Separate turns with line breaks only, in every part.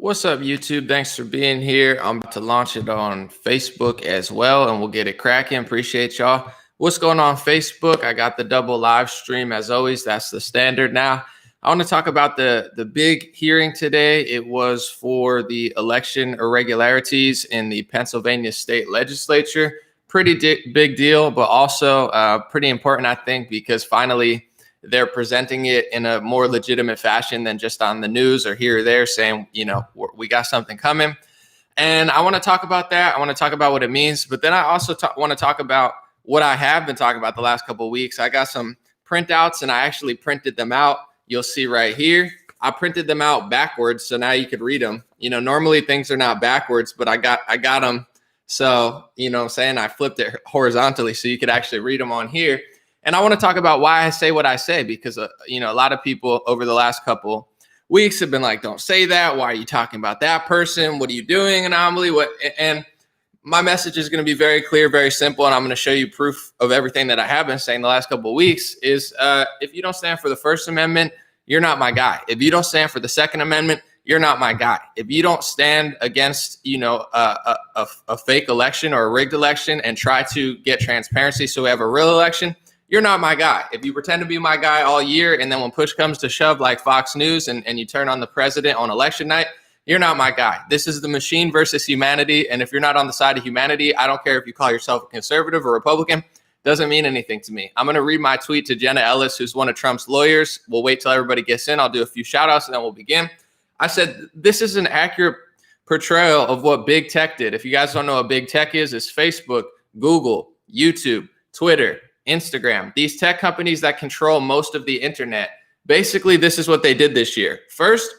What's up, YouTube? Thanks for being here. I'm about to launch it on Facebook as well, and we'll get it cracking. Appreciate y'all. What's going on Facebook? I got the double live stream as always. That's the standard now. I want to talk about the big hearing today. It was for the election irregularities in the Pennsylvania state legislature. Pretty big deal, but also pretty important, I think, because finally they're presenting it in a more legitimate fashion than just on the news or here or there saying, you know, we got something coming. And I want to talk about that. I want to talk about what it means. But then I also want to talk about what I have been talking about the last couple of weeks. I got some printouts and I actually printed them out. You'll see right here. I printed them out backwards, so now you could read them. You know, normally things are not backwards, but I got them. So, you know what I'm saying? I flipped it horizontally so you could actually read them on here. And I want to talk about why I say what I say, because, you know, a lot of people over the last couple weeks have been like, don't say that. Why are you talking about that person? What are you doing, Anomaly? And my message is going to be very clear, very simple. And I'm going to show you proof of everything that I have been saying the last couple of weeks is if you don't stand for the First Amendment, you're not my guy. If you don't stand for the Second Amendment, you're not my guy. If you don't stand against, you know, a fake election or a rigged election and try to get transparency so we have a real election, you're not my guy. If you pretend to be my guy all year and then when push comes to shove like Fox News and you turn on the president on election night, you're not my guy. This is the machine versus humanity. And if you're not on the side of humanity, I don't care if you call yourself a conservative or Republican, doesn't mean anything to me. I'm going to read my tweet to Jenna Ellis, who's one of Trump's lawyers. We'll wait till everybody gets in. I'll do a few shout outs and then we'll begin. I said, this is an accurate portrayal of what big tech did. If you guys don't know what big tech is, it's Facebook, Google, YouTube, Twitter, Instagram, these tech companies that control most of the internet. Basically, this is what they did this year. First,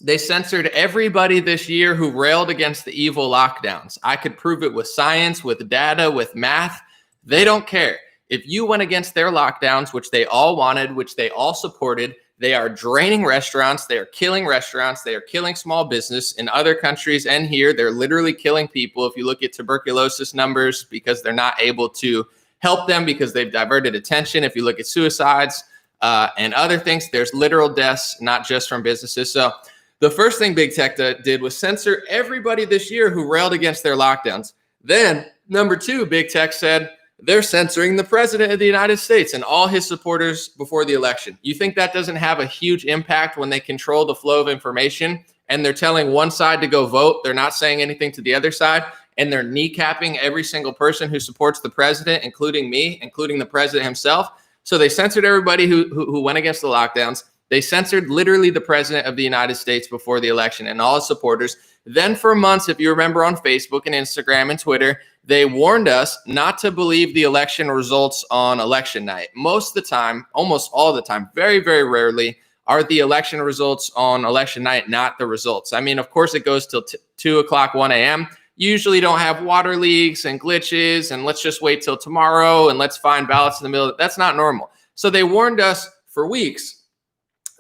they censored everybody this year who railed against the evil lockdowns. I could prove it with science, with data, with math. They don't care. If you went against their lockdowns, which they all wanted, which they all supported, they are draining restaurants. They are killing restaurants. They are killing small business in other countries and here. They're literally killing people. If you look at tuberculosis numbers, because they're not able to help them because they've diverted attention. If you look at suicides and other things, there's literal deaths, not just from businesses. So the first thing big tech did was censor everybody this year who railed against their lockdowns. Then number two, big tech said they're censoring the president of the United States and all his supporters before the election. You think that doesn't have a huge impact when they control the flow of information and they're telling one side to go vote? They're not saying anything to the other side. And they're kneecapping every single person who supports the president, including me, including the president himself. So they censored everybody who went against the lockdowns. They censored literally the president of the United States before the election and all his supporters. Then for months, if you remember on Facebook and Instagram and Twitter, they warned us not to believe the election results on election night. Most of the time, almost all the time, very, very rarely are the election results on election night not the results. I mean, of course, it goes till 2 o'clock, 1 a.m., usually don't have water leaks and glitches and let's just wait till tomorrow and let's find ballots in the middle. That's not normal. So they warned us for weeks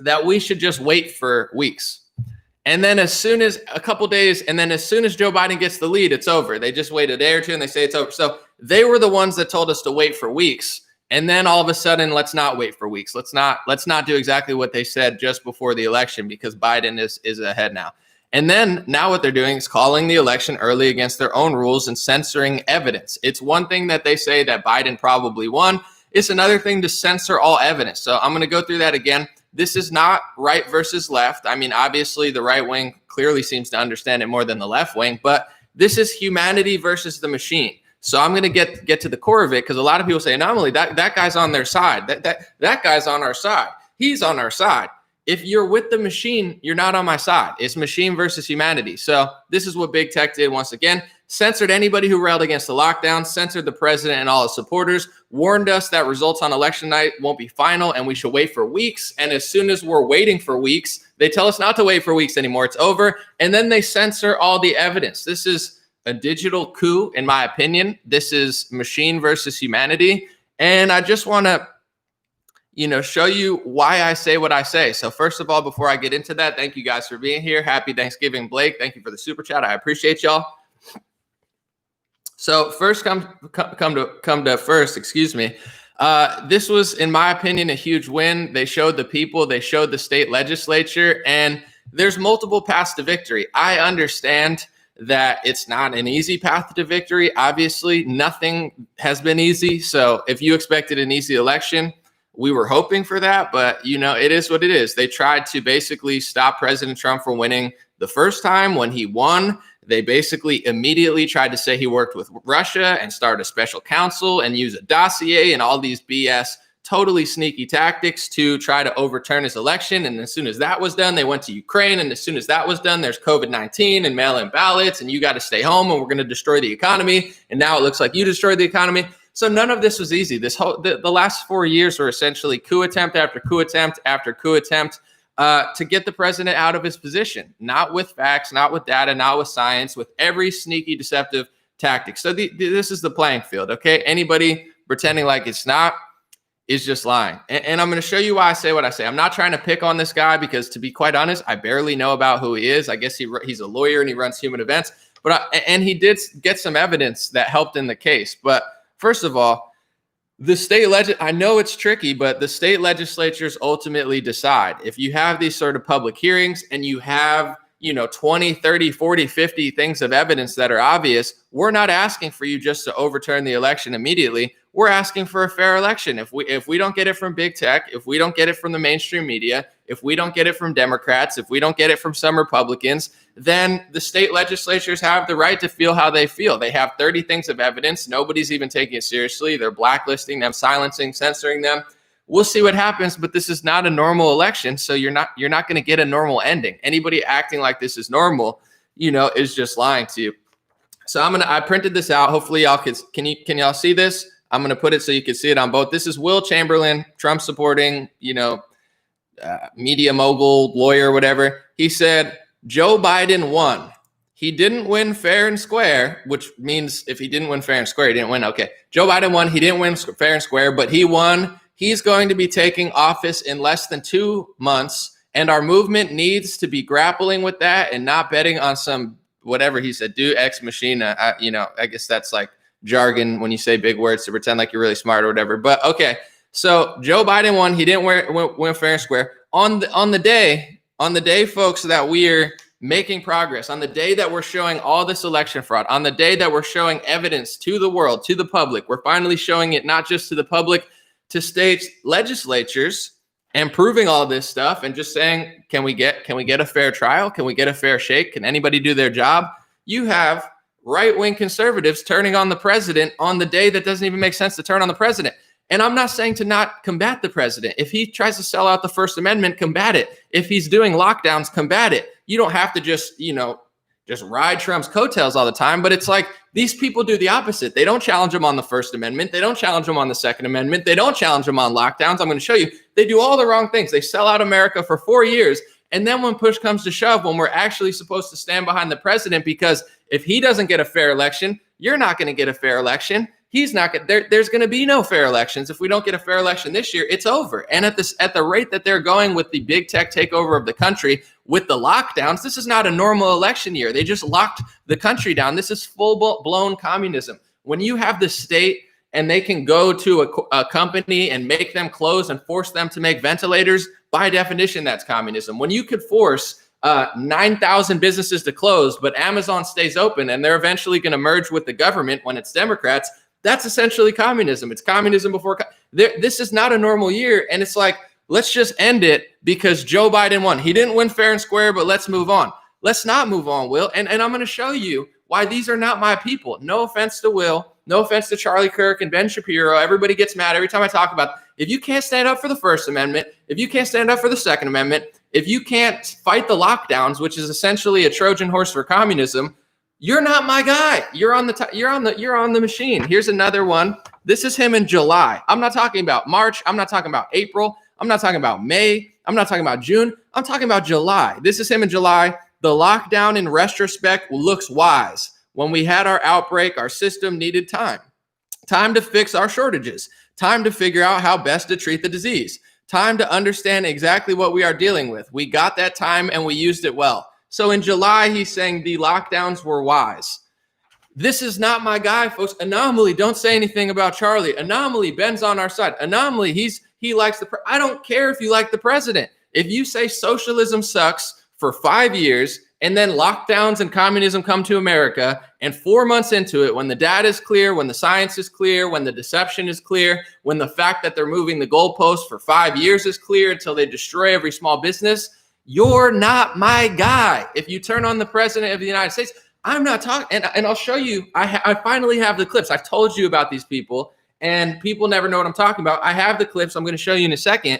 that we should just wait for weeks. And then as soon as a couple days, and then as soon as Joe Biden gets the lead, it's over. They just wait a day or two and they say it's over. So they were the ones that told us to wait for weeks. And then all of a sudden, let's not wait for weeks. Let's not do exactly what they said just before the election because Biden is ahead now. And then now what they're doing is calling the election early against their own rules and censoring evidence. It's one thing that they say that Biden probably won. It's another thing to censor all evidence. So I'm going to go through that again. This is not right versus left. I mean, obviously the right wing clearly seems to understand it more than the left wing, but this is humanity versus the machine. So I'm going to get to the core of it because a lot of people say, anomaly, that guy's on their side. That guy's on our side. He's on our side. If you're with the machine, you're not on my side. It's machine versus humanity. So this is what big tech did once again. Censored anybody who railed against the lockdown, censored the president and all his supporters, warned us that results on election night won't be final and we should wait for weeks. And as soon as we're waiting for weeks, they tell us not to wait for weeks anymore. It's over. And then they censor all the evidence. This is a digital coup, in my opinion. This is machine versus humanity. And I just want to show you why I say what I say. So first of all, before I get into that, thank you guys for being here. Happy Thanksgiving, Blake. Thank you for the super chat. I appreciate y'all. So first come to first, excuse me. This was, in my opinion, a huge win. They showed the people, they showed the state legislature, and there's multiple paths to victory. I understand that it's not an easy path to victory. Obviously, nothing has been easy. So if you expected an easy election, we were hoping for that, but it is what it is. They tried to basically stop President Trump from winning the first time. When he won, they basically immediately tried to say he worked with Russia and start a special counsel and use a dossier and all these BS, totally sneaky tactics to try to overturn his election. And as soon as that was done, they went to Ukraine. And as soon as that was done, there's COVID-19 and mail-in ballots, and you got to stay home, and we're going to destroy the economy. And now it looks like you destroyed the economy. So none of this was easy. The last 4 years were essentially coup attempt after coup attempt after coup attempt to get the president out of his position, not with facts, not with data, not with science, with every sneaky, deceptive tactic. So this is the playing field, okay? Anybody pretending like it's not is just lying. And I'm going to show you why I say what I say. I'm not trying to pick on this guy because, to be quite honest, I barely know about who he is. I guess he's a lawyer and he runs human events. And he did get some evidence that helped in the case. But first of all, I know it's tricky, but the state legislatures ultimately decide. If you have these sort of public hearings and you have 20, 30, 40, 50 things of evidence that are obvious, we're not asking for you just to overturn the election immediately. We're asking for a fair election. If we don't get it from big tech, if we don't get it from the mainstream media, if we don't get it from Democrats, if we don't get it from some Republicans, then the state legislatures have the right to feel how they feel. They have 30 things of evidence. Nobody's even taking it seriously. They're blacklisting them, silencing, censoring them. We'll see what happens, but this is not a normal election, so you're not going to get a normal ending. Anybody acting like this is normal, is just lying to you. So I printed this out. Hopefully y'all can y'all see this? I'm going to put it so you can see it on both. This is Will Chamberlain, Trump supporting, media mogul, lawyer, whatever. He said, Joe Biden won. He didn't win fair and square, which means if he didn't win fair and square, he didn't win. Okay. Joe Biden won. He didn't win fair and square, but he won. He's going to be taking office in less than 2 months. And our movement needs to be grappling with that and not betting on some, whatever he said, do ex machina. I guess that's like jargon when you say big words to pretend like you're really smart or whatever. But okay, so Joe Biden won. He didn't win fair and square. On the day, folks, that we're making progress, on the day that we're showing all this election fraud, on the day that we're showing evidence to the world, to the public, we're finally showing it not just to the public, to state legislatures, and proving all this stuff and just saying, can we get a fair trial? Can we get a fair shake? Can anybody do their job? You have right-wing conservatives turning on the president on the day that doesn't even make sense to turn on the president. And I'm not saying to not combat the president. If he tries to sell out the First Amendment, combat it. If he's doing lockdowns, combat it. You don't have to just ride Trump's coattails all the time. But it's like these people do the opposite. They don't challenge him on the First Amendment. They don't challenge him on the Second Amendment. They don't challenge him on lockdowns. I'm going to show you. They do all the wrong things. They sell out America for 4 years. And then when push comes to shove, when we're actually supposed to stand behind the president, because if he doesn't get a fair election, you're not going to get a fair election. He's not going. There's going to be no fair elections. If we don't get a fair election this year, it's over. And at the rate that they're going with the big tech takeover of the country, with the lockdowns, this is not a normal election year. They just locked the country down. This is full-blown communism. When you have the state and they can go to a company and make them close and force them to make ventilators, by definition, that's communism. When you could force 9,000 businesses to close, but Amazon stays open and they're eventually going to merge with the government when it's Democrats, that's essentially communism. It's communism before. This is not a normal year. And it's like, let's just end it because Joe Biden won. He didn't win fair and square, but let's move on. Let's not move on, Will. And I'm going to show you why these are not my people. No offense to Will. No offense to Charlie Kirk and Ben Shapiro. Everybody gets mad every time I talk about it. If you can't stand up for the First Amendment, if you can't stand up for the Second Amendment, if you can't fight the lockdowns, which is essentially a Trojan horse for communism, you're not my guy. You're on the machine. Here's another one. This is him in July. I'm not talking about March. I'm not talking about April. I'm not talking about May. I'm not talking about June. I'm talking about July. This is him in July. The lockdown in retrospect looks wise. When we had our outbreak, our system needed time. Time to fix our shortages. Time to figure out how best to treat the disease. Time to understand exactly what we are dealing with. We got that time and we used it well. So in July, he's saying the lockdowns were wise. This is not my guy, folks. Anomaly, don't say anything about Charlie. Anomaly, Ben's on our side. Anomaly, he likes I don't care if you like the president. If you say socialism sucks, for 5 years, and then lockdowns and communism come to America, and 4 months into it, when the data is clear, when the science is clear, when the deception is clear, when the fact that they're moving the goalposts for 5 years is clear until they destroy every small business, you're not my guy. If you turn on the president of the United States, I'm not talking, and I'll show you, I finally have the clips. I've told you about these people, and people never know what I'm talking about. I have the clips. I'm going to show you in a second.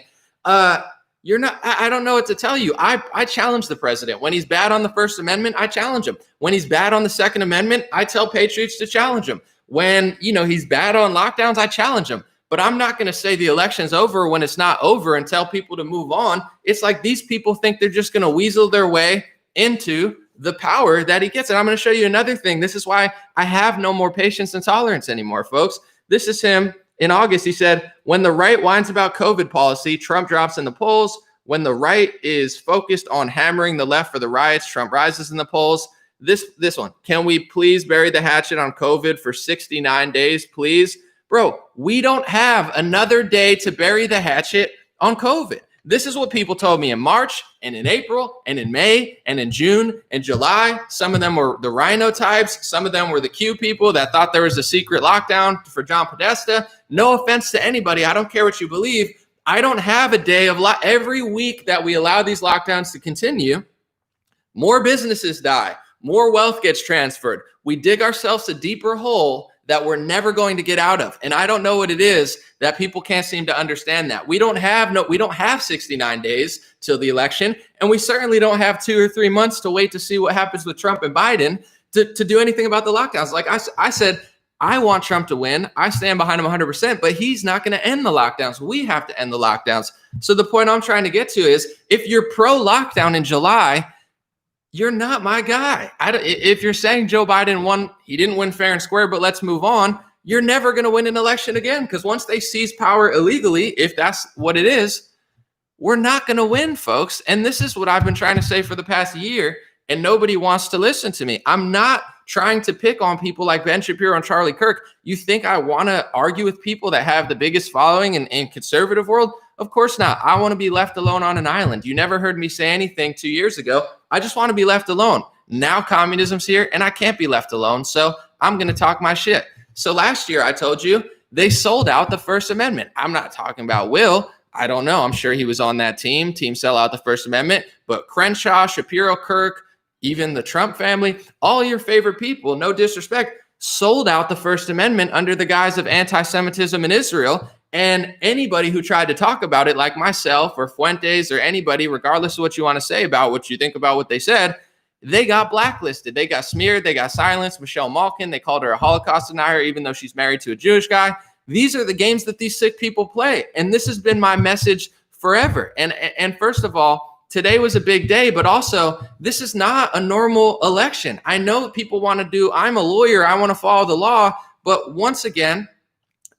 You're not, I don't know what to tell you. I challenge the president. When he's bad on the First Amendment, I challenge him. When he's bad on the Second Amendment, I tell patriots to challenge him. When, he's bad on lockdowns, I challenge him. But I'm not going to say the election's over when it's not over and tell people to move on. It's like these people think they're just going to weasel their way into the power that he gets. And I'm going to show you another thing. This is why I have no more patience and tolerance anymore, folks. This is him. In August, he said, when the right whines about COVID policy, Trump drops in the polls. When the right is focused on hammering the left for the riots, Trump rises in the polls. This one, can we please bury the hatchet on COVID for 69 days, please? Bro, we don't have another day to bury the hatchet on COVID. This is what people told me in March and in April and in May and in June and July. Some of them were the rhino types. Some of them were the Q people that thought there was a secret lockdown for John Podesta. No offense to anybody. I don't care what you believe. I don't have a day of every week that we allow these lockdowns to continue. More businesses die. More wealth gets transferred. We dig ourselves a deeper hole that we're never going to get out of. And I don't know what it is that people can't seem to understand that. We don't have 69 days till the election, and we certainly don't have 2 or 3 months to wait to see what happens with Trump and Biden to do anything about the lockdowns. Like I said, I want Trump to win. I stand behind him 100%, but he's not going to end the lockdowns. We have to end the lockdowns. So the point I'm trying to get to is, if you're pro-lockdown in July, you're not my guy. If you're saying Joe Biden won, he didn't win fair and square, but let's move on, you're never going to win an election again, because once they seize power illegally, if that's what it is, we're not going to win, folks. And this is what I've been trying to say for the past year, and nobody wants to listen to me. I'm not trying to pick on people like Ben Shapiro and Charlie Kirk. You think I want to argue with people that have the biggest following in conservative world? Of course not. I want to be left alone on an island. You never heard me say anything 2 years ago. I just want to be left alone. Now communism's here and I can't be left alone. So I'm going to talk my shit. So last year I told you they sold out the First Amendment. I'm not talking about Will. I don't know. I'm sure he was on that team sell out the First Amendment. But Crenshaw, Shapiro, Kirk, even the Trump family, all your favorite people, no disrespect, sold out the First Amendment under the guise of anti-Semitism in Israel. And anybody who tried to talk about it, like myself or Fuentes or anybody, regardless of what you want to say about what you think about what they said, they got blacklisted. They got smeared. They got silenced. Michelle Malkin, they called her a Holocaust denier, even though she's married to a Jewish guy. These are the games that these sick people play. And this has been my message forever. And first of all, today was a big day, but also this is not a normal election. I know people want to do, I'm a lawyer, I want to follow the law. But once again,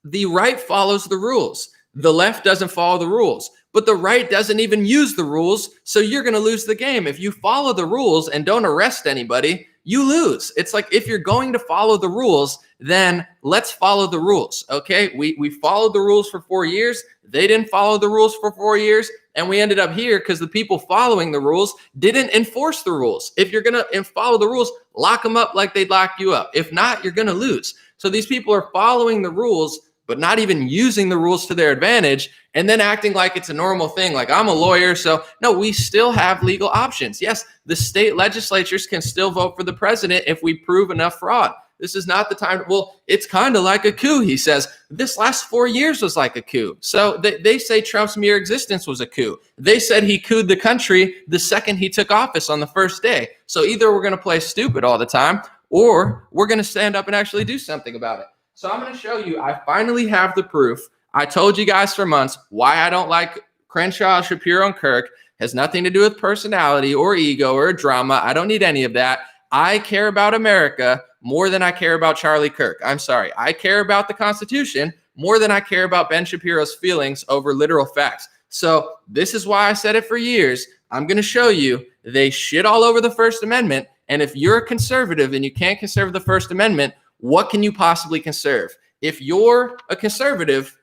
the right follows the rules. The left doesn't follow the rules, but the right doesn't even use the rules. So you're going to lose the game. If you follow the rules and don't arrest anybody, you lose. It's like, if you're going to follow the rules, then let's follow the rules. Okay. We followed the rules for 4 years. They didn't follow the rules for 4 years. And we ended up here because the people following the rules didn't enforce the rules. If you're going to follow the rules, lock them up like they'd lock you up. If not, you're going to lose. So these people are following the rules, but not even using the rules to their advantage, and then acting like it's a normal thing. Like, I'm a lawyer. So no, we still have legal options. Yes, the state legislatures can still vote for the president if we prove enough fraud. This is not the time. Well, it's kind of like a coup, he says. This last 4 years was like a coup. So they say Trump's mere existence was a coup. They said he couped the country the second he took office on the first day. So either we're going to play stupid all the time, or we're going to stand up and actually do something about it. So I'm going to show you, I finally have the proof. I told you guys for months why I don't like Crenshaw, Shapiro, and Kirk. Has nothing to do with personality or ego or drama. I don't need any of that. I care about America more than I care about Charlie Kirk. I'm sorry. I care about the Constitution more than I care about Ben Shapiro's feelings over literal facts. So this is why I said it for years. I'm going to show you they shit all over the First Amendment. And if you're a conservative and you can't conserve the First Amendment, what can you possibly conserve? If you're a conservative,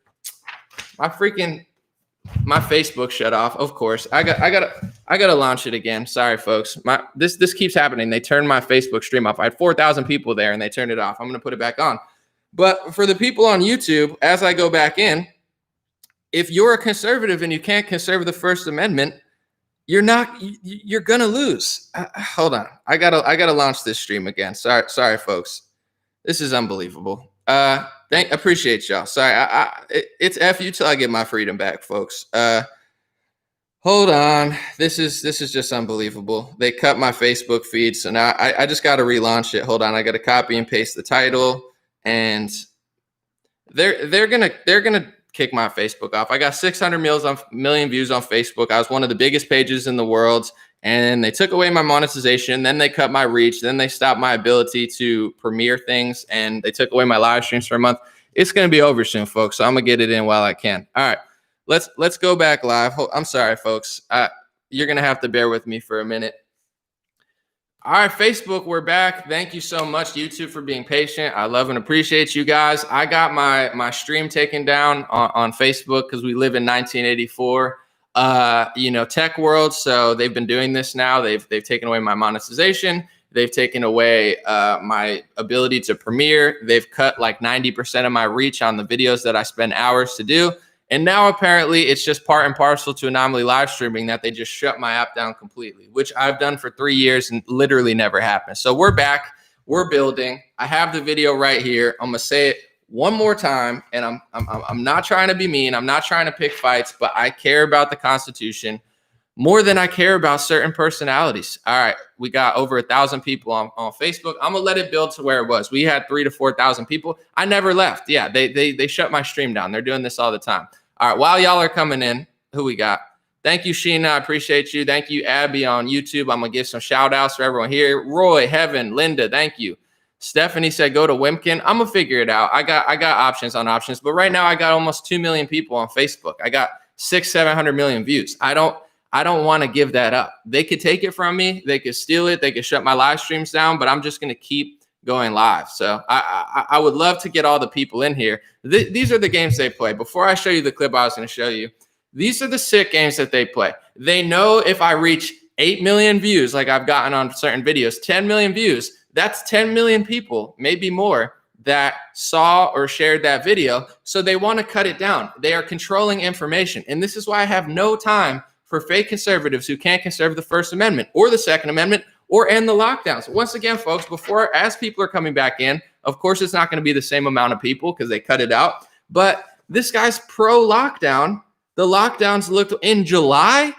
my Facebook shut off. Of course, I I got to launch it again. Sorry, folks. This keeps happening. They turned my Facebook stream off. I had 4,000 people there and they turned it off. I'm going to put it back on. But for the people on YouTube, as I go back in, if you're a conservative and you can't conserve the First Amendment, you're going to lose. Hold on. I got to launch this stream again. Sorry, folks. This is unbelievable. Appreciate y'all. Sorry. It's F you till I get my freedom back, folks. Hold on. This is just unbelievable. They cut my Facebook feed. So now I just got to relaunch it. Hold on. I got to copy and paste the title, and they're going to kick my Facebook off. I got 600 million views on Facebook. I was one of the biggest pages in the world, and they took away my monetization. Then they cut my reach. Then they stopped my ability to premiere things, and they took away my live streams for a month. It's going to be over soon, folks. So I'm going to get it in while I can. All right. Let's go back live. I'm sorry, folks. You're going to have to bear with me for a minute. All right, Facebook, we're back. Thank you so much, YouTube, for being patient. I love and appreciate you guys. I got my stream taken down on Facebook because we live in 1984, tech world. So they've been doing this now. They've taken away my monetization. They've taken away my ability to premiere. They've cut like 90% of my reach on the videos that I spend hours to do. And now apparently it's just part and parcel to Anomaly live streaming that they just shut my app down completely, which I've done for 3 years and literally never happened. So we're back, we're building. I have the video right here. I'm gonna say it one more time, and I'm not trying to be mean. I'm not trying to pick fights, but I care about the Constitution more than I care about certain personalities. All right, we got over 1,000 people on Facebook. I'm gonna let it build to where it was. We had 3,000 to 4,000 people. I never left. Yeah, they shut my stream down. They're doing this all the time. All right, while y'all are coming in, who we got? Thank you, Sheena. I appreciate you. Thank you, Abby on YouTube. I'm going to give some shout outs for everyone here. Roy, Heaven, Linda, thank you. Stephanie said go to Wimpkin. I'm going to figure it out. I got options on options, but right now I got almost 2 million people on Facebook. I got 600-700 million views. I don't want to give that up. They could take it from me. They could steal it. They could shut my live streams down, but I'm just going to keep going live. So I would love to get all the people in here. These are the games they play. Before I show you the clip I was going to show you, these are the sick games that they play. They know if I reach 8 million views, like I've gotten on certain videos, 10 million views, that's 10 million people, maybe more, that saw or shared that video. So they want to cut it down. They are controlling information. And this is why I have no time for fake conservatives who can't conserve the First Amendment or the Second Amendment or end the lockdowns. Once again, folks, as people are coming back in, of course, it's not going to be the same amount of people because they cut it out. But this guy's pro-lockdown. The lockdowns looked in July,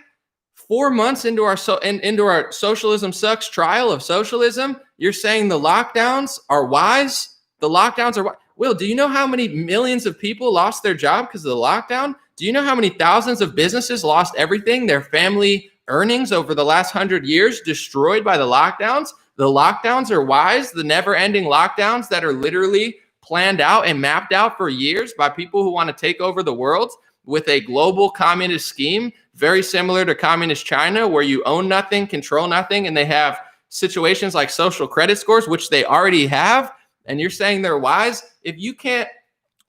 4 months into our socialism sucks trial of socialism. You're saying the lockdowns are wise? The lockdowns are wise. Will, do you know how many millions of people lost their job because of the lockdown? Do you know how many thousands of businesses lost everything, their family earnings over the last 100 years destroyed by the lockdowns? The lockdowns are wise. The never-ending lockdowns that are literally planned out and mapped out for years by people who want to take over the world with a global communist scheme, very similar to communist China, where you own nothing, control nothing, and they have situations like social credit scores, which they already have. And you're saying they're wise? If you can't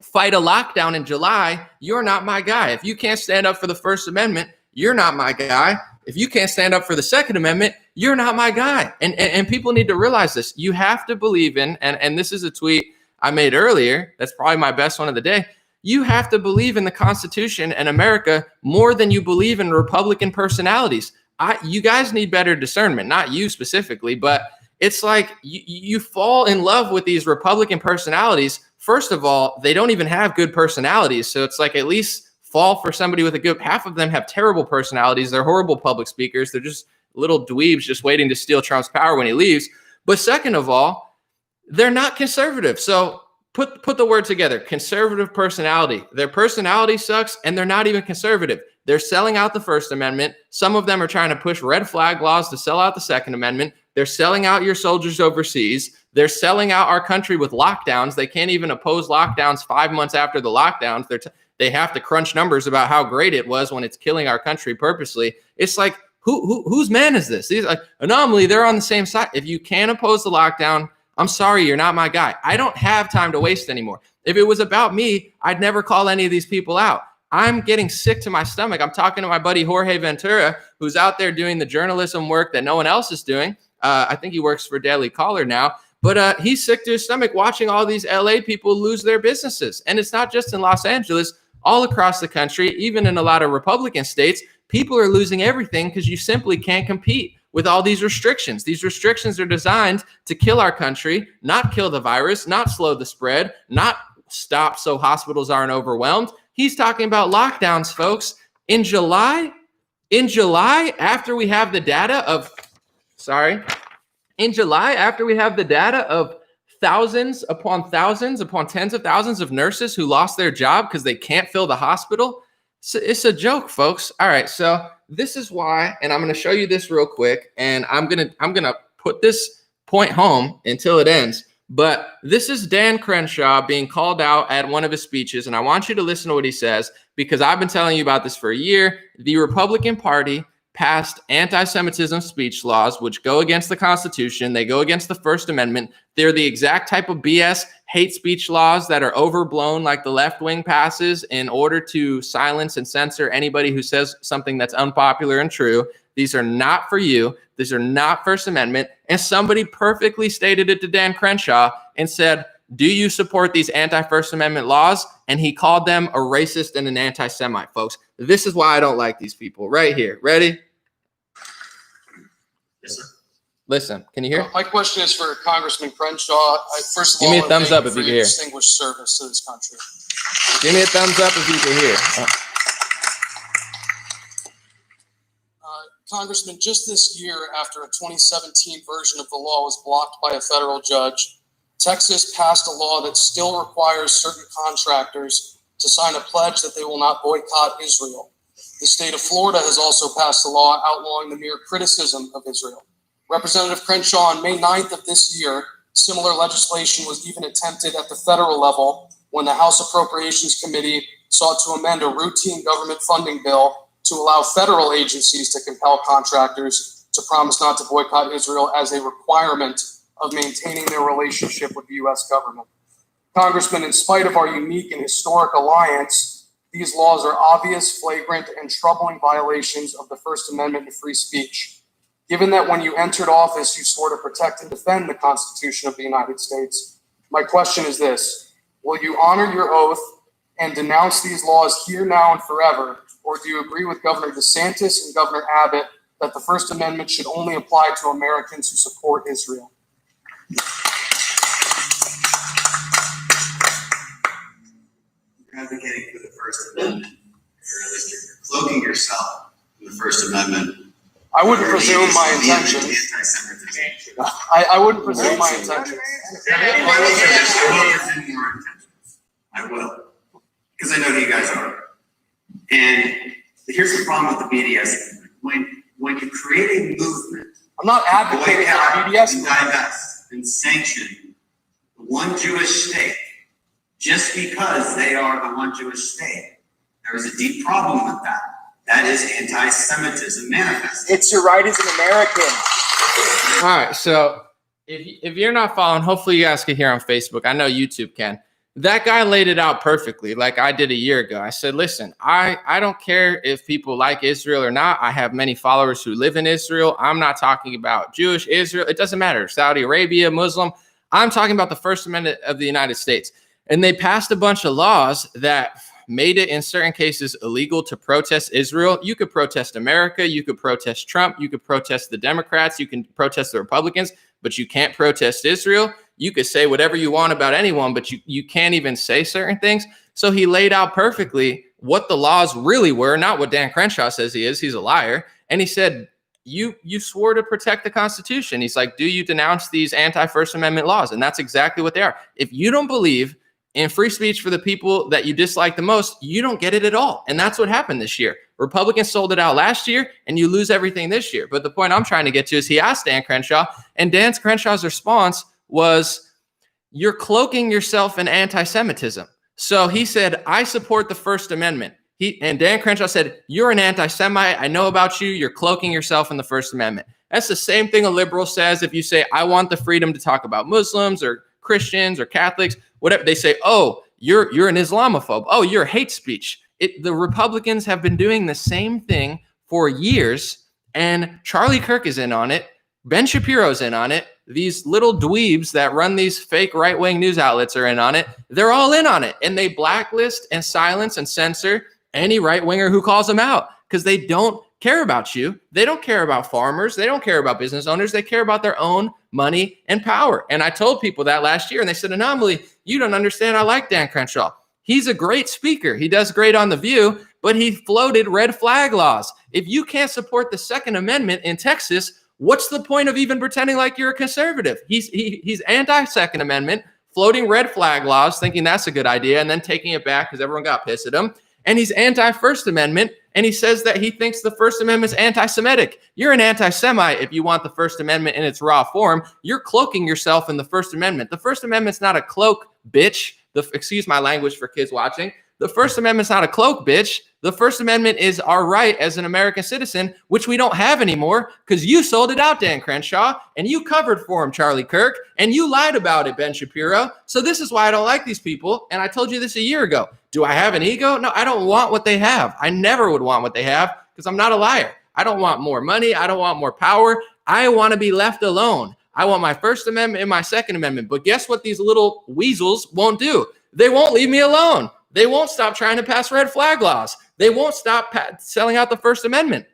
fight a lockdown in July, you're not my guy. If you can't stand up for the First Amendment, you're not my guy. If you can't stand up for the Second Amendment, you're not my guy. And people need to realize this. You have to believe in, and this is a tweet I made earlier, that's probably my best one of the day. You have to believe in the Constitution and America more than you believe in Republican personalities. You guys need better discernment, not you specifically, but it's like you fall in love with these Republican personalities. First of all, they don't even have good personalities. So it's like, at least fall for somebody with a good, half of them have terrible personalities. They're horrible public speakers. They're just little dweebs just waiting to steal Trump's power when he leaves. But second of all, they're not conservative. So put the word together, conservative personality. Their personality sucks and they're not even conservative. They're selling out the First Amendment. Some of them are trying to push red flag laws to sell out the Second Amendment. They're selling out your soldiers overseas. They're selling out our country with lockdowns. They can't even oppose lockdowns 5 months after the lockdowns. They have to crunch numbers about how great it was when it's killing our country purposely. It's like, whose man is this? These like Anomaly, they're on the same side. If you can't oppose the lockdown, I'm sorry, you're not my guy. I don't have time to waste anymore. If it was about me, I'd never call any of these people out. I'm getting sick to my stomach. I'm talking to my buddy Jorge Ventura, who's out there doing the journalism work that no one else is doing. I think he works for Daily Caller now. But he's sick to his stomach watching all these LA people lose their businesses. And it's not just in Los Angeles, all across the country, even in a lot of Republican states, people are losing everything because you simply can't compete with all these restrictions. These restrictions are designed to kill our country, not kill the virus, not slow the spread, not stop so hospitals aren't overwhelmed. He's talking about lockdowns, folks. In July, after we have the data of thousands upon tens of thousands of nurses who lost their job because they can't fill the hospital. It's a joke, folks. All right, so this is why, and I'm going to show you this real quick, and I'm gonna put this point home until it ends. But this is Dan Crenshaw being called out at one of his speeches, and I want you to listen to what he says, because I've been telling you about this for a year. The Republican Party passed anti-Semitism speech laws, which go against the Constitution. They go against the First Amendment. They're the exact type of BS hate speech laws that are overblown, like the left wing passes, in order to silence and censor anybody who says something that's unpopular and true. These are not for you. These are not First Amendment. And somebody perfectly stated it to Dan Crenshaw and said, do you support these anti-First Amendment laws? And he called them a racist and an anti-Semite, folks. This is why I don't like these people right here. Ready?
Yes, sir.
Listen, can you hear?
My question is for Congressman Crenshaw. First of all,
give me a thumbs up if you can hear.
Distinguished service to this country.
Give me a thumbs up if you can hear.
Congressman, just this year, after a 2017 version of the law was blocked by a federal judge, Texas passed a law that still requires certain contractors to sign a pledge that they will not boycott Israel. The state of Florida has also passed a law outlawing the mere criticism of Israel. Representative Crenshaw, on May 9th of this year, similar legislation was even attempted at the federal level when the House Appropriations Committee sought to amend a routine government funding bill to allow federal agencies to compel contractors to promise not to boycott Israel as a requirement of maintaining their relationship with the U.S. government. Congressman, in spite of our unique and historic alliance, these laws are obvious, flagrant, and troubling violations of the First Amendment to free speech. Given that when you entered office, you swore to protect and defend the Constitution of the United States, my question is this: will you honor your oath and denounce these laws here, now, and forever? Or do you agree with Governor DeSantis and Governor Abbott that the First Amendment should only apply to Americans who support Israel?
You're advocating for the First Amendment, or at least you're cloaking yourself in the First Amendment.
I wouldn't presume my intentions. I wouldn't presume my intentions.
I will presume your intentions. I will. Because I know who you guys are. And here's the problem with the BDS. When you create a movement,
I'm not advocating for the BDS
and divest and sanction one Jewish state just because they are the one Jewish state, there is a deep problem with that. That is anti-Semitism manifested.
It's your right as an American.
All right, so if you're not following, hopefully you guys can hear on Facebook. I know YouTube can. That guy laid it out perfectly, like I did a year ago. I said, listen, I don't care if people like Israel or not. I have many followers who live in Israel. I'm not talking about Jewish Israel. It doesn't matter. Saudi Arabia, Muslim. I'm talking about the First Amendment of the United States. And they passed a bunch of laws that made it in certain cases illegal to protest Israel. You could protest America. You could protest Trump. You could protest the Democrats. You can protest the Republicans, but you can't protest Israel. You could say whatever you want about anyone, but you can't even say certain things. So he laid out perfectly what the laws really were, not what Dan Crenshaw says he is. He's a liar. And he said, you swore to protect the Constitution. He's like, do you denounce these anti-First Amendment laws? And that's exactly what they are. If you don't believe in free speech for the people that you dislike the most, you don't get it at all. And that's what happened this year. Republicans sold it out last year, and you lose everything this year. But the point I'm trying to get to is he asked Dan Crenshaw, and Dan Crenshaw's response was, you're cloaking yourself in anti-Semitism. So he said, I support the First Amendment. And Dan Crenshaw said, you're an anti-Semite. I know about you. You're cloaking yourself in the First Amendment. That's the same thing a liberal says if you say, I want the freedom to talk about Muslims or Christians or Catholics, whatever. They say, oh, you're an Islamophobe. Oh, you're hate speech. The Republicans have been doing the same thing for years, and Charlie Kirk is in on it. Ben Shapiro's in on it. These little dweebs that run these fake right-wing news outlets are in on it. They're all in on it, and they blacklist and silence and censor any right-winger who calls them out because they don't care about you. They don't care about farmers. They don't care about business owners. They care about their own money and power. And I told people that last year, and they said, Anomaly, you don't understand. I like Dan Crenshaw. He's a great speaker. He does great on The View, but he floated red flag laws. If you can't support the Second Amendment in Texas, what's the point of even pretending like you're a conservative? He's anti-Second Amendment, floating red flag laws, thinking that's a good idea, and then taking it back because everyone got pissed at him. And he's anti-First Amendment, and he says that he thinks the First Amendment's anti-Semitic. You're an anti-Semite if you want the First Amendment in its raw form. You're cloaking yourself in the First Amendment. The First Amendment's not a cloak, bitch. Excuse my language for kids watching. The First Amendment's not a cloak, bitch. The First Amendment is our right as an American citizen, which we don't have anymore because you sold it out, Dan Crenshaw, and you covered for him, Charlie Kirk, and you lied about it, Ben Shapiro. So this is why I don't like these people, and I told you this a year ago. Do I have an ego? No, I don't want what they have. I never would want what they have because I'm not a liar. I don't want more money. I don't want more power. I want to be left alone. I want my First Amendment and my Second Amendment. But guess what these little weasels won't do? They won't leave me alone. They won't stop trying to pass red flag laws. They won't stop selling out the First Amendment.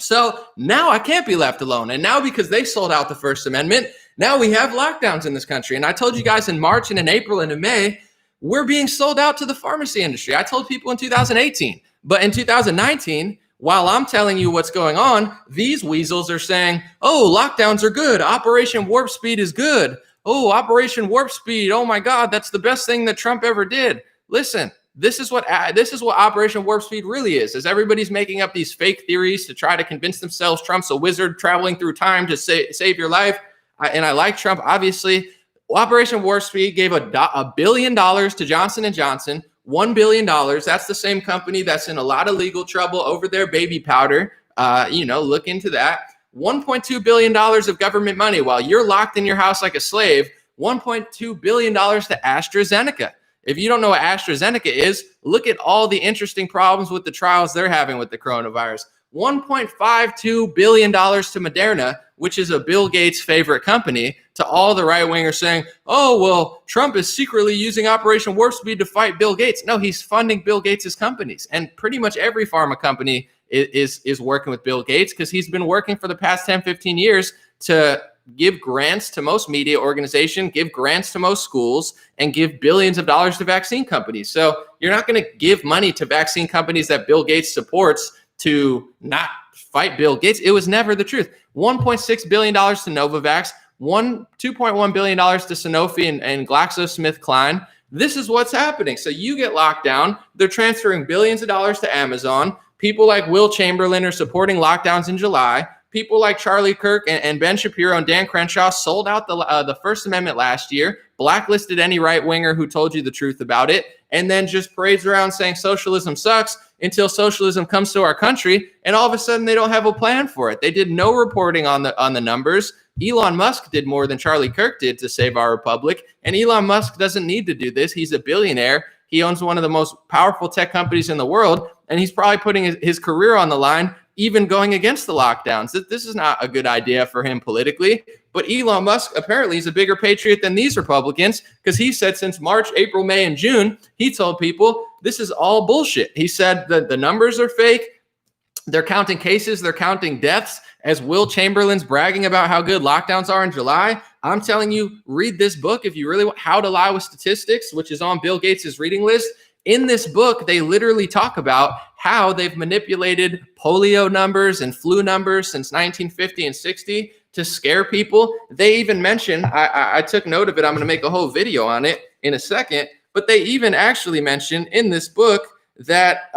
So now I can't be left alone. And now because they sold out the First Amendment, now we have lockdowns in this country. And I told you guys in March and in April and in May, we're being sold out to the pharmacy industry. I told people in 2018. But in 2019, while I'm telling you what's going on, these weasels are saying, oh, lockdowns are good. Operation Warp Speed is good. Oh, Operation Warp Speed. Oh, my God, that's the best thing that Trump ever did. Listen, this is what Operation Warp Speed really is everybody's making up these fake theories to try to convince themselves Trump's a wizard traveling through time to save your life. And I like Trump, obviously. Operation Warp Speed gave $1 billion to Johnson & Johnson, $1 billion. That's the same company that's in a lot of legal trouble over their baby powder. Look into that. $1.2 billion of government money while you're locked in your house like a slave. $1.2 billion to AstraZeneca. If you don't know what AstraZeneca is, look at all the interesting problems with the trials they're having with the coronavirus. $1.52 billion to Moderna, which is a Bill Gates favorite company, to all the right-wingers saying, oh, well, Trump is secretly using Operation Warp Speed to fight Bill Gates. No, he's funding Bill Gates' companies. And pretty much every pharma company is working with Bill Gates because he's been working for the past 10, 15 years to give grants to most media organizations, give grants to most schools, and give billions of dollars to vaccine companies. So you're not going to give money to vaccine companies that Bill Gates supports to not fight Bill Gates. It was never the truth. $1.6 billion to Novavax, $2.1 billion to Sanofi and GlaxoSmithKline. This is what's happening. So you get locked down. They're transferring billions of dollars to Amazon. People like Will Chamberlain are supporting lockdowns in July. People like Charlie Kirk and Ben Shapiro and Dan Crenshaw sold out the First Amendment last year, blacklisted any right-winger who told you the truth about it, and then just parades around saying socialism sucks until socialism comes to our country, and all of a sudden they don't have a plan for it. They did no reporting on the numbers. Elon Musk did more than Charlie Kirk did to save our republic, and Elon Musk doesn't need to do this. He's a billionaire. He owns one of the most powerful tech companies in the world, and he's probably putting his career on the line, even going against the lockdowns. This is not a good idea for him politically. But Elon Musk apparently is a bigger patriot than these Republicans because he said since March, April, May, and June, he told people this is all bullshit. He said that the numbers are fake. They're counting cases. They're counting deaths. As Will Chamberlain's bragging about how good lockdowns are in July, I'm telling you, read this book if you really want How to Lie with Statistics, which is on Bill Gates' reading list. In this book, they literally talk about how they've manipulated polio numbers and flu numbers since 1950 and 60 to scare people. They even mention, I took note of it, I'm going to make a whole video on it in a second, but they even actually mention in this book that,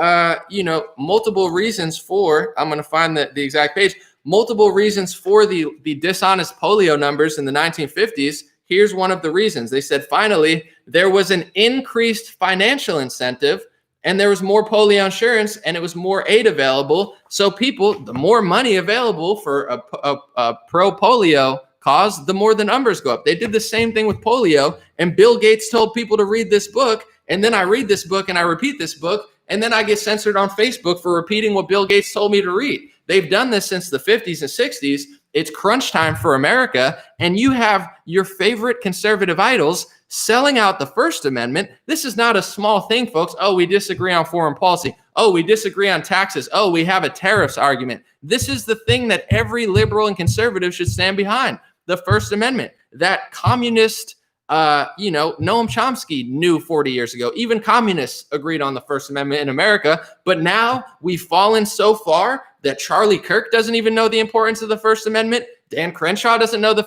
multiple reasons for, I'm going to find the exact page, multiple reasons for the dishonest polio numbers in the 1950s. Here's one of the reasons. They said, finally, there was an increased financial incentive and there was more polio insurance and it was more aid available. So people, the more money available for a pro-polio cause, the more the numbers go up. They did the same thing with polio, and Bill Gates told people to read this book. And then I read this book and I repeat this book, and then I get censored on Facebook for repeating what Bill Gates told me to read. They've done this since the 50s and 60s. It's crunch time for America, and you have your favorite conservative idols selling out the First Amendment. This is not a small thing, folks. Oh, we disagree on foreign policy. Oh, we disagree on taxes. Oh, we have a tariffs argument. This is the thing that every liberal and conservative should stand behind, the First Amendment. That communist, Noam Chomsky knew 40 years ago. Even communists agreed on the First Amendment in America. But now we've fallen so far that Charlie Kirk doesn't even know the importance of the First Amendment. Dan Crenshaw doesn't know the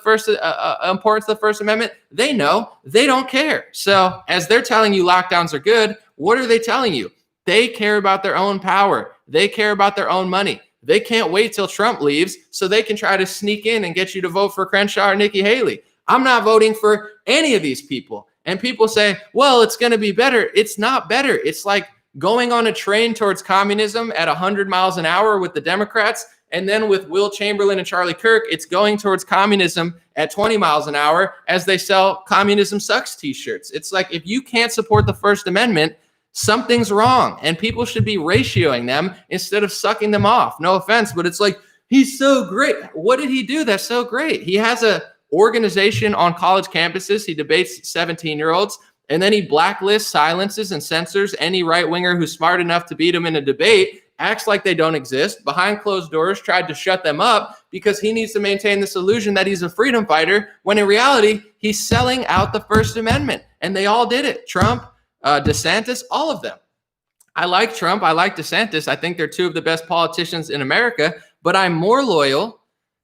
importance of the First Amendment. They know. They don't care. So as they're telling you lockdowns are good, what are they telling you? They care about their own power. They care about their own money. They can't wait till Trump leaves so they can try to sneak in and get you to vote for Crenshaw or Nikki Haley. I'm not voting for any of these people. And people say, well, it's going to be better. It's not better. It's like going on a train towards communism at 100 miles an hour with the Democrats. And then with Will Chamberlain and Charlie Kirk, it's going towards communism at 20 miles an hour as they sell Communism Sucks t-shirts. It's like, if you can't support the First Amendment, something's wrong. And people should be ratioing them instead of sucking them off. No offense, but it's like, he's so great. What did he do that's so great? He has a organization on college campuses. He debates 17-year-olds, and then he blacklists, silences, and censors any right-winger who's smart enough to beat him in a debate, acts like they don't exist, behind closed doors, tried to shut them up because he needs to maintain this illusion that he's a freedom fighter, when in reality, he's selling out the First Amendment. And they all did it. Trump, DeSantis, all of them. I like Trump. I like DeSantis. I think they're two of the best politicians in America, but I'm more loyal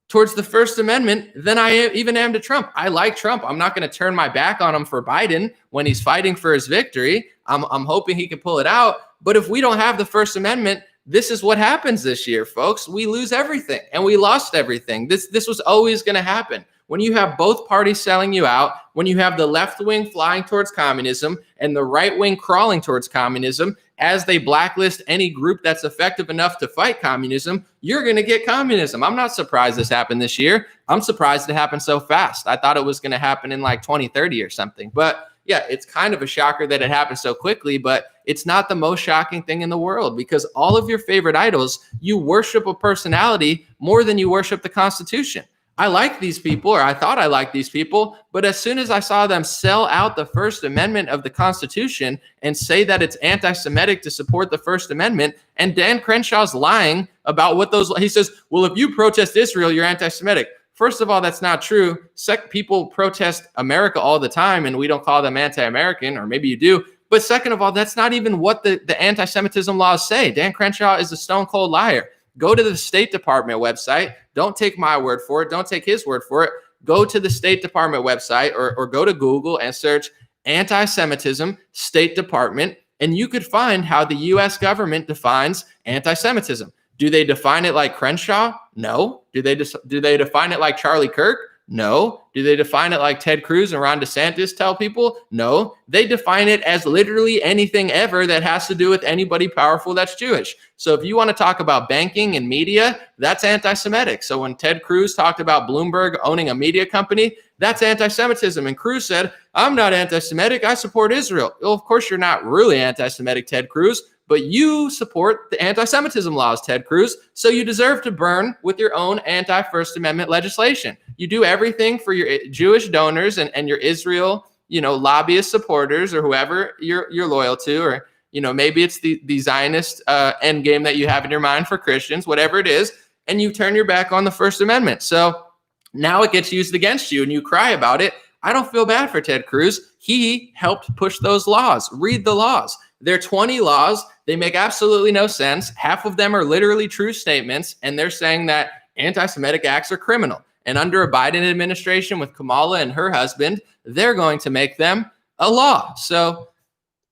towards the First Amendment than I even am to Trump. I like Trump. I'm not going to turn my back on him for Biden when he's fighting for his victory. I'm hoping he can pull it out. But if we don't have the First Amendment, this is what happens this year, folks. We lose everything, and we lost everything. This was always going to happen. When you have both parties selling you out, when you have the left wing flying towards communism and the right wing crawling towards communism, as they blacklist any group that's effective enough to fight communism, you're going to get communism. I'm not surprised this happened this year. I'm surprised it happened so fast. I thought it was going to happen in like 2030 or something. But yeah, it's kind of a shocker that it happened so quickly, but it's not the most shocking thing in the world, because all of your favorite idols, you worship a personality more than you worship the Constitution. I like these people, or I thought I liked these people, but as soon as I saw them sell out the First Amendment of the Constitution and say that it's anti-Semitic to support the First Amendment, and Dan Crenshaw's lying about what those, he says, well, if you protest Israel, you're anti-Semitic. First of all, that's not true. People protest America all the time, and we don't call them anti-American, or maybe you do. But second of all, that's not even what the anti-Semitism laws say. Dan Crenshaw is a stone cold liar. Go to the State Department website. Don't take my word for it. Don't take his word for it. Go to the State Department website or go to Google and search anti-Semitism, State Department, and you could find how the U.S. government defines anti-Semitism. Do they define it like Crenshaw? No. Do they define it like Charlie Kirk? No. Do they define it like Ted Cruz and Ron DeSantis tell people? No. They define it as literally anything ever that has to do with anybody powerful that's Jewish. So if you want to talk about banking and media, that's anti-Semitic. So when Ted Cruz talked about Bloomberg owning a media company, that's anti-Semitism. And Cruz said, I'm not anti-Semitic. I support Israel. Well, of course, you're not really anti-Semitic, Ted Cruz, but you support the anti-Semitism laws, Ted Cruz, so you deserve to burn with your own anti-First Amendment legislation. You do everything for your Jewish donors and your Israel, lobbyist supporters or whoever you're loyal to, or, maybe it's the Zionist end game that you have in your mind for Christians, whatever it is, and you turn your back on the First Amendment. So now it gets used against you and you cry about it. I don't feel bad for Ted Cruz. He helped push those laws. Read the laws. There are 20 laws. They make absolutely no sense. Half of them are literally true statements, and they're saying that anti-Semitic acts are criminal. And under a Biden administration with Kamala and her husband, they're going to make them a law. So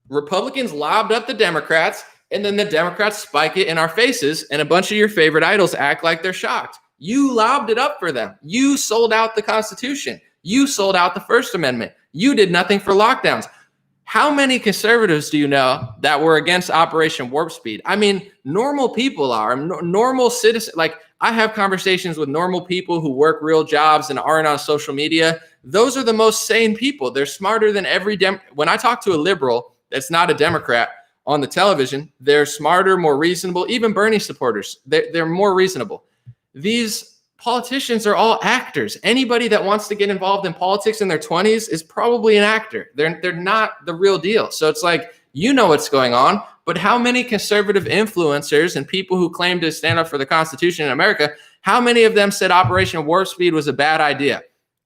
Republicans lobbed up the Democrats, and then the Democrats spike it in our faces, and a bunch of your favorite idols act like they're shocked. You lobbed it up for them. You sold out the Constitution. You sold out the First Amendment. You did nothing for lockdowns. How many conservatives do you know that were against Operation Warp Speed? I mean, normal people are, normal citizens. Like, I have conversations with normal people who work real jobs and aren't on social media. Those are the most sane people. They're smarter than every when I talk to a liberal that's not a Democrat on the television. They're smarter, more reasonable. Even Bernie supporters, they're more reasonable. These politicians are all actors. Anybody that wants to get involved in politics in their 20s is probably an actor. They're not the real deal. So it's like, you know what's going on, but how many conservative influencers and people who claim to stand up for the Constitution in America, how many of them said Operation Warp Speed was a bad idea?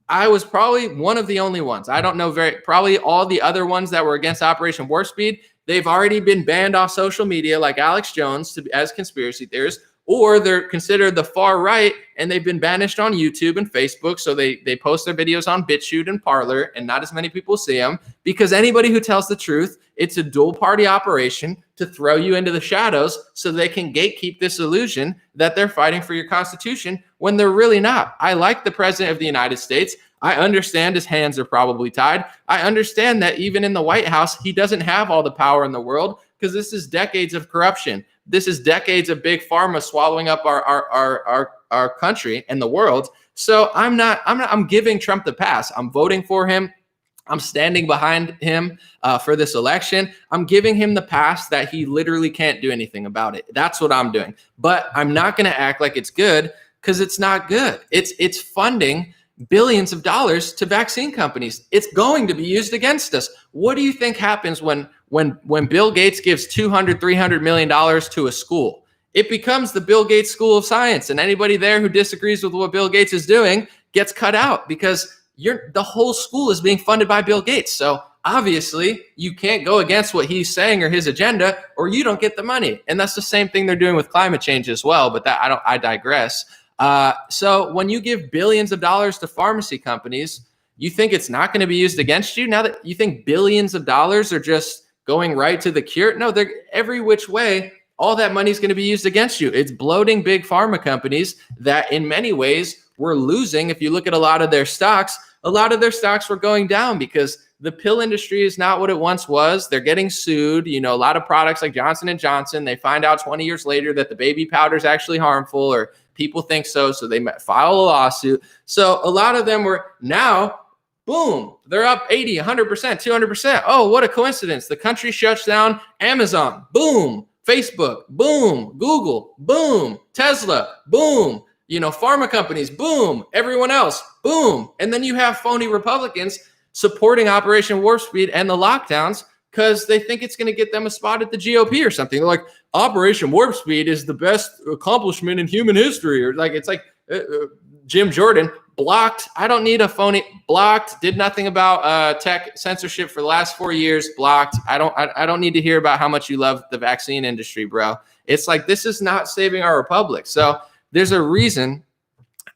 I was probably one of the only ones. I don't know probably all the other ones that were against Operation Warp Speed. They've already been banned off social media like Alex Jones as conspiracy theorists, or they're considered the far right and they've been banished on YouTube and Facebook. So they post their videos on BitChute and Parler and not as many people see them, because anybody who tells the truth, it's a dual party operation to throw you into the shadows so they can gatekeep this illusion that they're fighting for your Constitution when they're really not. I like the president of the United States. I understand his hands are probably tied. I understand that even in the White House, he doesn't have all the power in the world, because this is decades of corruption. This is decades of big pharma swallowing up our country and the world. So I'm giving Trump the pass. I'm voting for him. I'm standing behind him for this election. I'm giving him the pass that he literally can't do anything about it. That's what I'm doing. But I'm not going to act like it's good, because it's not good. It's funding billions of dollars to vaccine companies. It's going to be used against us. What do you think happens when Bill Gates gives $200-300 million to a school? It becomes the Bill Gates School of Science, and anybody there who disagrees with what Bill Gates is doing gets cut out, because the whole school is being funded by Bill Gates. So obviously you can't go against what he's saying or his agenda, or you don't get the money. And that's the same thing they're doing with climate change as well. But I digress. So when you give billions of dollars to pharmacy companies, you think it's not going to be used against you? Now that you think billions of dollars are just going right to the cure? No, they're every which way. All that money is going to be used against you. It's bloating big pharma companies that in many ways were losing. If you look at a lot of their stocks were going down because the pill industry is not what it once was. They're getting sued. You know, a lot of products like Johnson & Johnson, they find out 20 years later that the baby powder is actually harmful, or people think so they might file a lawsuit. So a lot of them were now, boom, they're up 80, 100%, 200%. Oh, what a coincidence. The country shuts down Amazon. Boom. Facebook. Boom. Google. Boom. Tesla. Boom. You know, pharma companies. Boom. Everyone else. Boom. And then you have phony Republicans supporting Operation Warp Speed and the lockdowns because they think it's going to get them a spot at the GOP or something. They're like, Operation Warp Speed is the best accomplishment in human history. Or like, it's like Jim Jordan blocked. I don't need a phony. Blocked. Did nothing about tech censorship for the last 4 years. Blocked. I don't need to hear about how much you love the vaccine industry, bro. It's like, this is not saving our republic. So there's a reason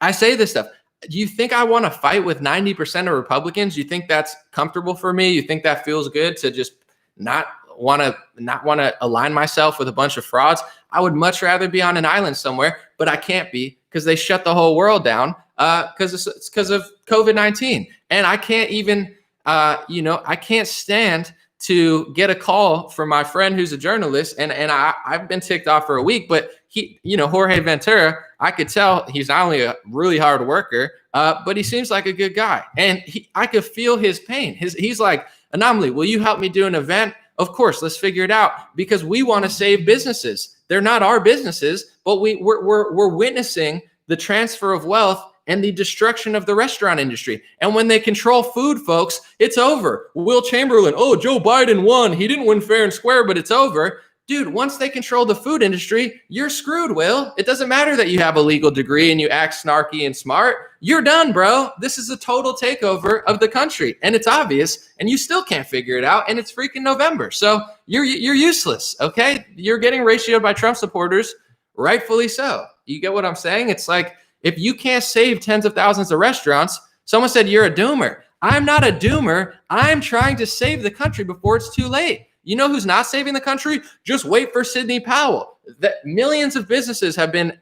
I say this stuff. Do you think I want to fight with 90% of Republicans? You think that's comfortable for me? You think that feels good to just not want to align myself with a bunch of frauds? I would much rather be on an island somewhere, but I can't be because they shut the whole world down because of COVID-19. And I can't even, I can't stand to get a call from my friend who's a journalist, and I've been ticked off for a week, but he, Jorge Ventura, I could tell he's not only a really hard worker, but he seems like a good guy. And I could feel his pain. He's like, Anomaly, will you help me do an event? Of course, let's figure it out because we want to save businesses. They're not our businesses, but we're witnessing the transfer of wealth and the destruction of the restaurant industry. And when they control food, folks, it's over. Will Chamberlain, Joe Biden won. He didn't win fair and square, but it's over. Dude, once they control the food industry, you're screwed, Will. It doesn't matter that you have a legal degree and you act snarky and smart. You're done, bro. This is a total takeover of the country. And it's obvious, and you still can't figure it out, and it's freaking November. So you're useless, okay? You're getting ratioed by Trump supporters, rightfully so. You get what I'm saying? It's like, if you can't save tens of thousands of restaurants, someone said you're a doomer. I'm not a doomer. I'm trying to save the country before it's too late. You know who's not saving the country? Just wait for Sidney Powell. That millions of businesses have been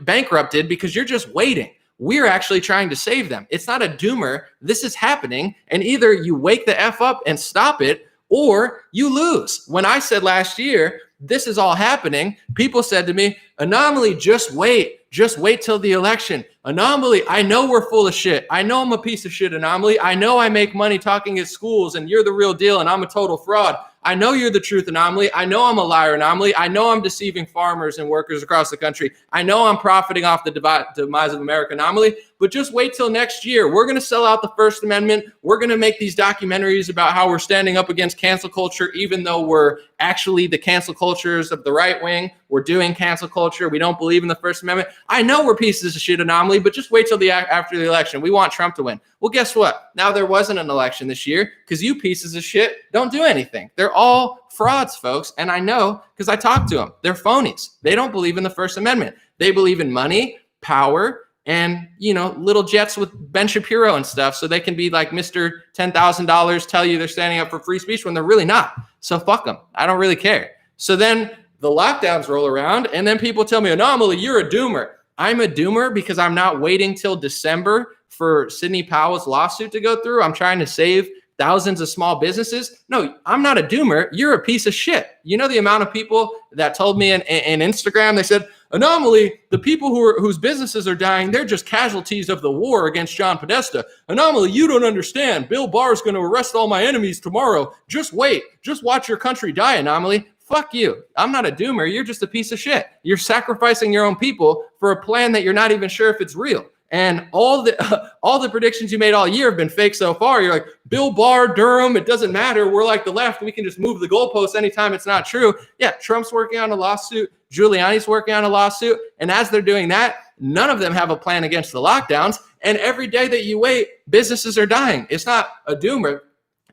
bankrupted because you're just waiting. We're actually trying to save them. It's not a doomer. This is happening. And either you wake the F up and stop it, or you lose. When I said last year, this is all happening, people said to me, Anomaly, just wait. Just wait till the election. Anomaly, I know we're full of shit. I know I'm a piece of shit, Anomaly. I know I make money talking at schools and you're the real deal and I'm a total fraud. I know you're the truth anomaly. I know I'm a liar anomaly. I know I'm deceiving farmers and workers across the country. I know I'm profiting off the demise of America anomaly. But just wait till next year. We're going to sell out the First Amendment. We're going to make these documentaries about how we're standing up against cancel culture, even though we're actually the cancel cultures of the right wing. We're doing cancel culture. We don't believe in the First Amendment. I know we're pieces of shit anomaly, but just wait till after the election. We want Trump to win. Well, guess what? Now there wasn't an election this year because you pieces of shit don't do anything. They're all frauds, folks. And I know because I talked to them. They're phonies. They don't believe in the First Amendment. They believe in money, power, and, you know, little jets with Ben Shapiro and stuff so they can be like Mr. $10,000, tell you they're standing up for free speech when they're really not. So fuck them. I don't really care. So then the lockdowns roll around and then people tell me, Anomaly, you're a doomer. I'm a doomer because I'm not waiting till December for Sidney Powell's lawsuit to go through. I'm trying to save thousands of small businesses. No, I'm not a doomer. You're a piece of shit. You know the amount of people that told me in Instagram, they said, Anomaly, the people whose businesses are dying, they're just casualties of the war against John Podesta. Anomaly, you don't understand. Bill Barr's going to arrest all my enemies tomorrow. Just wait. Just watch your country die, Anomaly. Fuck you. I'm not a doomer. You're just a piece of shit. You're sacrificing your own people for a plan that you're not even sure if it's real. And all the predictions you made all year have been fake so far. You're like, Bill Barr, Durham, it doesn't matter. We're like the left. We can just move the goalposts anytime it's not true. Yeah, Trump's working on a lawsuit. Giuliani's working on a lawsuit. And as they're doing that, none of them have a plan against the lockdowns. And every day that you wait, businesses are dying. It's not a doomer.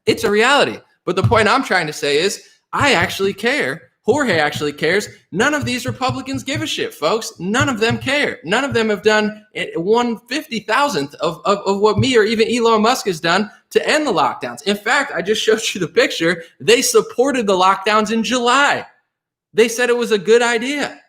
It's a reality. But the point I'm trying to say is I actually care. Jorge actually cares. None of these Republicans give a shit, folks. None of them care. None of them have done 1/50,000th of what me or even Elon Musk has done to end the lockdowns. In fact, I just showed you the picture. They supported the lockdowns in July. They said it was a good idea.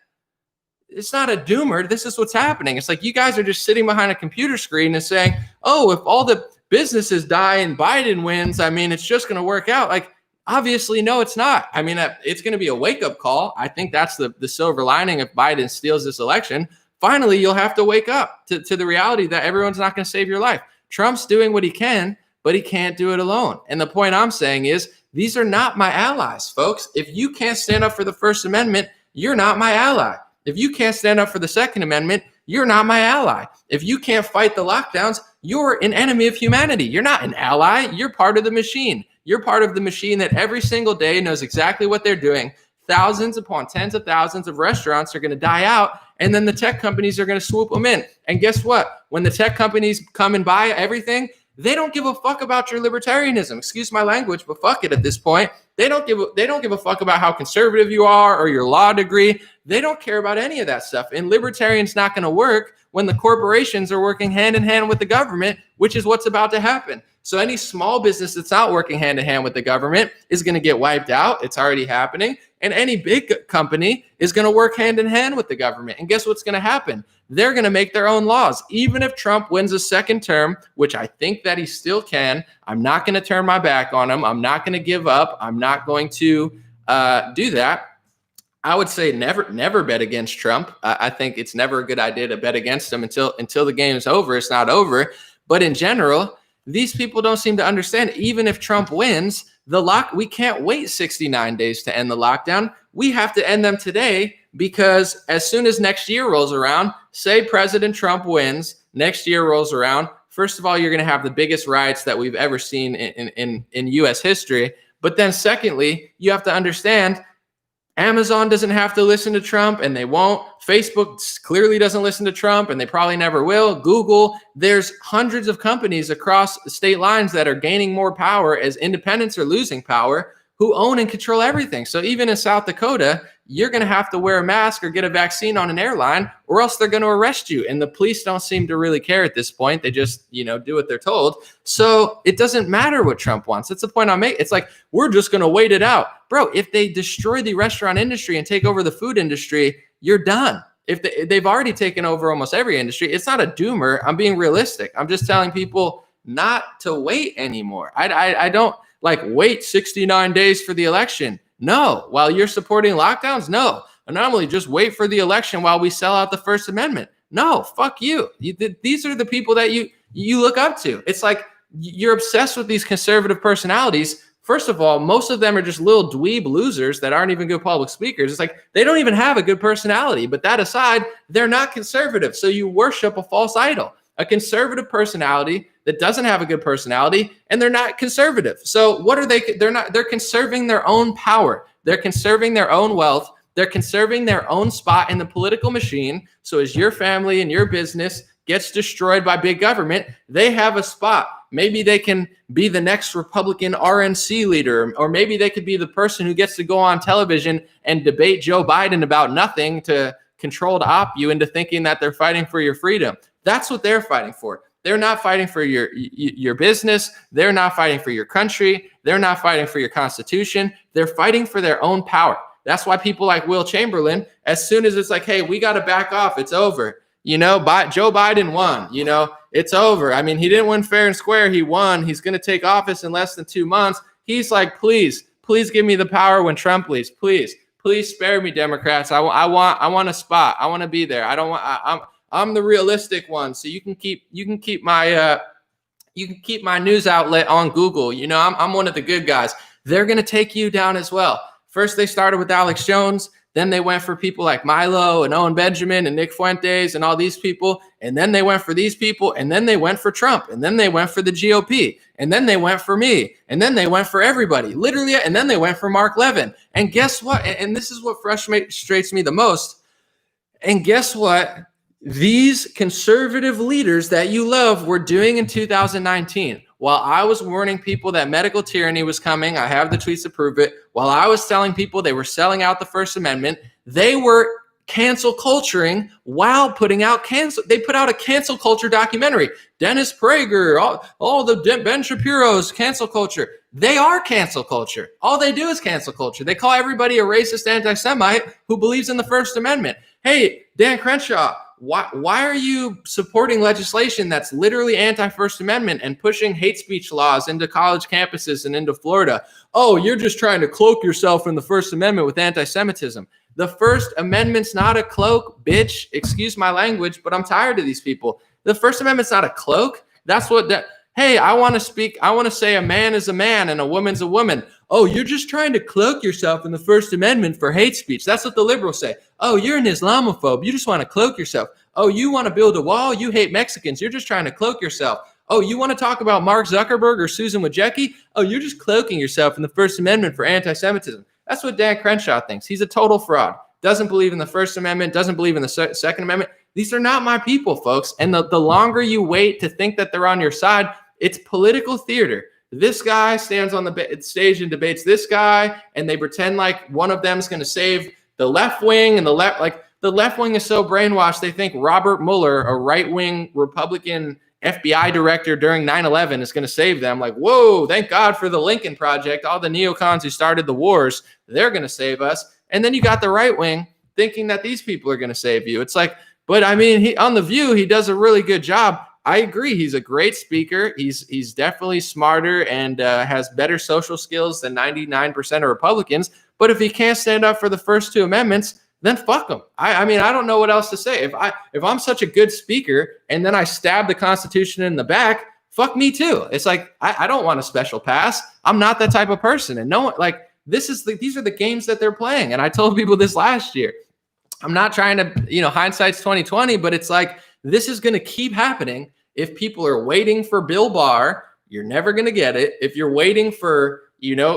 It's not a doomer. This is what's happening. It's like you guys are just sitting behind a computer screen and saying, oh, if all the businesses die and Biden wins, I mean, it's just going to work out. Like, obviously, no, it's not. I mean, it's going to be a wake-up call. I think that's the silver lining if Biden steals this election. Finally, you'll have to wake up to the reality that everyone's not going to save your life. Trump's doing what he can, but he can't do it alone. And the point I'm saying is these are not my allies, folks. If you can't stand up for the First Amendment, you're not my ally. If you can't stand up for the Second Amendment, you're not my ally. If you can't fight the lockdowns, you're an enemy of humanity. You're not an ally. You're part of the machine. You're part of the machine that every single day knows exactly what they're doing. Thousands upon tens of thousands of restaurants are going to die out, and then the tech companies are going to swoop them in. And guess what? When the tech companies come and buy everything, they don't give a fuck about your libertarianism. Excuse my language, but fuck it at this point. They don't give a fuck about how conservative you are or your law degree. They don't care about any of that stuff. And libertarian's not going to work when the corporations are working hand in hand with the government, which is what's about to happen. So any small business that's not working hand in hand with the government is going to get wiped out. It's already happening. And any big company is going to work hand in hand with the government. And guess what's going to happen? They're going to make their own laws. Even if Trump wins a second term, which I think that he still can, I'm not going to turn my back on him. I'm not going to give up. I'm not going to do that. I would say never bet against Trump. I think it's never a good idea to bet against him until the game is over. It's not over. But in general, these people don't seem to understand. Even if Trump wins, we can't wait 69 days to end the lockdown. We have to end them today because as soon as next year rolls around, say President Trump wins, next year rolls around. First of all, you're going to have the biggest riots that we've ever seen in U.S. history. But then secondly, you have to understand Amazon doesn't have to listen to Trump, and they won't. Facebook clearly doesn't listen to Trump, and they probably never will. Google, there's hundreds of companies across state lines that are gaining more power as independents are losing power, who own and control everything. So even in South Dakota, you're going to have to wear a mask or get a vaccine on an airline, or else they're going to arrest you. And the police don't seem to really care at this point. They just, do what they're told. So it doesn't matter what Trump wants. That's the point I'm making. It's like, we're just going to wait it out. Bro, if they destroy the restaurant industry and take over the food industry, you're done. If they've already taken over almost every industry, it's not a doomer. I'm being realistic. I'm just telling people not to wait anymore. I don't wait 69 days for the election. No. While you're supporting lockdowns? No. Anomaly, just wait for the election while we sell out the First Amendment. No, fuck you. These are the people that you look up to. It's like you're obsessed with these conservative personalities first of all, most of them are just little dweeb losers that aren't even good public speakers. It's like they don't even have a good personality. But that aside, they're not conservative. So you worship a false idol, a conservative personality that doesn't have a good personality, and they're not conservative. So what are they? They're conserving their own power. They're conserving their own wealth. They're conserving their own spot in the political machine. So as your family and your business gets destroyed by big government, they have a spot. Maybe they can be the next Republican RNC leader, or maybe they could be the person who gets to go on television and debate Joe Biden about nothing to op you into thinking that they're fighting for your freedom. That's what they're fighting for. They're not fighting for your business. They're not fighting for your country. They're not fighting for your constitution. They're fighting for their own power. That's why people like Will Chamberlain, as soon as it's like, hey, we got to back off, it's over. Joe Biden won. It's over. I mean, he didn't win fair and square. He won. He's going to take office in less than 2 months. He's like, please give me the power when Trump leaves. Please spare me, Democrats. I want a spot. I want to be there. I'm the realistic one. So you can keep my news outlet on Google. I'm one of the good guys. They're going to take you down as well. First, they started with Alex Jones. Then they went for people like Milo and Owen Benjamin and Nick Fuentes and all these people. And then they went for these people. And then they went for Trump. And then they went for the GOP. And then they went for me. And then they went for everybody, literally. And then they went for Mark Levin. And guess what? And this is what frustrates me the most. And guess what? These conservative leaders that you love were doing in 2019. While I was warning people that medical tyranny was coming, I have the tweets to prove it. While I was telling people they were selling out the First Amendment, they were cancel culturing while putting out they put out a cancel culture documentary. Dennis Prager, all the Ben Shapiro's cancel culture. They are cancel culture. All they do is cancel culture. They call everybody a racist anti-Semite who believes in the First Amendment. Hey, Dan Crenshaw, why are you supporting legislation that's literally anti-First Amendment and pushing hate speech laws into college campuses and into Florida? Oh, you're just trying to cloak yourself in the First Amendment with anti-Semitism. The First Amendment's not a cloak, bitch. Excuse my language, but I'm tired of these people. The First Amendment's not a cloak. Hey, I want to say a man is a man and a woman's a woman. Oh, you're just trying to cloak yourself in the First Amendment for hate speech. That's what the liberals say. Oh, you're an Islamophobe. You just want to cloak yourself. Oh, you want to build a wall. You hate Mexicans. You're just trying to cloak yourself. Oh, you want to talk about Mark Zuckerberg or Susan Wojcicki? Oh, you're just cloaking yourself in the First Amendment for anti-Semitism. That's what Dan Crenshaw thinks. He's a total fraud. Doesn't believe in the First Amendment. Doesn't believe in the Second Amendment. These are not my people, folks. And the longer you wait to think that they're on your side, it's political theater. This guy stands on the stage and debates this guy, and they pretend like one of them is going to save the left wing, and the left wing is so brainwashed they think Robert Mueller, a right-wing Republican FBI director during 9/11, is going to save them. Like, whoa, thank God for the Lincoln Project. All the neocons who started the wars, they're going to save us. And then you got the right wing thinking that these people are going to save you. It's like, but I mean, on The View, he does a really good job. I agree. He's a great speaker. He's definitely smarter and has better social skills than 99% of Republicans. But if he can't stand up for the first two amendments, then fuck him. I mean, I don't know what else to say. If I'm such a good speaker and then I stab the Constitution in the back, fuck me too. It's like, I don't want a special pass. I'm not that type of person. And no one, like, these are the games that they're playing. And I told people this last year. I'm not trying to, hindsight's 2020, but it's like, this is going to keep happening. If people are waiting for Bill Barr, you're never going to get it. If you're waiting for,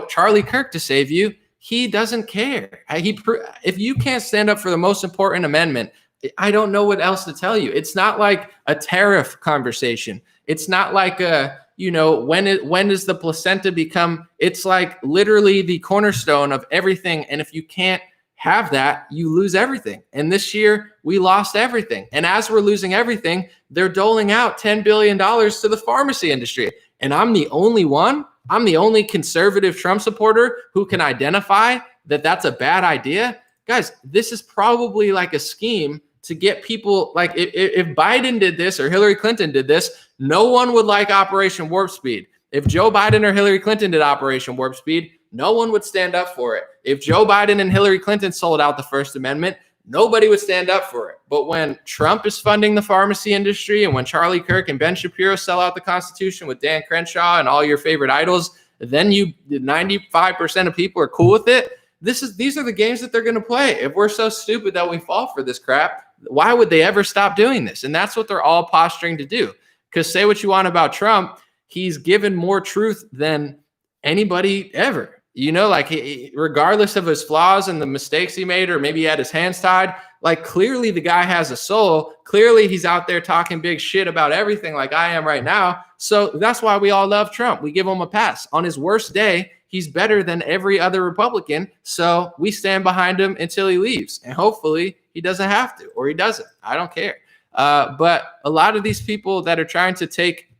Charlie Kirk to save you, he doesn't care. If you can't stand up for the most important amendment, I don't know what else to tell you. It's not like a tariff conversation. It's not like when does the placenta become, it's like literally the cornerstone of everything. And if you can't have that, you lose everything. And this year we lost everything. And as we're losing everything, they're doling out $10 billion to the pharmacy industry. And I'm the only conservative Trump supporter who can identify that that's a bad idea. Guys, this is probably like a scheme to get people, like if Biden did this or Hillary Clinton did this, no one would like Operation Warp Speed. If Joe Biden or Hillary Clinton did Operation Warp Speed, no one would stand up for it. If Joe Biden and Hillary Clinton sold out the First Amendment, nobody would stand up for it. But when Trump is funding the pharmacy industry and when Charlie Kirk and Ben Shapiro sell out the Constitution with Dan Crenshaw and all your favorite idols, then 95% of people are cool with it. These are the games that they're going to play. If we're so stupid that we fall for this crap, why would they ever stop doing this? And that's what they're all posturing to do. Because say what you want about Trump, he's given more truth than anybody ever. Like regardless of his flaws and the mistakes he made, or maybe he had his hands tied, like clearly the guy has a soul. Clearly he's out there talking big shit about everything like I am right now. So that's why we all love Trump. We give him a pass. On his worst day, he's better than every other Republican. So we stand behind him until he leaves. And hopefully he doesn't have to, or he doesn't. I don't care. But a lot of these people that are trying to take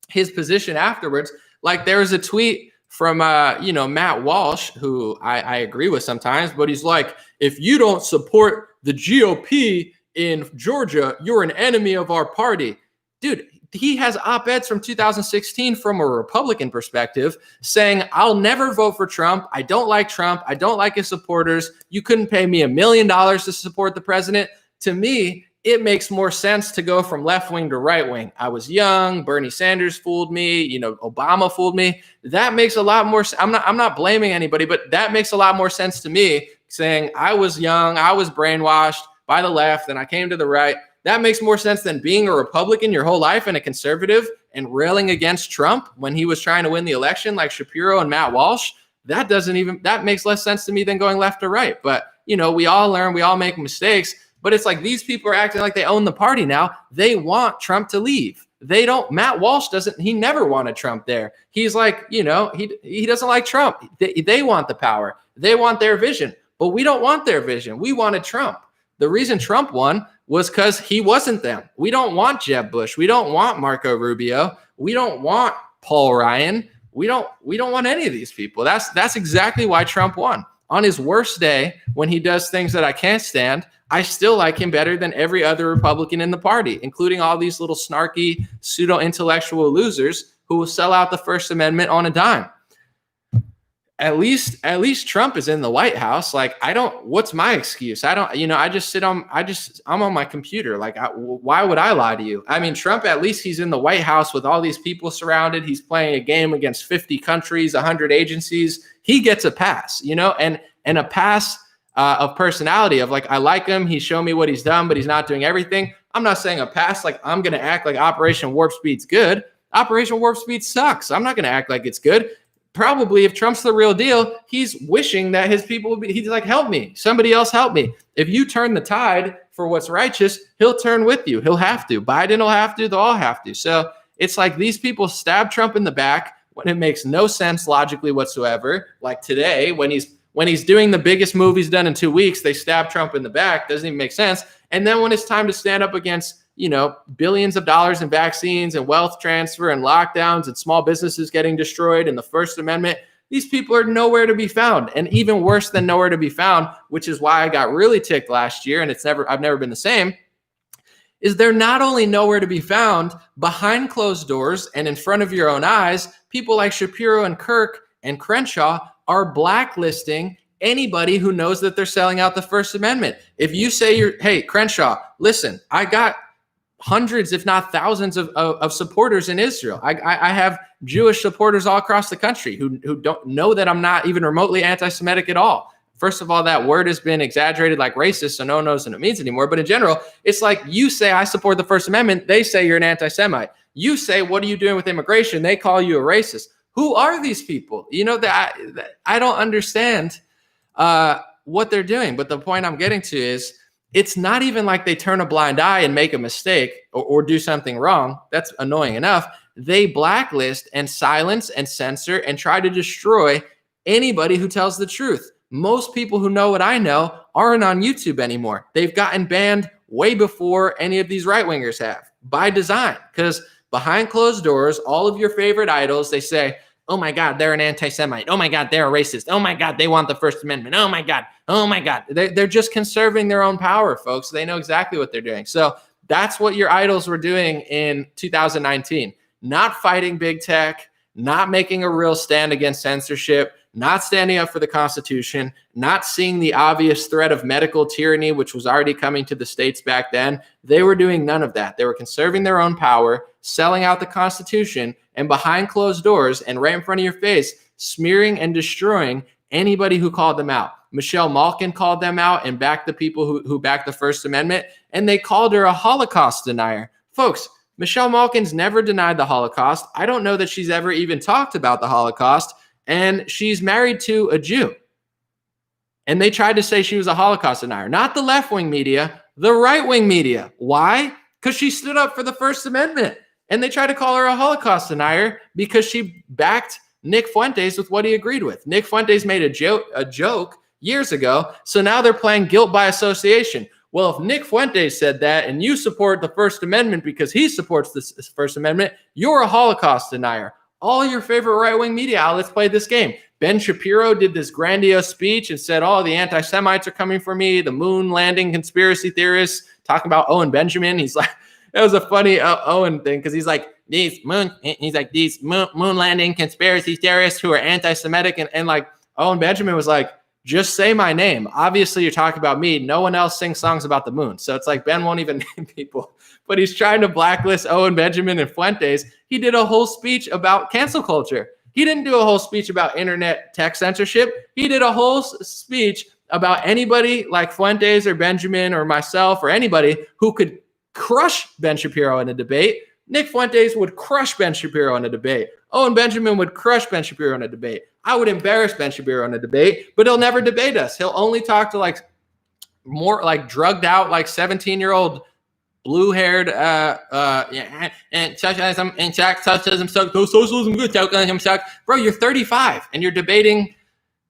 his position afterwards, like there was a tweet from, Matt Walsh, who I agree with sometimes, but he's like, if you don't support the GOP in Georgia, you're an enemy of our party. Dude, he has op-eds from 2016 from a Republican perspective saying, I'll never vote for Trump. I don't like Trump. I don't like his supporters. You couldn't pay me $1 million to support the president. To me, it makes more sense to go from left wing to right wing. I was young. Bernie Sanders fooled me. Obama fooled me. That makes a lot more. I'm not blaming anybody, but that makes a lot more sense to me, saying I was young. I was brainwashed by the left and I came to the right. That makes more sense than being a Republican your whole life and a conservative and railing against Trump when he was trying to win the election, like Shapiro and Matt Walsh. That makes less sense to me than going left or right. But, we all learn, we all make mistakes. But it's like these people are acting like they own the party now. They want Trump to leave. They don't. Matt Walsh doesn't. He never wanted Trump there. He's like, he doesn't like Trump. They want the power. They want their vision. But we don't want their vision. We wanted Trump. The reason Trump won was because he wasn't them. We don't want Jeb Bush. We don't want Marco Rubio. We don't want Paul Ryan. We don't want any of these people. That's exactly why Trump won. On his worst day, when he does things that I can't stand, I still like him better than every other Republican in the party, including all these little snarky, pseudo-intellectual losers who will sell out the First Amendment on a dime. At least Trump is in the White House. Like, what's my excuse? I'm on my computer. Like, why would I lie to you? I mean, Trump, at least he's in the White House with all these people surrounded. He's playing a game against 50 countries, 100 agencies. He gets a pass, and a pass of personality of like, I like him. He's shown me what he's done, but he's not doing everything. I'm not saying a pass. Like I'm going to act like Operation Warp Speed's good. Operation Warp Speed sucks. I'm not going to act like it's good. Probably if Trump's the real deal, he's wishing that his people will be, he's like, help me. Somebody else help me. If you turn the tide for what's righteous, he'll turn with you. He'll have to. Biden will have to. They'll all have to. So it's like these people stab Trump in the back when it makes no sense logically whatsoever. Like today, when he's doing the biggest move he's done in 2 weeks, they stab Trump in the back. Doesn't even make sense. And then when it's time to stand up against, billions of dollars in vaccines and wealth transfer and lockdowns and small businesses getting destroyed and the First Amendment, these people are nowhere to be found. And even worse than nowhere to be found, which is why I got really ticked last year, and I've never been the same, is they're not only nowhere to be found behind closed doors and in front of your own eyes, people like Shapiro and Kirk and Crenshaw are blacklisting anybody who knows that they're selling out the First Amendment. If you say hey, Crenshaw, listen, I got hundreds, if not thousands of supporters in Israel. I have Jewish supporters all across the country who don't know that I'm not even remotely anti-Semitic at all. First of all, that word has been exaggerated like racist, so no one knows what it means anymore. But in general, it's like you say, I support the First Amendment. They say you're an anti-Semite. You say, what are you doing with immigration? They call you a racist. Who are these people? That I don't understand what they're doing. But the point I'm getting to is it's not even like they turn a blind eye and make a mistake or do something wrong. That's annoying enough. They blacklist and silence and censor and try to destroy anybody who tells the truth. Most people who know what I know aren't on YouTube anymore. They've gotten banned way before any of these right-wingers have, by design, because behind closed doors, all of your favorite idols, they say, oh my God, they're an anti-Semite. Oh my God, they're a racist. Oh my God, they want the First Amendment. Oh my God. Oh my God. They're just conserving their own power, folks. They know exactly what they're doing. So that's what your idols were doing in 2019. Not fighting big tech, not making a real stand against censorship, not standing up for the Constitution, not seeing the obvious threat of medical tyranny, which was already coming to the states back then. They were doing none of that. They were conserving their own power, selling out the Constitution, and behind closed doors and right in front of your face, smearing and destroying anybody who called them out. Michelle Malkin called them out and backed the people who backed the First Amendment, and they called her a Holocaust denier. Folks, Michelle Malkin's never denied the Holocaust. I don't know that she's ever even talked about the Holocaust, and she's married to a Jew. And they tried to say she was a Holocaust denier. Not the left-wing media, the right-wing media. Why? Because she stood up for the First Amendment. And they tried to call her a Holocaust denier because she backed Nick Fuentes with what he agreed with. Nick Fuentes made a joke years ago, so now they're playing guilt by association. Well, if Nick Fuentes said that and you support the First Amendment because he supports the First Amendment, you're a Holocaust denier. All your favorite right-wing media outlets played this game. Ben Shapiro did this grandiose speech and said, oh, the anti-Semites are coming for me, the moon landing conspiracy theorists, talking about Owen Benjamin. He's like, that was a funny Owen thing because he's like, these moon landing conspiracy theorists who are anti-Semitic. And like Owen Benjamin was like, just say my name. Obviously, you're talking about me. No one else sings songs about the moon. So it's like Ben won't even name people. But he's trying to blacklist Owen Benjamin and Fuentes. He did a whole speech about cancel culture. He didn't do a whole speech about internet tech censorship. He did a whole speech about anybody like Fuentes or Benjamin or myself or anybody who could crush Ben Shapiro in a debate. Nick Fuentes would crush Ben Shapiro in a debate. Owen Benjamin would crush Ben Shapiro in a debate. I would embarrass Ben Shapiro in a debate, but he'll never debate us. He'll only talk to like more like drugged out, like 17-year-old blue-haired and socialism sucks. No, socialism good. Socialism sucks. Bro, you're 35 and you're debating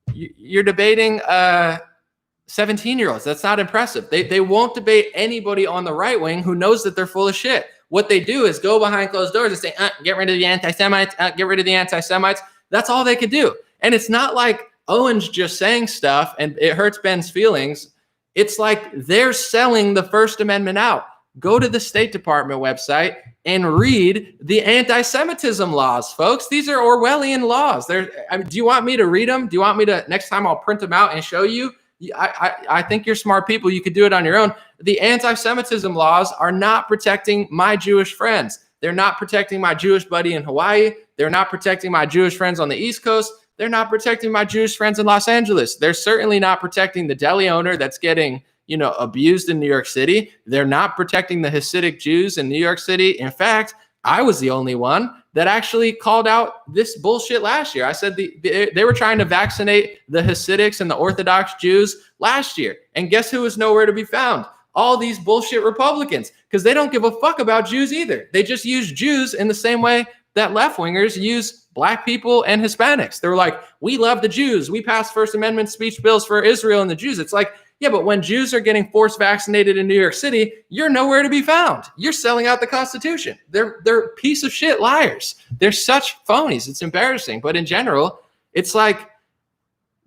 17-year-olds. That's not impressive. They won't debate anybody on the right wing who knows that they're full of shit. What they do is go behind closed doors and say, get rid of the anti-Semites, get rid of the anti-Semites. That's all they could do. And it's not like Owen's just saying stuff and it hurts Ben's feelings. It's like they're selling the First Amendment out. Go to the State Department website and read the anti-Semitism laws, folks. These are Orwellian laws. Do you want me to read them? Do you want me to, next time I'll print them out and show you? I think you're smart people. You could do it on your own. The anti-Semitism laws are not protecting my Jewish friends. They're not protecting my Jewish buddy in Hawaii. They're not protecting my Jewish friends on the East Coast. They're not protecting my Jewish friends in Los Angeles. They're certainly not protecting the deli owner that's getting, abused in New York City. They're not protecting the Hasidic Jews in New York City. In fact, I was the only one that actually called out this bullshit last year. I said they were trying to vaccinate the Hasidics and the Orthodox Jews last year. And guess who was nowhere to be found? All these bullshit Republicans, because they don't give a fuck about Jews either. They just use Jews in the same way that left-wingers use black people and Hispanics. They're like, we love the Jews. We passed First Amendment speech bills for Israel and the Jews. It's like, yeah, but when Jews are getting forced vaccinated in New York City, you're nowhere to be found. You're selling out the Constitution. They're piece of shit liars. They're such phonies. It's embarrassing. But in general, it's like,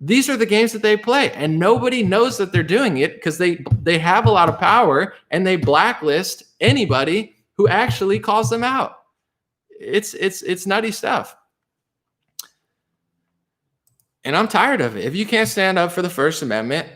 these are the games that they play, and nobody knows that they're doing it because they have a lot of power and they blacklist anybody who actually calls them out. It's nutty stuff. And I'm tired of it. If you can't stand up for the First Amendment,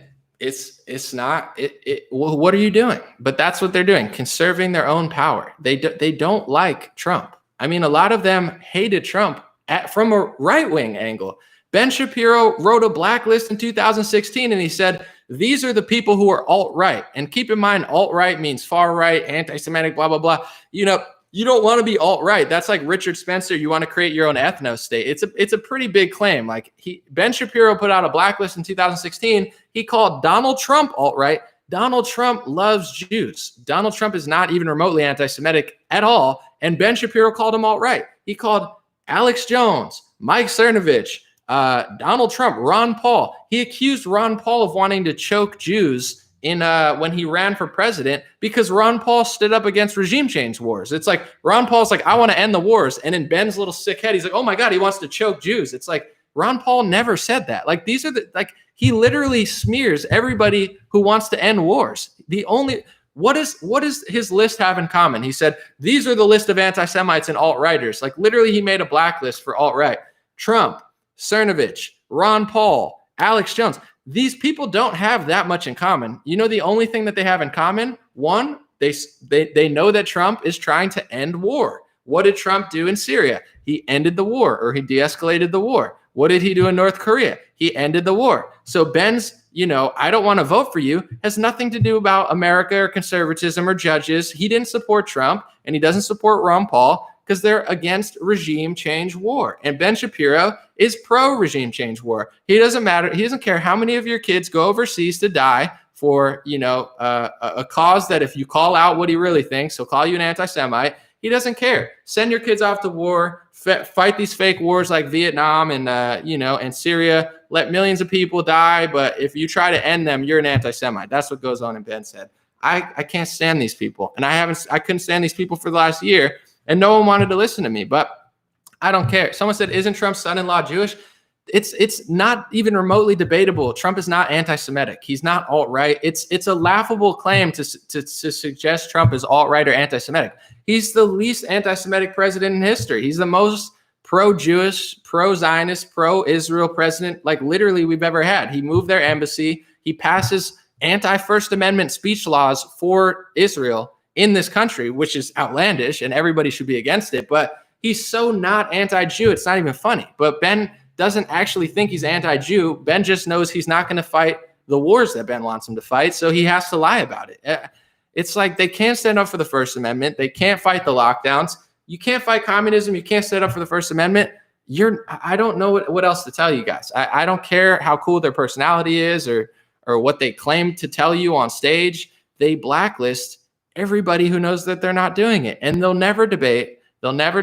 well, what are you doing? But that's what they're doing, conserving their own power. They don't like Trump. I mean, a lot of them hated Trump from a right-wing angle. Ben Shapiro wrote a blacklist in 2016, and he said, these are the people who are alt-right. And keep in mind, alt-right means far-right, anti-Semitic, blah, blah, blah. You don't want to be alt-right. That's like Richard Spencer. You want to create your own ethno-state. It's a pretty big claim. Like Ben Shapiro put out a blacklist in 2016. He called Donald Trump alt-right. Donald Trump loves Jews. Donald Trump is not even remotely anti-Semitic at all. And Ben Shapiro called him alt-right. He called Alex Jones, Mike Cernovich, Donald Trump, Ron Paul. He accused Ron Paul of wanting to choke Jews when he ran for president because Ron Paul stood up against regime change wars. It's like Ron Paul's like, I want to end the wars. And in Ben's little sick head, he's like, oh my God, he wants to choke Jews. It's like Ron Paul never said that. Like he literally smears everybody who wants to end wars. What does his list have in common? He said, these are the list of anti-Semites and alt-righters. Like literally he made a blacklist for alt-right. Trump, Cernovich, Ron Paul, Alex Jones. These people don't have that much in common. The only thing that they have in common, one, they know that Trump is trying to end war. What did Trump do in Syria? He ended the war, or he de-escalated the war. What did he do in North Korea? He ended the war. So Ben's, I don't want to vote for you has nothing to do about America or conservatism or judges. He didn't support Trump and he doesn't support Ron Paul because they're against regime change war. And Ben Shapiro is pro regime change war. He doesn't matter. He doesn't care how many of your kids go overseas to die for, a cause that if you call out what he really thinks, he'll call you an anti-Semite. He doesn't care. Send your kids off to war, fight these fake wars like Vietnam and, and Syria. Let millions of people die. But if you try to end them, you're an anti-Semite. That's what goes on in Ben's head. I can't stand these people. And I couldn't stand these people for the last year. And no one wanted to listen to me. But I don't care. Someone said, isn't Trump's son-in-law Jewish? It's not even remotely debatable. Trump is not anti-Semitic. He's not alt-right. It's a laughable claim to suggest Trump is alt-right or anti-Semitic. He's the least anti-Semitic president in history. He's the most pro-Jewish, pro-Zionist, pro-Israel president like literally we've ever had. He moved their embassy. He passes anti-First Amendment speech laws for Israel in this country, which is outlandish and everybody should be against it. But he's so not anti-Jew. It's not even funny. But Ben doesn't actually think he's anti-Jew. Ben just knows he's not going to fight the wars that Ben wants him to fight, so he has to lie about it. It's like they can't stand up for the First Amendment. They can't fight the lockdowns. You can't fight communism. You can't stand up for the First Amendment. I don't know what else to tell you guys. I don't care how cool their personality is or what they claim to tell you on stage. They blacklist everybody who knows that they're not doing it, and they'll never debate. They'll never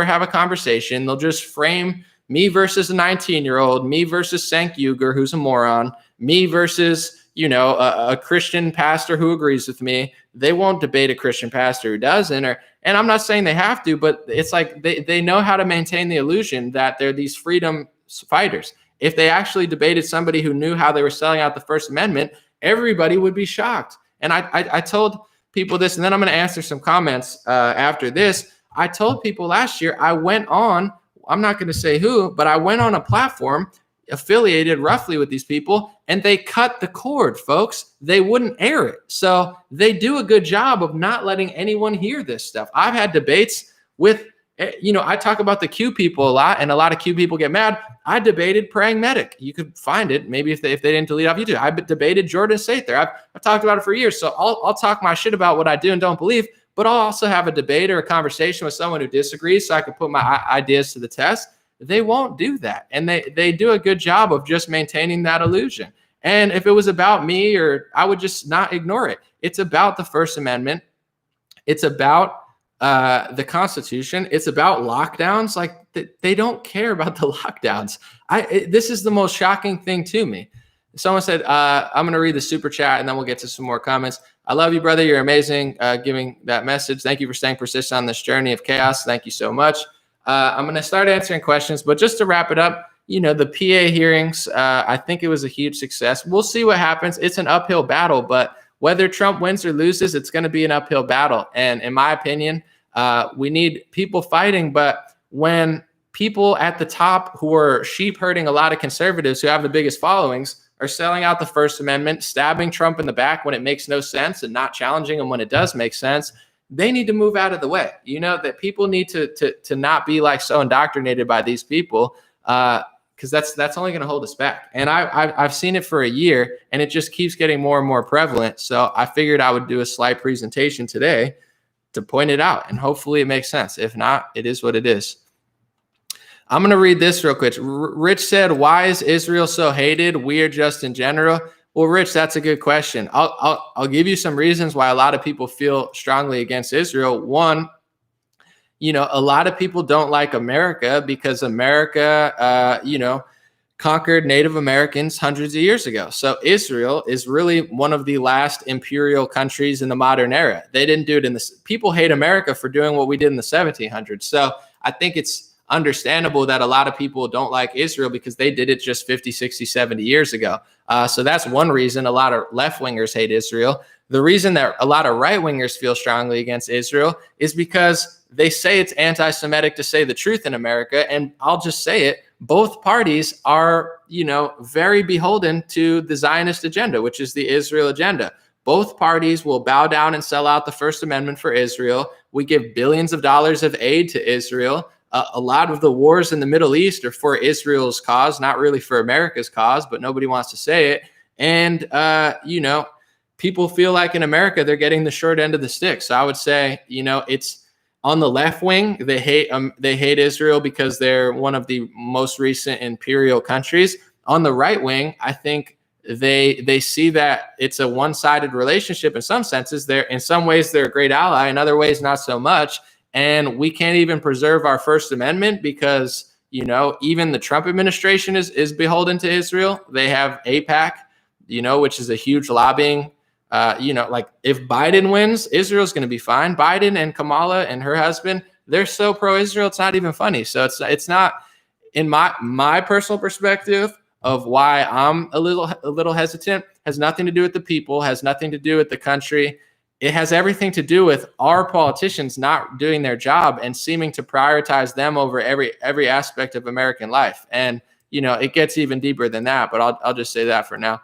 have a conversation. They'll just frame me versus a 19-year-old, me versus Cenk Uygur, who's a moron, me versus, a Christian pastor who agrees with me. They won't debate a Christian pastor who doesn't. And I'm not saying they have to, but it's like they know how to maintain the illusion that they're these freedom fighters. If they actually debated somebody who knew how they were selling out the First Amendment, everybody would be shocked. And I told people this, and then I'm going to answer some comments after this. I told people last year, I'm not going to say who, but I went on a platform affiliated roughly with these people, and they cut the cord, folks. They wouldn't air it. So they do a good job of not letting anyone hear this stuff. I've had debates with, I talk about the Q people a lot, and a lot of Q people get mad. I debated Praying Medic. You could find it, maybe if they didn't delete off YouTube. I debated Jordan Sather. I've talked about it for years. So I'll talk my shit about what I do and don't believe, but I'll also have a debate or a conversation with someone who disagrees so I can put my ideas to the test. They won't do that. And they do a good job of just maintaining that illusion. And if it was about me, I would just not ignore it. It's about the First Amendment. It's about the Constitution. It's about lockdowns. Like they don't care about the lockdowns. This is the most shocking thing to me. Someone said, I'm going to read the super chat and then we'll get to some more comments. I love you, brother. You're amazing giving that message. Thank you for staying persistent on this journey of chaos. Thank you so much. I'm going to start answering questions, but just to wrap it up, the PA hearings, I think it was a huge success. We'll see what happens. It's an uphill battle, but whether Trump wins or loses, it's going to be an uphill battle. And in my opinion, we need people fighting. But when people at the top who are sheep herding a lot of conservatives who have the biggest followings are selling out the First Amendment, stabbing Trump in the back when it makes no sense and not challenging him when it does make sense, they need to move out of the way. That people need to not be like so indoctrinated by these people because that's only going to hold us back. And I've seen it for a year and it just keeps getting more and more prevalent. So I figured I would do a slight presentation today to point it out and hopefully it makes sense. If not, it is what it is. I'm going to read this real quick. Rich said, why is Israel so hated? We are just in general. Well, Rich, that's a good question. I'll give you some reasons why a lot of people feel strongly against Israel. One, a lot of people don't like America because America, conquered Native Americans hundreds of years ago. So Israel is really one of the last imperial countries in the modern era. They didn't do it people hate America for doing what we did in the 1700s. So I think it's understandable that a lot of people don't like Israel because they did it just 50, 60, 70 years ago. So that's one reason a lot of left-wingers hate Israel. The reason that a lot of right-wingers feel strongly against Israel is because they say it's anti-Semitic to say the truth in America. And I'll just say it. Both parties are, very beholden to the Zionist agenda, which is the Israel agenda. Both parties will bow down and sell out the First Amendment for Israel. We give billions of dollars of aid to Israel. a lot of the wars in the Middle East are for Israel's cause, not really for America's cause, but nobody wants to say it. And, people feel like in America, they're getting the short end of the stick. So I would say, it's on the left wing. They hate Israel because they're one of the most recent imperial countries. On the right wing, I think they see that it's a one-sided relationship in some senses. In some ways, they're a great ally. In other ways, not so much. And we can't even preserve our First Amendment because, even the Trump administration is beholden to Israel. They have AIPAC, which is a huge lobbying. Like if Biden wins, Israel's going to be fine. Biden and Kamala and her husband, they're so pro-Israel, it's not even funny. So it's not, in my personal perspective of why I'm a little hesitant, has nothing to do with the people, has nothing to do with the country. It has everything to do with our politicians not doing their job and seeming to prioritize them over every aspect of American life. And, it gets even deeper than that, but I'll just say that for now.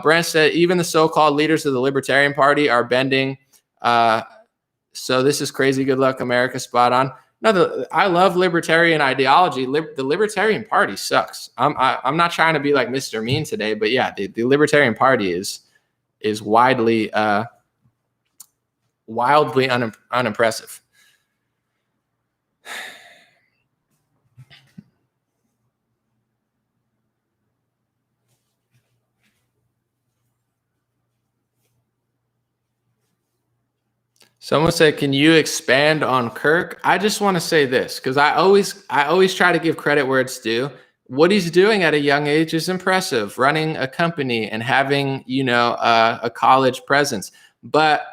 Brent said, even the so-called leaders of the Libertarian Party are bending. So this is crazy. Good luck, America. Spot on. No, I love libertarian ideology. The Libertarian Party sucks. I'm not trying to be like Mr. Mean today, but yeah, the Libertarian Party is wildly unimpressive. Someone said, can you expand on Kirk? I just want to say this because I always try to give credit where it's due. What he's doing at a young age is impressive, running a company and having, a college presence. But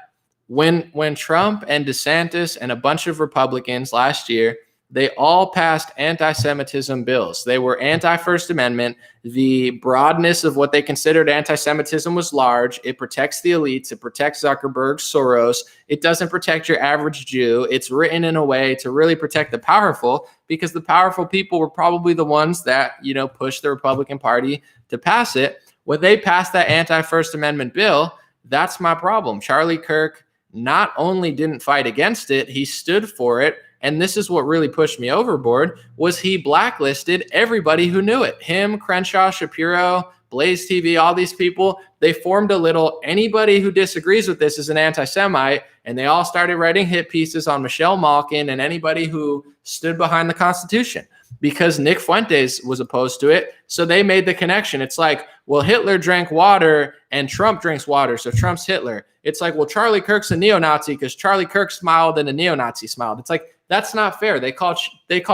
when Trump and DeSantis and a bunch of Republicans last year, they all passed anti-Semitism bills. They were anti-First Amendment. The broadness of what they considered anti-Semitism was large. It protects the elites. It protects Zuckerberg, Soros. It doesn't protect your average Jew. It's written in a way to really protect the powerful because the powerful people were probably the ones that, pushed the Republican Party to pass it. When they passed that anti-First Amendment bill, that's my problem. Charlie Kirk not only didn't fight against it, he stood for it. And this is what really pushed me overboard, was he blacklisted everybody who knew it. Him, Crenshaw, Shapiro, Blaze TV, all these people, they formed a little, anybody who disagrees with this is an anti-Semite, and they all started writing hit pieces on Michelle Malkin and anybody who stood behind the Constitution because Nick Fuentes was opposed to it. So they made the connection. It's like, well, Hitler drank water and Trump drinks water, so Trump's Hitler. It's like, well, Charlie Kirk's a neo-Nazi because Charlie Kirk smiled and a neo-Nazi smiled. It's like, that's not fair. They call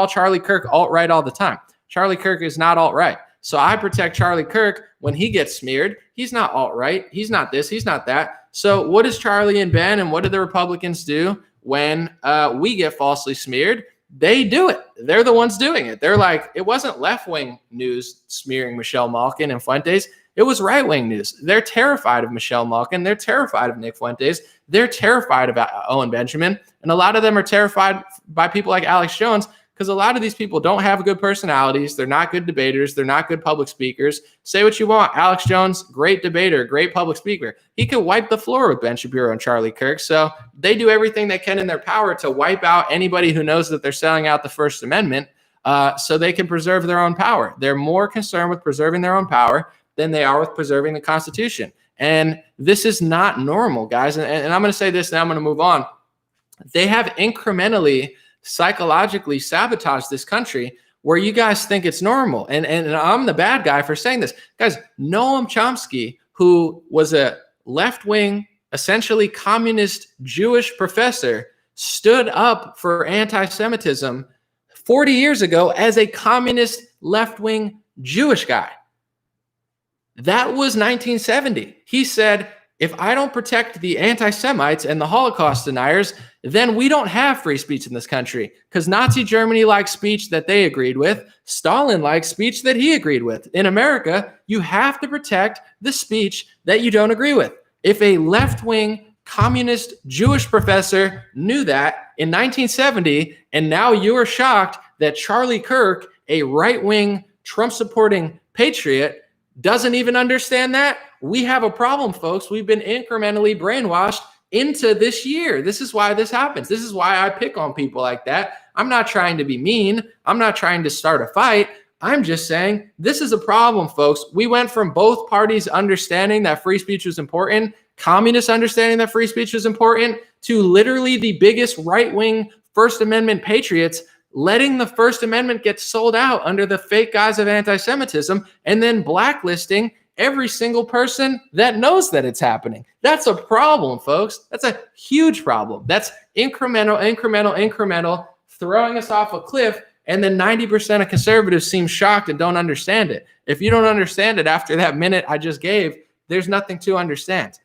Charlie Kirk alt-right all the time. Charlie Kirk is not alt-right. So I protect Charlie Kirk when he gets smeared. He's not alt-right. He's not this. He's not that. So what does Charlie and Ben and what do the Republicans do when we get falsely smeared? They do it. They're the ones doing it. They're like, it wasn't left-wing news smearing Michelle Malkin and Fuentes. It was right-wing news. They're terrified of Michelle Malkin. They're terrified of Nick Fuentes. They're terrified of Owen Benjamin. And a lot of them are terrified by people like Alex Jones because a lot of these people don't have good personalities. They're not good debaters. They're not good public speakers. Say what you want. Alex Jones, great debater, great public speaker. He could wipe the floor with Ben Shapiro and Charlie Kirk. So they do everything they can in their power to wipe out anybody who knows that they're selling out the First Amendment so they can preserve their own power. They're more concerned with preserving their own power than they are with preserving the Constitution. And this is not normal, guys. And I'm going to say this, and I'm going to move on. They have incrementally, psychologically sabotaged this country where you guys think it's normal. And I'm the bad guy for saying this. Guys, Noam Chomsky, who was a left-wing, essentially communist Jewish professor, stood up for anti-Semitism 40 years ago as a communist left-wing Jewish guy. That was 1970. He said, if I don't protect the anti-Semites and the Holocaust deniers, then we don't have free speech in this country because Nazi Germany liked speech that they agreed with. Stalin liked speech that he agreed with. In America, you have to protect the speech that you don't agree with. If a left-wing communist Jewish professor knew that in 1970, and now you are shocked that Charlie Kirk, a right-wing Trump-supporting patriot, doesn't even understand that, we have a problem, folks. We've been incrementally brainwashed into this year. This is why this happens. This is why I pick on people like that. I'm not trying to be mean. I'm not trying to start a fight. I'm just saying this is a problem, folks. We went from both parties understanding that free speech was important, communists understanding that free speech was important, to literally the biggest right-wing First Amendment patriots letting the First Amendment get sold out under the fake guise of anti-Semitism, and then blacklisting every single person that knows that it's happening. That's a problem, folks. That's a huge problem. That's incremental, throwing us off a cliff. And then 90% of conservatives seem shocked and don't understand it. If you don't understand it after that minute I just gave, there's nothing to understand.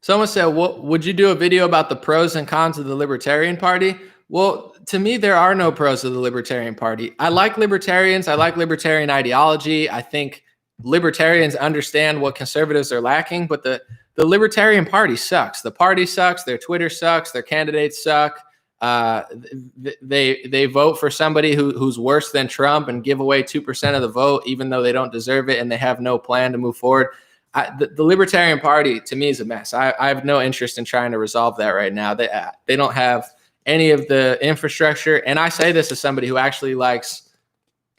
Someone said, well, would you do a video about the pros and cons of the Libertarian Party? Well, to me, there are no pros of the Libertarian Party. I like libertarians. I like libertarian ideology. I think libertarians understand what conservatives are lacking, but the Libertarian Party sucks. The party sucks. Their Twitter sucks. Their candidates suck. They vote for somebody who's worse than Trump and give away 2% of the vote, even though they don't deserve it, and they have no plan to move forward. The Libertarian Party, to me, is a mess. I have no interest in trying to resolve that right now. They don't have any of the infrastructure. And I say this as somebody who actually likes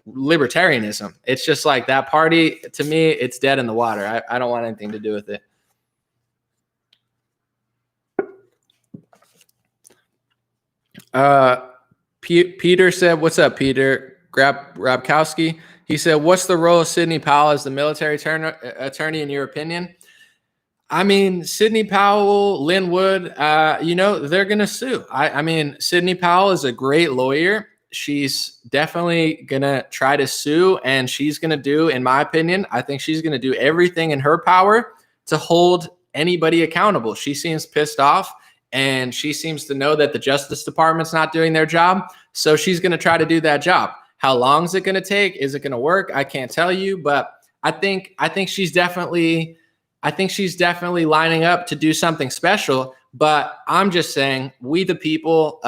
libertarianism. It's just like that party, to me, it's dead in the water. I don't want anything to do with it. Peter said, what's up, Peter? Grabkowski. He said, what's the role of Sidney Powell as the military attorney in your opinion? I mean, Sidney Powell, Lynn Wood, they're going to sue. I mean, Sidney Powell is a great lawyer. She's definitely going to try to sue, and she's going to do, in my opinion, I think she's going to do everything in her power to hold anybody accountable. She seems pissed off, and she seems to know that the Justice Department's not doing their job. So she's going to try to do that job. How long is it going to take? Is it going to work? I can't tell you, but I think she's definitely lining up to do something special. But I'm just saying, we the people,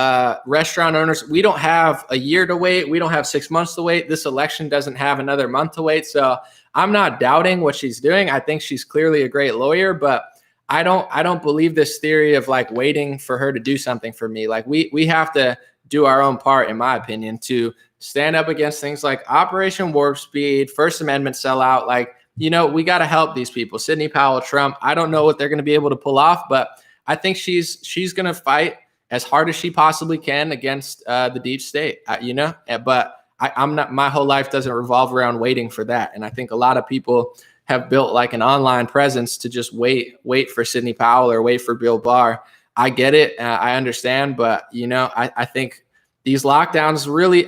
restaurant owners, we don't have a year to wait. We don't have 6 months to wait. This election doesn't have another month to wait. So I'm not doubting what she's doing. I think she's clearly a great lawyer, but I don't believe this theory of like waiting for her to do something for me. Like we have to do our own part, in my opinion, to stand up against things like Operation Warp Speed, First Amendment sellout. Like, we got to help these people. Sidney Powell, Trump, I don't know what they're going to be able to pull off, but I think she's going to fight as hard as she possibly can against the deep state, but I'm not, my whole life doesn't revolve around waiting for that. And I think a lot of people have built like an online presence to just wait for Sidney Powell or wait for Bill Barr. I get it. I understand. But, I think these lockdowns really,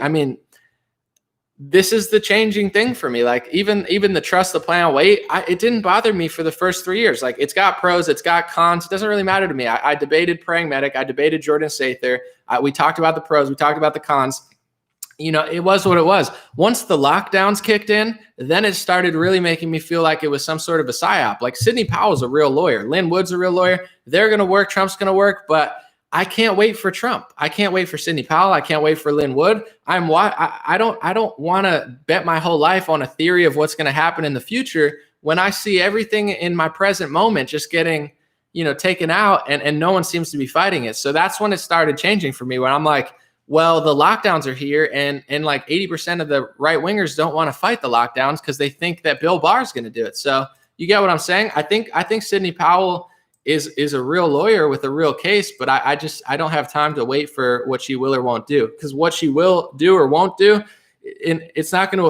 this is the changing thing for me. Like even the trust the plan, wait, it didn't bother me for the first 3 years. Like it's got pros, it's got cons. It doesn't really matter to me. I debated Praying Medic. I debated Jordan Sather. We talked about the pros. We talked about the cons. It was what it was. Once the lockdowns kicked in, then it started really making me feel like it was some sort of a psyop. Like Sidney Powell's a real lawyer. Lynn Wood's a real lawyer. They're going to work. Trump's going to work. But I can't wait for Trump. I can't wait for Sidney Powell. I can't wait for Lynn Wood. I don't want to bet my whole life on a theory of what's going to happen in the future when I see everything in my present moment just getting, taken out and no one seems to be fighting it. So that's when it started changing for me, when I'm like, well, the lockdowns are here and like 80% of the right wingers don't want to fight the lockdowns because they think that Bill Barr is going to do it. So you get what I'm saying? I think Sidney Powell is a real lawyer with a real case, but I don't have time to wait for what she will or won't do, because what she will do or won't do, it's not going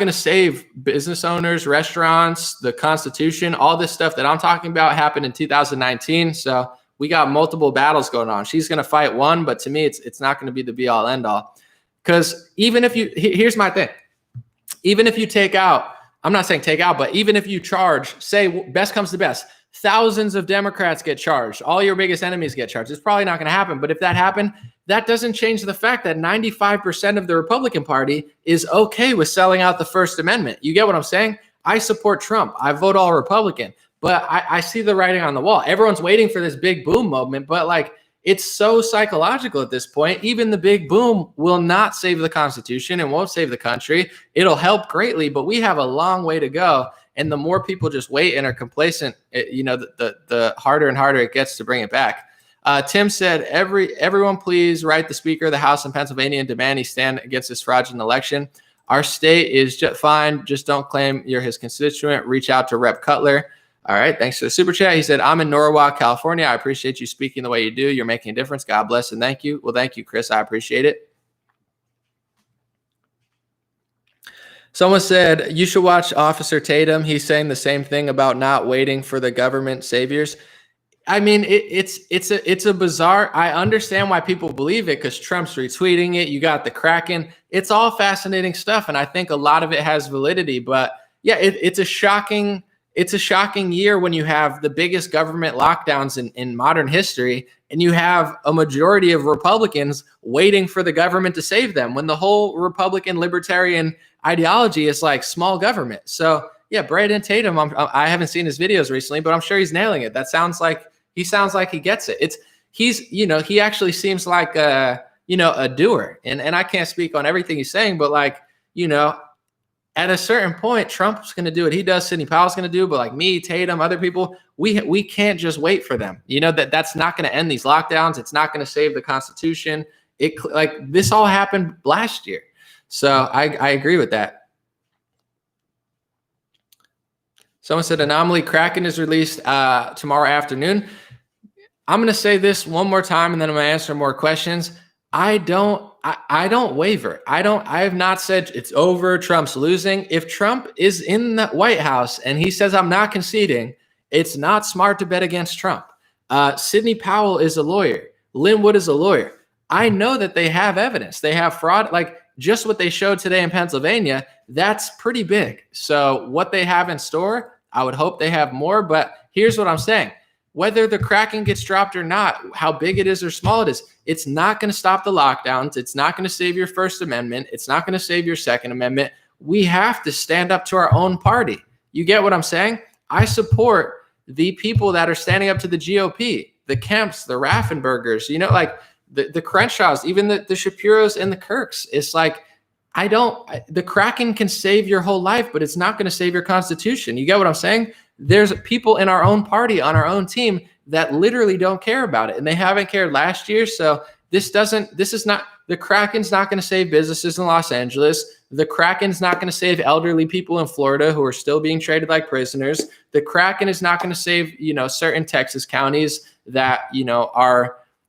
to save business owners, restaurants, the Constitution. All this stuff that I'm talking about happened in 2019. So we got multiple battles going on. She's going to fight one, but to me, it's not going to be the be all end all. Because even if here's my thing, even if you take out, I'm not saying take out, but even if you charge, say best comes to best, thousands of Democrats get charged, all your biggest enemies get charged. It's probably not going to happen. But if that happened, that doesn't change the fact that 95% of the Republican Party is okay with selling out the First Amendment. You get what I'm saying? I support Trump. I vote all Republican. But I see the writing on the wall. Everyone's waiting for this big boom moment. But like, it's so psychological at this point. Even the big boom will not save the Constitution and won't save the country. It'll help greatly, but we have a long way to go. And the more people just wait and are complacent, the harder and harder it gets to bring it back. Tim said, everyone please write the Speaker of the House in Pennsylvania and demand he stand against this fraudulent election. Our state is just fine. Just don't claim you're his constituent. Reach out to Rep. Cutler. All right. Thanks for the super chat. He said, I'm in Norwalk, California. I appreciate you speaking the way you do. You're making a difference. God bless and thank you. Well, thank you, Chris. I appreciate it. Someone said, you should watch Officer Tatum. He's saying the same thing about not waiting for the government saviors. I mean, it's a bizarre. I understand why people believe it because Trump's retweeting it. You got the Kraken. It's all fascinating stuff, and I think a lot of it has validity. But yeah, it's a shocking year when you have the biggest government lockdowns in modern history, and you have a majority of Republicans waiting for the government to save them. When the whole Republican libertarian ideology is like small government. So yeah, Brandon Tatum. I haven't seen his videos recently, but I'm sure he's nailing it. He sounds like he gets it. He actually seems like a doer. And I can't speak on everything he's saying, but at a certain point, Trump's going to do what he does. Sidney Powell's going to do, but like me, Tatum, other people, we can't just wait for them. That's not going to end these lockdowns. It's not going to save the Constitution. This all happened last year. So I agree with that. Someone said Anomaly Kraken is released tomorrow afternoon. I'm going to say this one more time, and then I'm going to answer more questions. I don't waver. I have not said it's over. Trump's losing. If Trump is in the White House and he says, I'm not conceding, it's not smart to bet against Trump. Sidney Powell is a lawyer. Lynn Wood is a lawyer. I know that they have evidence. They have fraud. Like just what they showed today in Pennsylvania, that's pretty big. So what they have in store, I would hope they have more. But here's what I'm saying. Whether the Kraken gets dropped or not, how big it is or small it is, it's not going to stop the lockdowns. It's not going to save your First Amendment. It's not going to save your Second Amendment. We have to stand up to our own party. You get what I'm saying? I support the people that are standing up to the GOP, the Kemps, the Raffenbergers, the Crenshaws, even the Shapiros and the Kirks. It's like, the Kraken can save your whole life, but it's not going to save your Constitution. You get what I'm saying? There's people in our own party, on our own team, that literally don't care about it. And they haven't cared last year. So the Kraken's not going to save businesses in Los Angeles. The Kraken's not going to save elderly people in Florida who are still being treated like prisoners. The Kraken is not going to save, certain Texas counties that,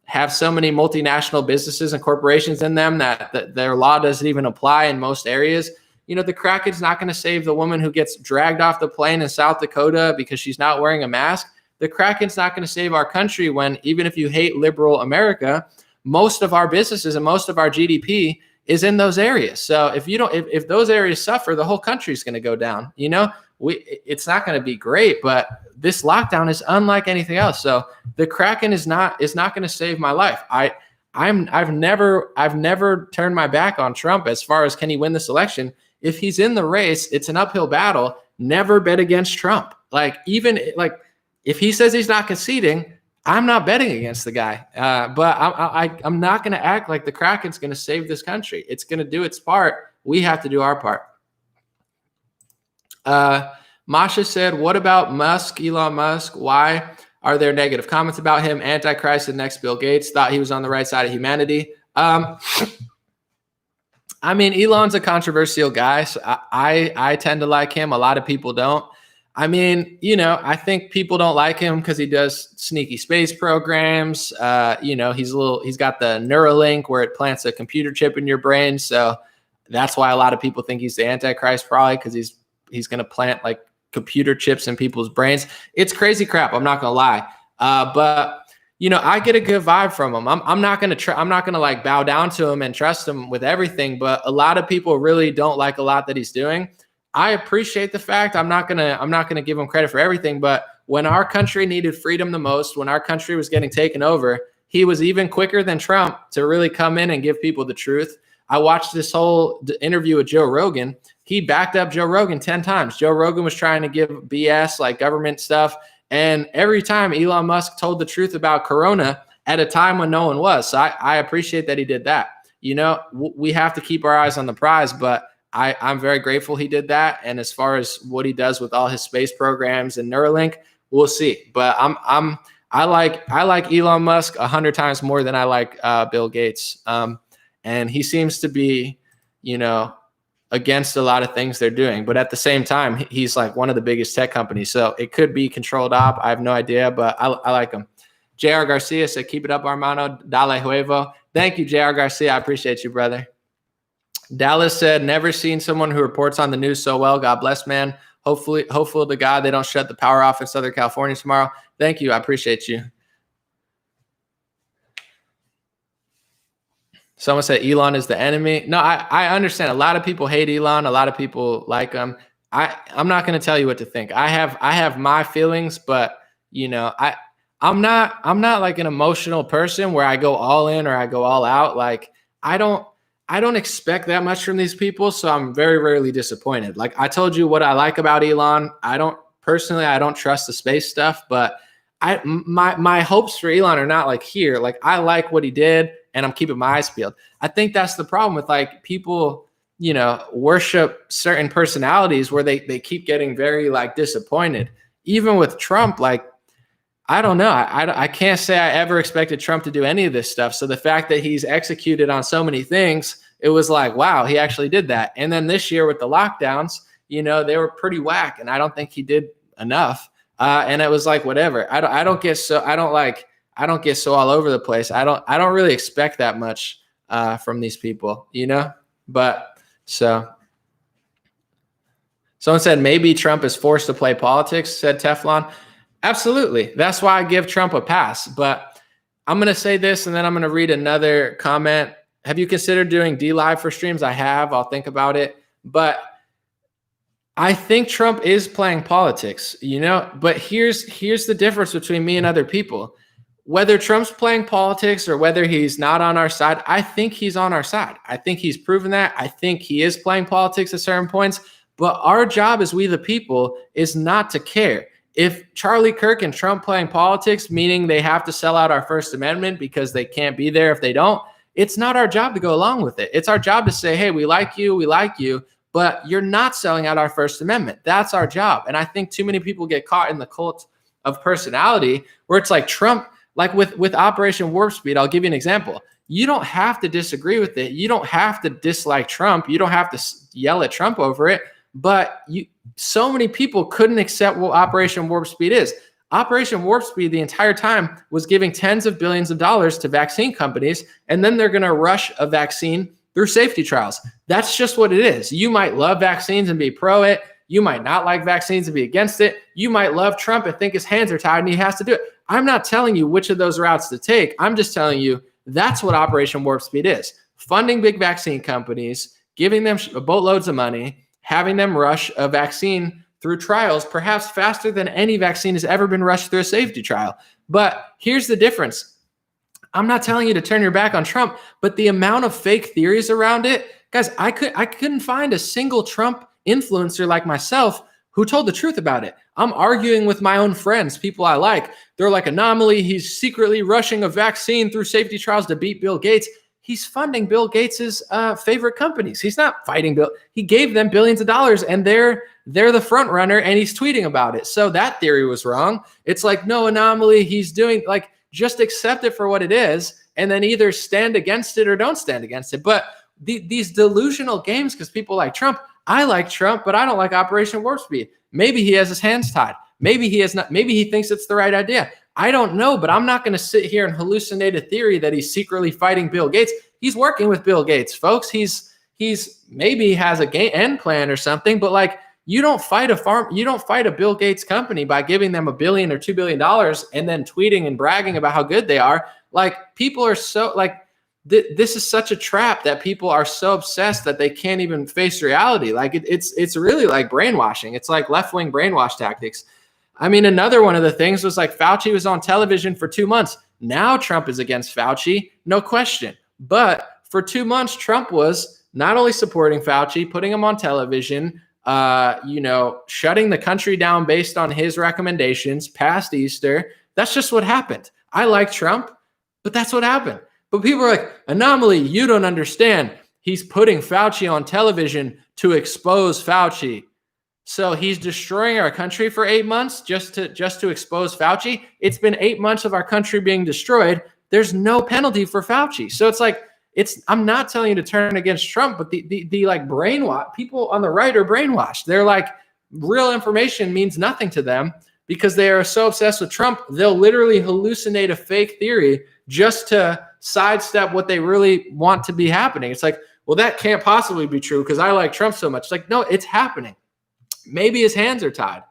have so many multinational businesses and corporations in them that their law doesn't even apply in most areas. The Kraken's not going to save the woman who gets dragged off the plane in South Dakota because she's not wearing a mask. The Kraken's not going to save our country when, even if you hate liberal America, most of our businesses and most of our GDP is in those areas. So if those areas suffer, the whole country is going to go down. It's not going to be great, but this lockdown is unlike anything else. So the Kraken is not going to save my life. I've never turned my back on Trump as far as can he win this election. If he's in the race, it's an uphill battle. Never bet against Trump. If he says he's not conceding, I'm not betting against the guy. But I'm not going to act like the Kraken's going to save this country. It's going to do its part. We have to do our part. Masha said, what about Musk, Elon Musk? Why are there negative comments about him? Antichrist and next Bill Gates. Thought he was on the right side of humanity. Elon's a controversial guy. So I tend to like him. A lot of people don't. I think people don't like him because he does sneaky space programs. He's got the Neuralink where it plants a computer chip in your brain. So that's why a lot of people think he's the Antichrist, probably because he's going to plant like computer chips in people's brains. It's crazy crap. I'm not going to lie. But I get a good vibe from him. I'm not going to like bow down to him and trust him with everything. But a lot of people really don't like a lot that he's doing. I appreciate the fact. I'm not gonna give him credit for everything, but when our country needed freedom the most, when our country was getting taken over, he was even quicker than Trump to really come in and give people the truth. I watched this whole interview with Joe Rogan. He backed up Joe Rogan 10 times. Joe Rogan was trying to give BS, like government stuff, and every time Elon Musk told the truth about Corona, at a time when no one was. So I appreciate that he did that. You know, we have to keep our eyes on the prize, but I'm very grateful he did that. And as far as what he does with all his space programs and Neuralink, we'll see. But I like Elon Musk 100 times more than I like Bill Gates. And he seems to be, you know, against a lot of things they're doing. But at the same time, he's like one of the biggest tech companies. So it could be controlled op. I have no idea, but I like him. JR Garcia said, keep it up, Armando. Dale Huevo. Thank you, JR Garcia. I appreciate you, brother. Dallas said, never seen someone who reports on the news so well. God bless, man. Hopefully to God they don't shut the power off in Southern California tomorrow. Thank you. I appreciate you. Someone said Elon is the enemy. No, I understand. A lot of people hate Elon. A lot of people like him. I'm not going to tell you what to think. I have my feelings, but you know, I'm not like an emotional person where I go all in or I go all out. Like I don't expect that much from these people, so I'm very rarely disappointed. Like I told you what I like about Elon. I don't trust the space stuff, but my hopes for Elon are not like here. Like I like what he did and I'm keeping my eyes peeled. I think that's the problem with like people, you know, worship certain personalities where they keep getting very like disappointed. Even with Trump, like I don't know. I can't say I ever expected Trump to do any of this stuff. So the fact that he's executed on so many things, it was like, wow, he actually did that. And then this year with the lockdowns, you know, they were pretty whack. And I don't think he did enough. And it was like, whatever. I don't get so all over the place. I don't really expect that much from these people, you know? But so someone said maybe Trump is forced to play politics, said Teflon. Absolutely. That's why I give Trump a pass. But I'm going to say this and then I'm going to read another comment. Have you considered doing D-Live for streams? I have. I'll think about it. But I think Trump is playing politics, you know, but here's the difference between me and other people. Whether Trump's playing politics or whether he's not on our side, I think he's on our side. I think he's proven that. I think he is playing politics at certain points. But our job as we the people is not to care. If Charlie Kirk and Trump playing politics, meaning they have to sell out our First Amendment because they can't be there if they don't, it's not our job to go along with it. It's our job to say, hey, we like you, but you're not selling out our First Amendment. That's our job. And I think too many people get caught in the cult of personality where it's like Trump, like with Operation Warp Speed, I'll give you an example. You don't have to disagree with it. You don't have to dislike Trump. You don't have to yell at Trump over it. But so many people couldn't accept what Operation Warp Speed is. Operation Warp Speed the entire time was giving tens of billions of dollars to vaccine companies, and then they're going to rush a vaccine through safety trials. That's just what it is. You might love vaccines and be pro it. You might not like vaccines and be against it. You might love Trump and think his hands are tied and he has to do it. I'm not telling you which of those routes to take. I'm just telling you that's what Operation Warp Speed is. Funding big vaccine companies, giving them boatloads of money, having them rush a vaccine through trials, perhaps faster than any vaccine has ever been rushed through a safety trial. But here's the difference. I'm not telling you to turn your back on Trump, but the amount of fake theories around it, guys, I couldn't find a single Trump influencer like myself who told the truth about it. I'm arguing with my own friends, people I like. They're like, anomaly, he's secretly rushing a vaccine through safety trials to beat Bill Gates. He's funding Bill Gates's favorite companies. He's not fighting Bill. He gave them billions of dollars and they're the front runner and he's tweeting about it. So that theory was wrong. It's like, no, anomaly, he's doing like, just accept it for what it is and then either stand against it or don't stand against it. But these delusional games, because people like Trump, I like Trump, but I don't like Operation Warp Speed. Maybe he has his hands tied. Maybe he has not. Maybe he thinks it's the right idea. I don't know, but I'm not going to sit here and hallucinate a theory that he's secretly fighting Bill Gates. He's working with Bill Gates, folks. He's maybe has a end plan or something, but like you don't fight a Bill Gates company by giving them $1 billion or $2 billion and then tweeting and bragging about how good they are. Like people are so like this is such a trap that people are so obsessed that they can't even face reality. Like it's really like brainwashing. It's like left-wing brainwash tactics. I mean, another one of the things was like Fauci was on television for 2 months. Now Trump is against Fauci, no question. But for 2 months, Trump was not only supporting Fauci, putting him on television, shutting the country down based on his recommendations past Easter. That's just what happened. I like Trump. But that's what happened. But people are like, anomaly, you don't understand. He's putting Fauci on television to expose Fauci. So he's destroying our country for 8 months just to expose Fauci. It's been 8 months of our country being destroyed. There's no penalty for Fauci. So it's like, I'm not telling you to turn against Trump, but the like brainwash, people on the right are brainwashed. They're like, real information means nothing to them because they are so obsessed with Trump. They'll literally hallucinate a fake theory just to sidestep what they really want to be happening. It's like, well, that can't possibly be true because I like Trump so much. It's like, no, it's happening. Maybe his hands are tied.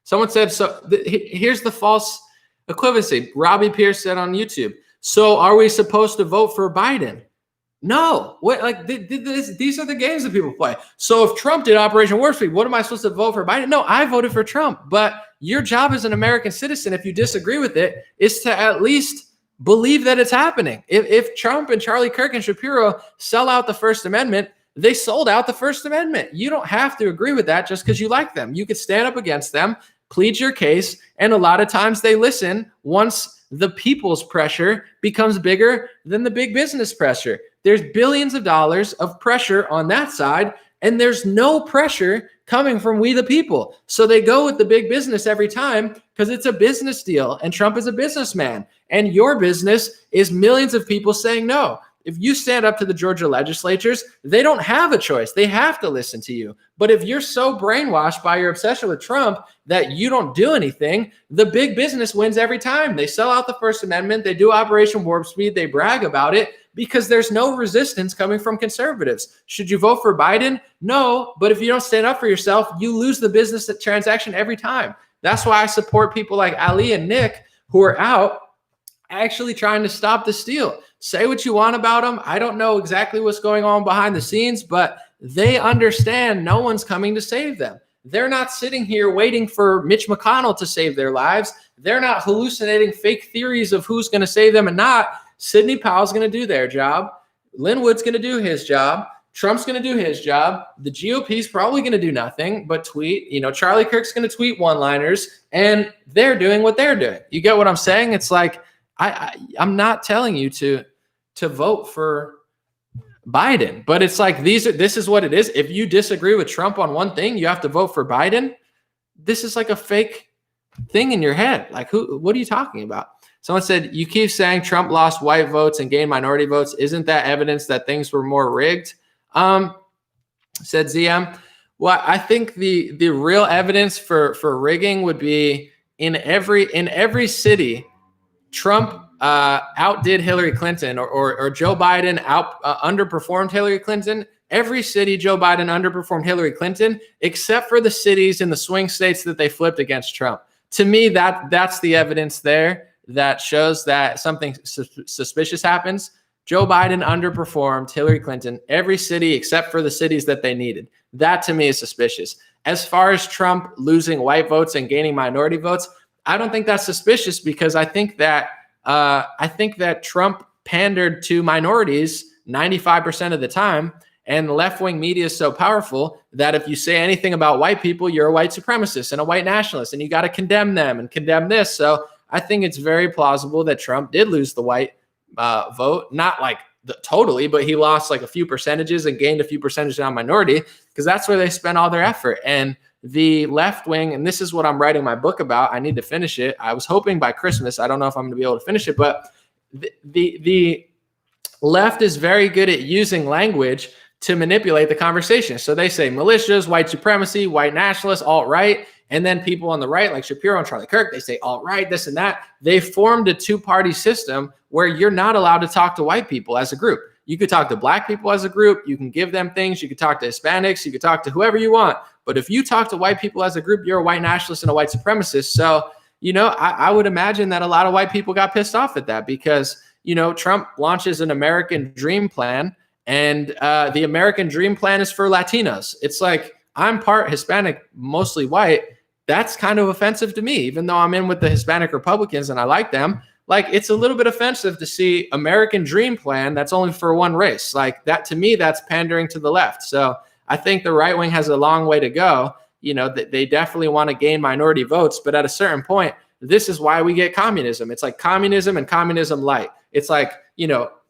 Someone said, so here's the false equivalency. Robbie Pierce said on YouTube, so are we supposed to vote for Biden? No. What? Like these are the games that people play. So if Trump did Operation Warp Speed, what am I supposed to vote for Biden? No, I voted for Trump. But your job as an American citizen, if you disagree with it, is to at least believe that it's happening. If Trump and Charlie Kirk and Shapiro sell out the First Amendment, they sold out the First Amendment. You don't have to agree with that just because you like them. You could stand up against them, plead your case, and a lot of times they listen once the people's pressure becomes bigger than the big business pressure. There's billions of dollars of pressure on that side, and there's no pressure coming from we the people. So they go with the big business every time because it's a business deal, and Trump is a businessman, and your business is millions of people saying no. If you stand up to the Georgia legislatures, they don't have a choice. They have to listen to you. But if you're so brainwashed by your obsession with Trump that you don't do anything, the big business wins every time. They sell out the First Amendment. They do Operation Warp Speed. They brag about it because there's no resistance coming from conservatives. Should you vote for Biden? No. But if you don't stand up for yourself, you lose the business transaction every time. That's why I support people like Ali and Nick who are out actually trying to stop the steal. Say what you want about them. I don't know exactly what's going on behind the scenes, but they understand no one's coming to save them. They're not sitting here waiting for Mitch McConnell to save their lives. They're not hallucinating fake theories of who's going to save them and not. Sidney Powell's going to do their job. Lynn Wood's going to do his job. Trump's going to do his job. The GOP's probably going to do nothing but tweet. Charlie Kirk's going to tweet one-liners, and they're doing what they're doing. You get what I'm saying? It's like, I'm not telling you to vote for Biden, but it's like this is what it is. If you disagree with Trump on one thing, you have to vote for Biden. This is like a fake thing in your head. Like, what are you talking about? Someone said, you keep saying Trump lost white votes and gained minority votes. Isn't that evidence that things were more rigged? Said ZM. Well, I think the real evidence for rigging would be in every city, Trump outdid Hillary Clinton or Joe Biden underperformed Hillary Clinton. Every city Joe Biden underperformed Hillary Clinton, except for the cities in the swing states that they flipped against Trump. To me, that's the evidence there that shows that something suspicious happens. Joe Biden underperformed Hillary Clinton, every city except for the cities that they needed. That to me is suspicious. As far as Trump losing white votes and gaining minority votes, I don't think that's suspicious because I think that Trump pandered to minorities 95% of the time, and the left-wing media is so powerful that if you say anything about white people, you're a white supremacist and a white nationalist, and you got to condemn them and condemn this. So I think it's very plausible that Trump did lose the white vote, not like totally, but he lost like a few percentages and gained a few percentages on minority because that's where they spent all their effort. And the left wing, and this is what I'm writing my book about. I need to finish it. I was hoping by Christmas. I don't know if I'm going to be able to finish it, but the left is very good at using language to manipulate the conversation. So they say militias, white supremacy, white nationalists, alt-right, and then people on the right, like Shapiro and Charlie Kirk, they say alt-right, this and that. They formed a two-party system where you're not allowed to talk to white people as a group. You could talk to black people as a group. You can give them things. You could talk to Hispanics. You could talk to whoever you want. But if you talk to white people as a group, you're a white nationalist and a white supremacist. So, I would imagine that a lot of white people got pissed off at that because, Trump launches an American Dream Plan, and the American Dream Plan is for Latinos. It's like, I'm part Hispanic, mostly white. That's kind of offensive to me, even though I'm in with the Hispanic Republicans and I like them. Like, it's a little bit offensive to see American Dream Plan that's only for one race. Like that, to me, that's pandering to the left. So I think the right wing has a long way to go. They definitely want to gain minority votes, but at a certain point, this is why we get communism. It's like communism and communism light. It's like,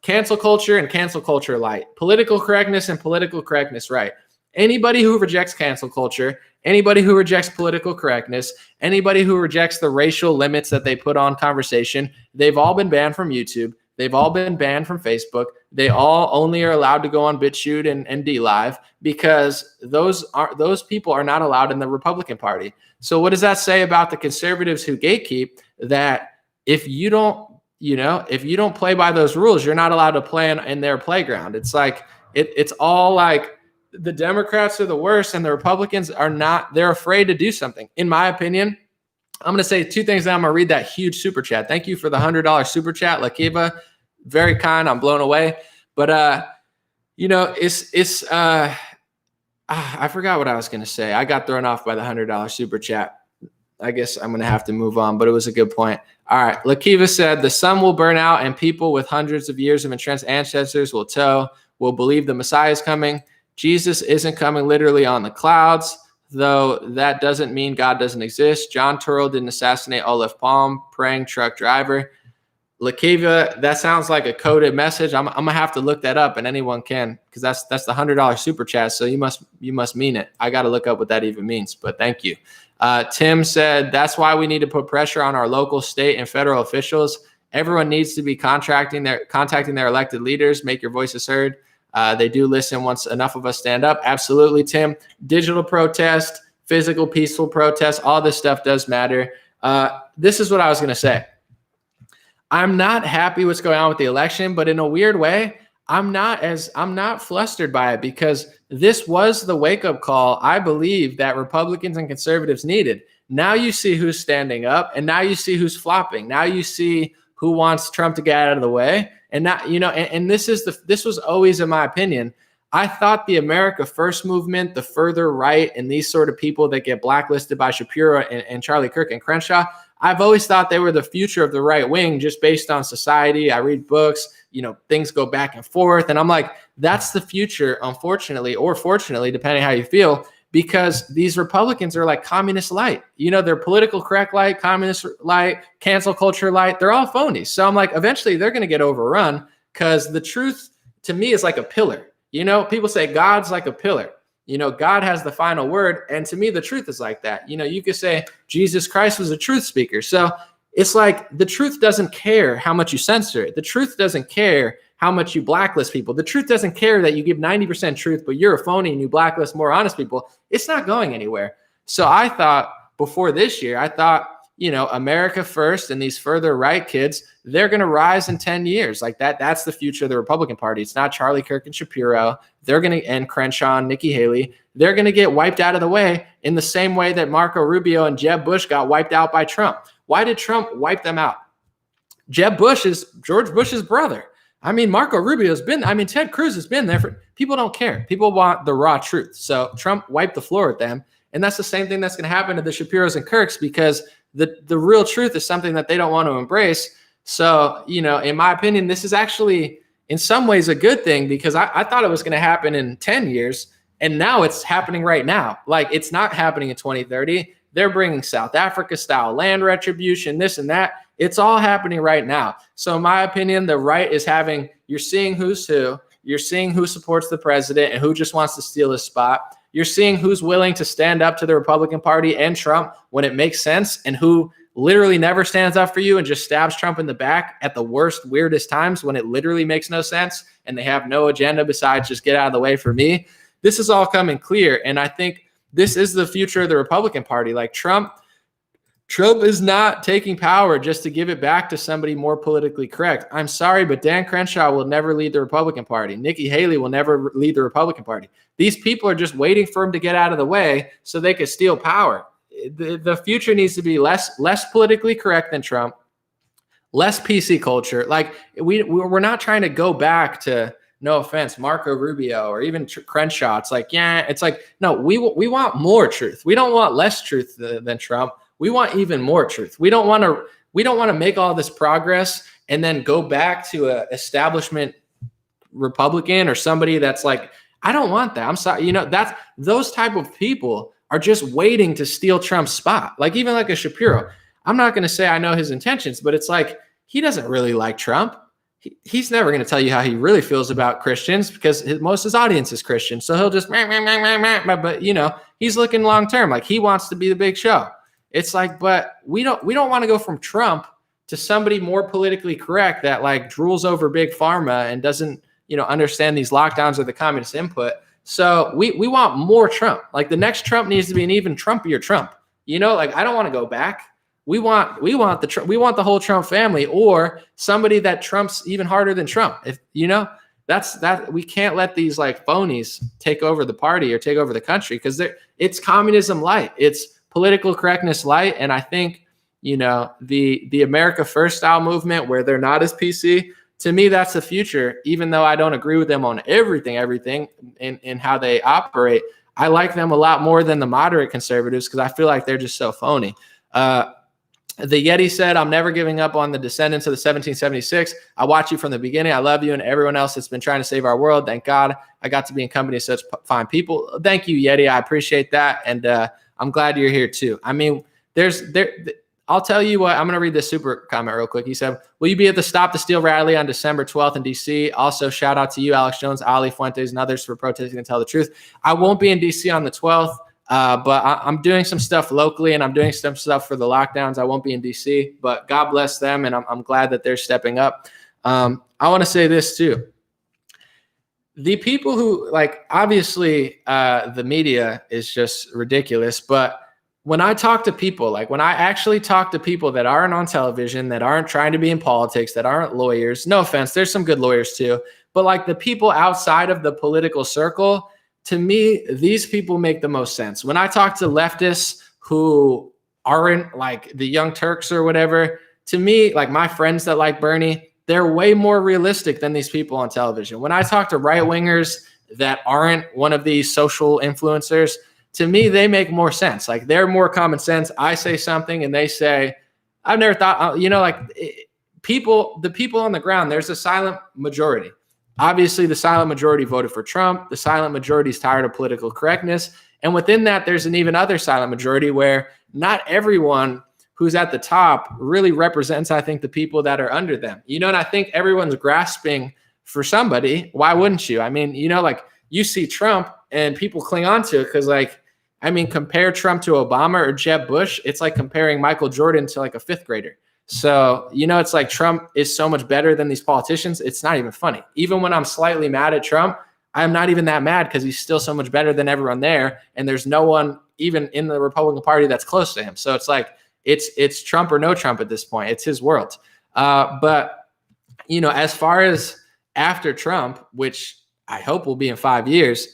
cancel culture and cancel culture light, political correctness and political correctness right. Anybody who rejects cancel culture, anybody who rejects political correctness, anybody who rejects the racial limits that they put on conversation, they've all been banned from YouTube. They've all been banned from Facebook. They all only are allowed to go on BitChute and DLive because those people are not allowed in the Republican Party. So what does that say about the conservatives who gatekeep? That if you don't play by those rules, you're not allowed to play in their playground. It's like it's all like the Democrats are the worst and the Republicans are not. They're afraid to do something. In my opinion, I'm going to say two things. Now I'm going to read that huge super chat. Thank you for the $100 super chat, Lakiva. Very kind. I'm blown away. But I forgot what I was going to say. I got thrown off by the $100 super chat. I guess I'm going to have to move on, but it was a good point. All right. Lakiva said, the sun will burn out and people with hundreds of years of entrenched ancestors will believe the Messiah is coming. Jesus isn't coming literally on the clouds, though that doesn't mean God doesn't exist. John Turrell didn't assassinate Olaf Palm, praying truck driver. Lakiva, that sounds like a coded message. I'm going to have to look that up, and anyone can, because that's the $100 super chat, so you must mean it. I got to look up what that even means, but thank you. Tim said, that's why we need to put pressure on our local, state, and federal officials. Everyone needs to be contacting their elected leaders. Make your voices heard. They do listen once enough of us stand up. Absolutely, Tim. Digital protest, physical, peaceful protest, all this stuff does matter. This is what I was going to say. I'm not happy what's going on with the election, but in a weird way, I'm not flustered by it because this was the wake-up call I believe that Republicans and conservatives needed. Now you see who's standing up, and now you see who's flopping. Now you see who wants Trump to get out of the way. And now, and this was always, in my opinion, I thought the America First movement, the further right, and these sort of people that get blacklisted by Shapiro and Charlie Kirk and Crenshaw, I've always thought they were the future of the right wing just based on society. I read books, things go back and forth. And I'm like, that's the future, unfortunately, or fortunately, depending how you feel, because these Republicans are like communist light. They're political correct light, communist light, cancel culture light. They're all phonies. So I'm like, eventually they're going to get overrun because the truth to me is like a pillar. People say God's like a pillar. God has the final word. And to me, the truth is like that. You could say Jesus Christ was a truth speaker. So it's like the truth doesn't care how much you censor it. The truth doesn't care how much you blacklist people. The truth doesn't care that you give 90% truth, but you're a phony and you blacklist more honest people. It's not going anywhere. So I thought before this year, America First and these further right kids, they're going to rise in 10 years. Like that's the future of the Republican Party. It's not Charlie Kirk and Shapiro. They're going to, and Crenshaw and Nikki Haley, they're going to get wiped out of the way in the same way that Marco Rubio and Jeb Bush got wiped out by Trump. Why did Trump wipe them out? Jeb Bush is George Bush's brother. Marco Rubio's been, Ted Cruz has been there for, people don't care. People want the raw truth. So Trump wiped the floor with them. And that's the same thing that's going to happen to the Shapiros and Kirks because the real truth is something that they don't want to embrace. So, in my opinion, this is actually in some ways a good thing because I thought it was going to happen in 10 years and now it's happening right now. Like it's not happening in 2030. They're bringing South Africa style land retribution, this and that. It's all happening right now. So in my opinion, the right is you're seeing who's who, you're seeing who supports the president and who just wants to steal his spot. You're seeing who's willing to stand up to the Republican Party and Trump when it makes sense and who literally never stands up for you and just stabs Trump in the back at the worst, weirdest times when it literally makes no sense and they have no agenda besides just get out of the way for me. This is all coming clear. And I think this is the future of the Republican Party. Like Trump is not taking power just to give it back to somebody more politically correct. I'm sorry, but Dan Crenshaw will never lead the Republican Party. Nikki Haley will never lead the Republican Party. These people are just waiting for him to get out of the way so they could steal power. The future needs to be less politically correct than Trump, less PC culture. Like we're not trying to go back to, no offense, Marco Rubio or even Crenshaw. It's like, no, we want more truth. We don't want less truth than Trump. We want even more truth. We don't want to make all this progress and then go back to a establishment Republican or somebody that's like, I don't want that. I'm sorry. Those type of people are just waiting to steal Trump's spot. Like even like a Shapiro. I'm not going to say I know his intentions, but it's like, he doesn't really like Trump. He's never going to tell you how he really feels about Christians because most of his audience is Christian. So he'll just, but you know, he's looking long-term. Like he wants to be the big show. It's like, but we don't want to go from Trump to somebody more politically correct that like drools over big pharma and doesn't, you know, understand these lockdowns or the communist input. So we want more Trump. Like the next Trump needs to be an even Trumpier Trump. You know, like I don't want to go back. We want the whole Trump family, or somebody that Trump's even harder than Trump. If you know, that we can't let these like phonies take over the party or take over the country, because it's communism light, it's political correctness light. And I think, you know, the America First style movement where they're not as PC, to me, that's the future. Even though I don't agree with them on everything in how they operate, I like them a lot more than the moderate conservatives because I feel like they're just so phony. The Yeti said, I'm never giving up on the descendants of the 1776. I watch you from the beginning. I love you and everyone else that's been trying to save our world. Thank God I got to be in company of such fine people. Thank you, Yeti. I appreciate that. And I'm glad you're here too. I mean, I'll tell you what, I'm going to read this super comment real quick. He said, will you be at the Stop the Steal rally on December 12th in DC? Also, shout out to you, Alex Jones, Ali Fuentes, and others for protesting and tell the truth. I won't be in DC on the 12th. But I'm doing some stuff locally and I'm doing some stuff for the lockdowns. I won't be in DC, but God bless them. And I'm glad that they're stepping up. I want to say this too. The people who like, obviously the media is just ridiculous, but when I talk to people, like when I actually talk to people that aren't on television, that aren't trying to be in politics, that aren't lawyers, no offense, there's some good lawyers too, but like the people outside of the political circle, to me, these people make the most sense. When I talk to leftists who aren't like the Young Turks or whatever, to me, like my friends that like Bernie, they're way more realistic than these people on television. When I talk to right-wingers that aren't one of these social influencers, to me, they make more sense. Like they're more common sense. I say something and they say, I've never thought, you know, like the people on the ground, there's a silent majority. Obviously, the silent majority voted for Trump. The silent majority is tired of political correctness. And within that, there's an even other silent majority where not everyone who's at the top really represents, I think, the people that are under them. You know, and I think everyone's grasping for somebody. Why wouldn't you? I mean, you know, like you see Trump and people cling on to it because, like, I mean, compare Trump to Obama or Jeb Bush. It's like comparing Michael Jordan to like a fifth grader. So, you know, it's like Trump is so much better than these politicians. It's not even funny. Even when I'm slightly mad at Trump, I'm not even that mad because he's still so much better than everyone there. And there's no one even in the Republican Party that's close to him. So it's like, it's Trump or no Trump at this point. It's his world. But, you know, as far as after Trump, which I hope will be in 5 years,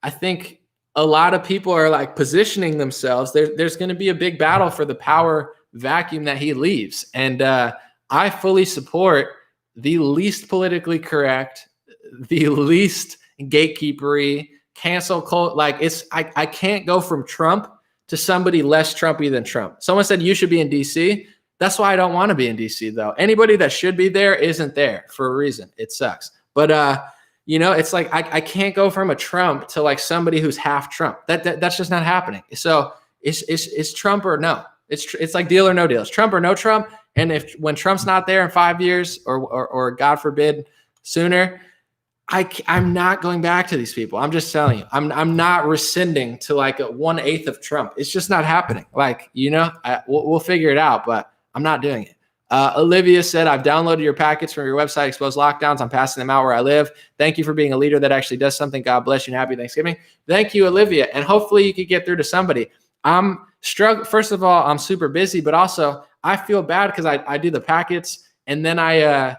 I think a lot of people are like positioning themselves. There's going to be a big battle for the power vacuum that he leaves. And I fully support the least politically correct, the least gatekeepery, cancel cult. Like I can't go from Trump to somebody less Trumpy than Trump. Someone said you should be in DC. That's why I don't want to be in DC though. Anybody that should be there isn't there for a reason. It sucks. But you know, it's like I can't go from a Trump to like somebody who's half Trump. That's just not happening. So it's Trump or no. It's like deal or no deal. It's Trump or no Trump. And when Trump's not there in 5 years or God forbid sooner, I'm not going back to these people. I'm just telling you, I'm not rescinding to like a 1/8 of Trump. It's just not happening. Like, you know, we'll figure it out, but I'm not doing it. Olivia said, I've downloaded your packets from your website, Exposed Lockdowns. I'm passing them out where I live. Thank you for being a leader that actually does something. God bless you and happy Thanksgiving. Thank you, Olivia. And hopefully you could get through to somebody. I'm struggling. First of all, I'm super busy, but also I feel bad because I do the packets and then I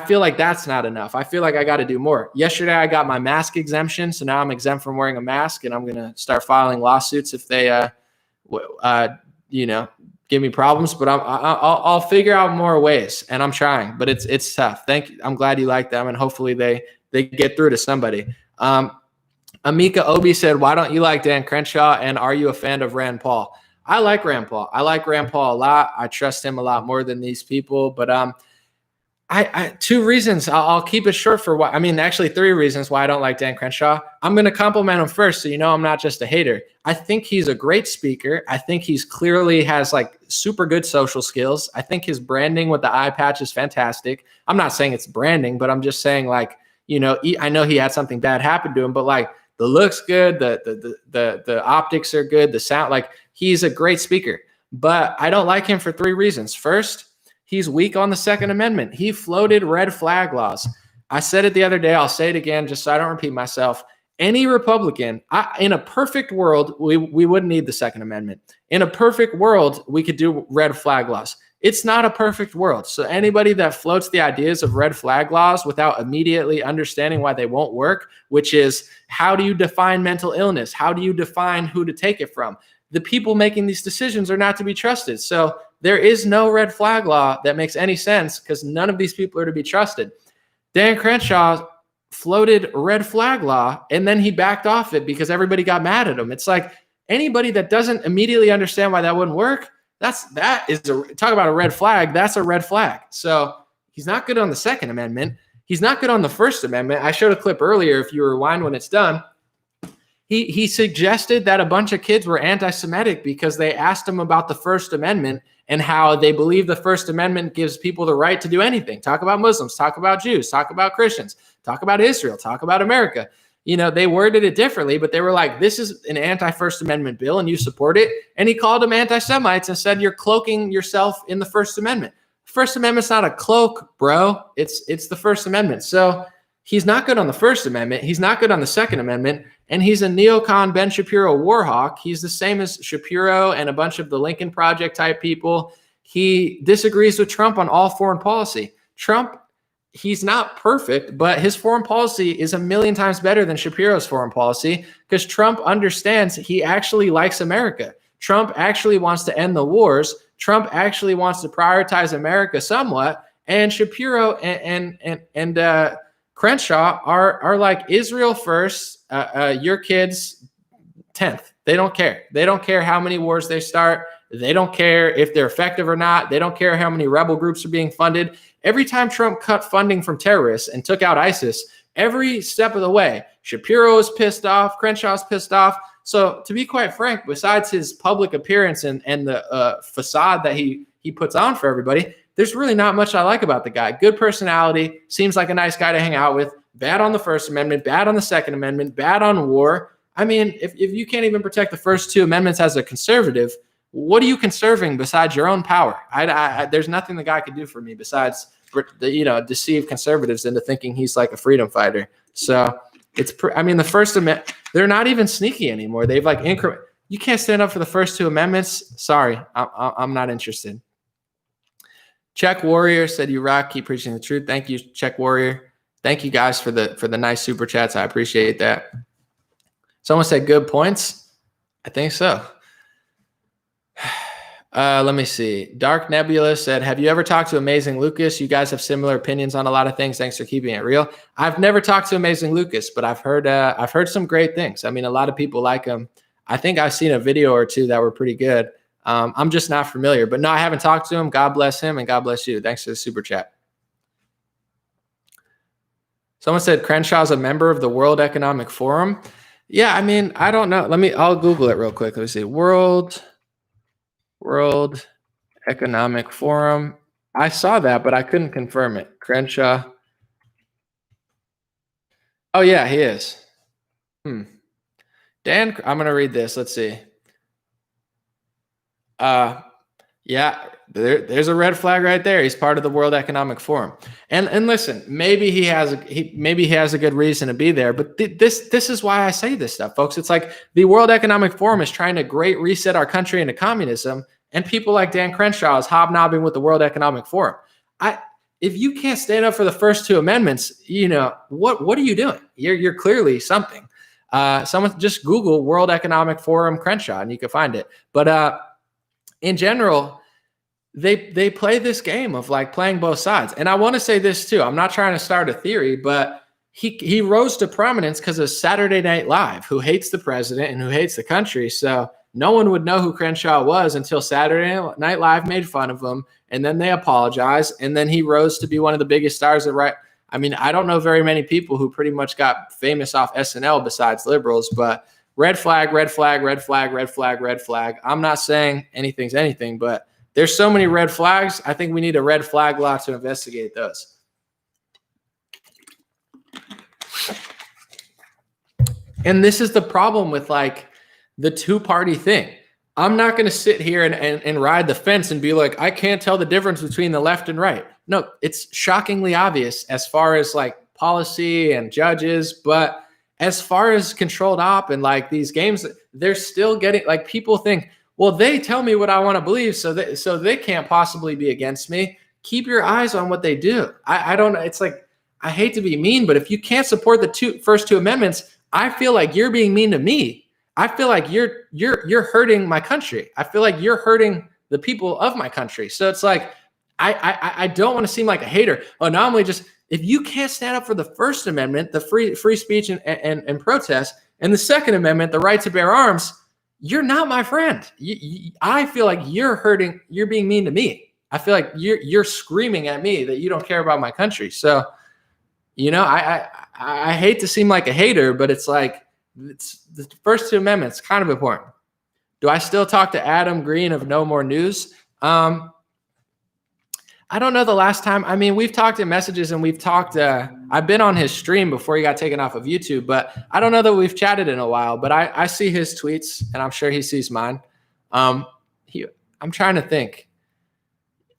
feel like that's not enough. I feel like I got to do more. Yesterday, I got my mask exemption. So now I'm exempt from wearing a mask and I'm going to start filing lawsuits if they, you know, give me problems, but I'll figure out more ways and I'm trying, but it's tough. Thank you. I'm glad you like them and hopefully they get through to somebody. Amika Obi said, why don't you like Dan Crenshaw and are you a fan of Rand Paul? I like Rand Paul. I like Rand Paul a lot. I trust him a lot more than these people, but Two reasons. I'll keep it short for why. I mean, actually, three reasons why I don't like Dan Crenshaw. I'm going to compliment him first, so you know I'm not just a hater. I think he's a great speaker. I think he's clearly has like super good social skills. I think his branding with the eye patch is fantastic. I'm not saying it's branding, but I'm just saying like, you know, I know he had something bad happen to him, but like the looks good, the optics are good, the sound, like he's a great speaker. But I don't like him for three reasons. First, he's weak on the Second Amendment. He floated red flag laws. I said it the other day. I'll say it again just so I don't repeat myself. Any Republican, in a perfect world, we wouldn't need the Second Amendment. In a perfect world, we could do red flag laws. It's not a perfect world. So anybody that floats the ideas of red flag laws without immediately understanding why they won't work, which is how do you define mental illness? How do you define who to take it from? The people making these decisions are not to be trusted. So there is no red flag law that makes any sense because none of these people are to be trusted. Dan Crenshaw floated red flag law and then he backed off it because everybody got mad at him. It's like anybody that doesn't immediately understand why that wouldn't work, talk about a red flag. That's a red flag. So he's not good on the Second Amendment. He's not good on the First Amendment. I showed a clip earlier. If you rewind when it's done, he suggested that a bunch of kids were anti-Semitic because they asked him about the First Amendment and how they believe the First Amendment gives people the right to do anything. Talk about Muslims, talk about Jews, talk about Christians, talk about Israel, talk about America. You know, they worded it differently, but they were like, this is an anti-First Amendment bill and you support it. And he called them anti-Semites and said, you're cloaking yourself in the First Amendment. First Amendment's not a cloak, bro. It's the First Amendment. So he's not good on the First Amendment. He's not good on the Second Amendment. And he's a neocon Ben Shapiro war hawk. He's the same as Shapiro and a bunch of the Lincoln Project type people. He disagrees with Trump on all foreign policy. Trump, he's not perfect, but his foreign policy is a million times better than Shapiro's foreign policy because Trump understands he actually likes America. Trump actually wants to end the wars. Trump actually wants to prioritize America somewhat. And Shapiro and Crenshaw are like Israel first, your kids 10th. They don't care. They don't care how many wars they start. They don't care if they're effective or not. They don't care how many rebel groups are being funded. Every time Trump cut funding from terrorists and took out ISIS, every step of the way, Shapiro is pissed off, Crenshaw's pissed off. So to be quite frank, besides his public appearance and the facade that he puts on for everybody, there's really not much I like about the guy. Good personality, seems like a nice guy to hang out with, bad on the First Amendment, bad on the Second Amendment, bad on war. I mean, if you can't even protect the first two amendments as a conservative, what are you conserving besides your own power? There's nothing the guy could do for me besides, deceive conservatives into thinking he's like a freedom fighter. So the First Amendment, they're not even sneaky anymore. They've like you can't stand up for the first two amendments. Sorry, I'm not interested. Czech Warrior said, "You rock. Keep preaching the truth." Thank you, Czech Warrior. Thank you guys for the nice super chats. I appreciate that. Someone said good points. I think so. Let me see. Dark Nebula said, "Have you ever talked to Amazing Lucas? You guys have similar opinions on a lot of things. Thanks for keeping it real." I've never talked to Amazing Lucas, but I've heard some great things. I mean, a lot of people like him. I think I've seen a video or two that were pretty good. I'm just not familiar, but no, I haven't talked to him. God bless him and God bless you. Thanks for the super chat. Someone said Crenshaw's a member of the World Economic Forum. Yeah, I mean, I don't know. I'll Google it real quick. Let me see. World Economic Forum. I saw that, but I couldn't confirm it. Crenshaw. Oh yeah, he is. Dan, I'm going to read this. Let's see. Yeah, there's a red flag right there. He's part of the World Economic Forum. And listen, maybe he has a good reason to be there, but this is why I say this stuff, folks. It's like the World Economic Forum is trying to great reset our country into communism, and people like Dan Crenshaw is hobnobbing with the World Economic Forum. If you can't stand up for the first two amendments, what are you doing? You're clearly something. Someone just Google World Economic Forum Crenshaw and you can find it. But in general, they play this game of like playing both sides. And I want to say this too. I'm not trying to start a theory, but he rose to prominence because of Saturday Night Live, who hates the president and who hates the country. So no one would know who Crenshaw was until Saturday Night Live made fun of him, and then they apologized, and then he rose to be one of the biggest stars of right. I mean, I don't know very many people who pretty much got famous off SNL besides liberals, but red flag, red flag, red flag, red flag, red flag. I'm not saying anything's anything, but there's so many red flags. I think we need a red flag law to investigate those. And this is the problem with like the two-party thing. I'm not going to sit here and ride the fence and be like, I can't tell the difference between the left and right. No, it's shockingly obvious as far as like policy and judges, but as far as controlled op and like these games, they're still getting like people think, well, they tell me what I want to believe, so they can't possibly be against me. Keep your eyes on what they do. I don't. It's like I hate to be mean, but if you can't support the first two amendments, I feel like you're being mean to me. I feel like you're hurting my country. I feel like you're hurting the people of my country. So it's like I don't want to seem like a hater. Oh, normally just if you can't stand up for the First Amendment, the free speech and protest, and the Second Amendment, the right to bear arms, you're not my friend. I feel like you're hurting. You're being mean to me. I feel like you're screaming at me that you don't care about my country. So, you know, I hate to seem like a hater, but it's like it's the first two amendments kind of important. Do I still talk to Adam Green of No More News? I don't know the last time. I mean, we've talked in messages and we've talked. I've been on his stream before he got taken off of YouTube, but I don't know that we've chatted in a while. But I see his tweets and I'm sure he sees mine. I'm trying to think.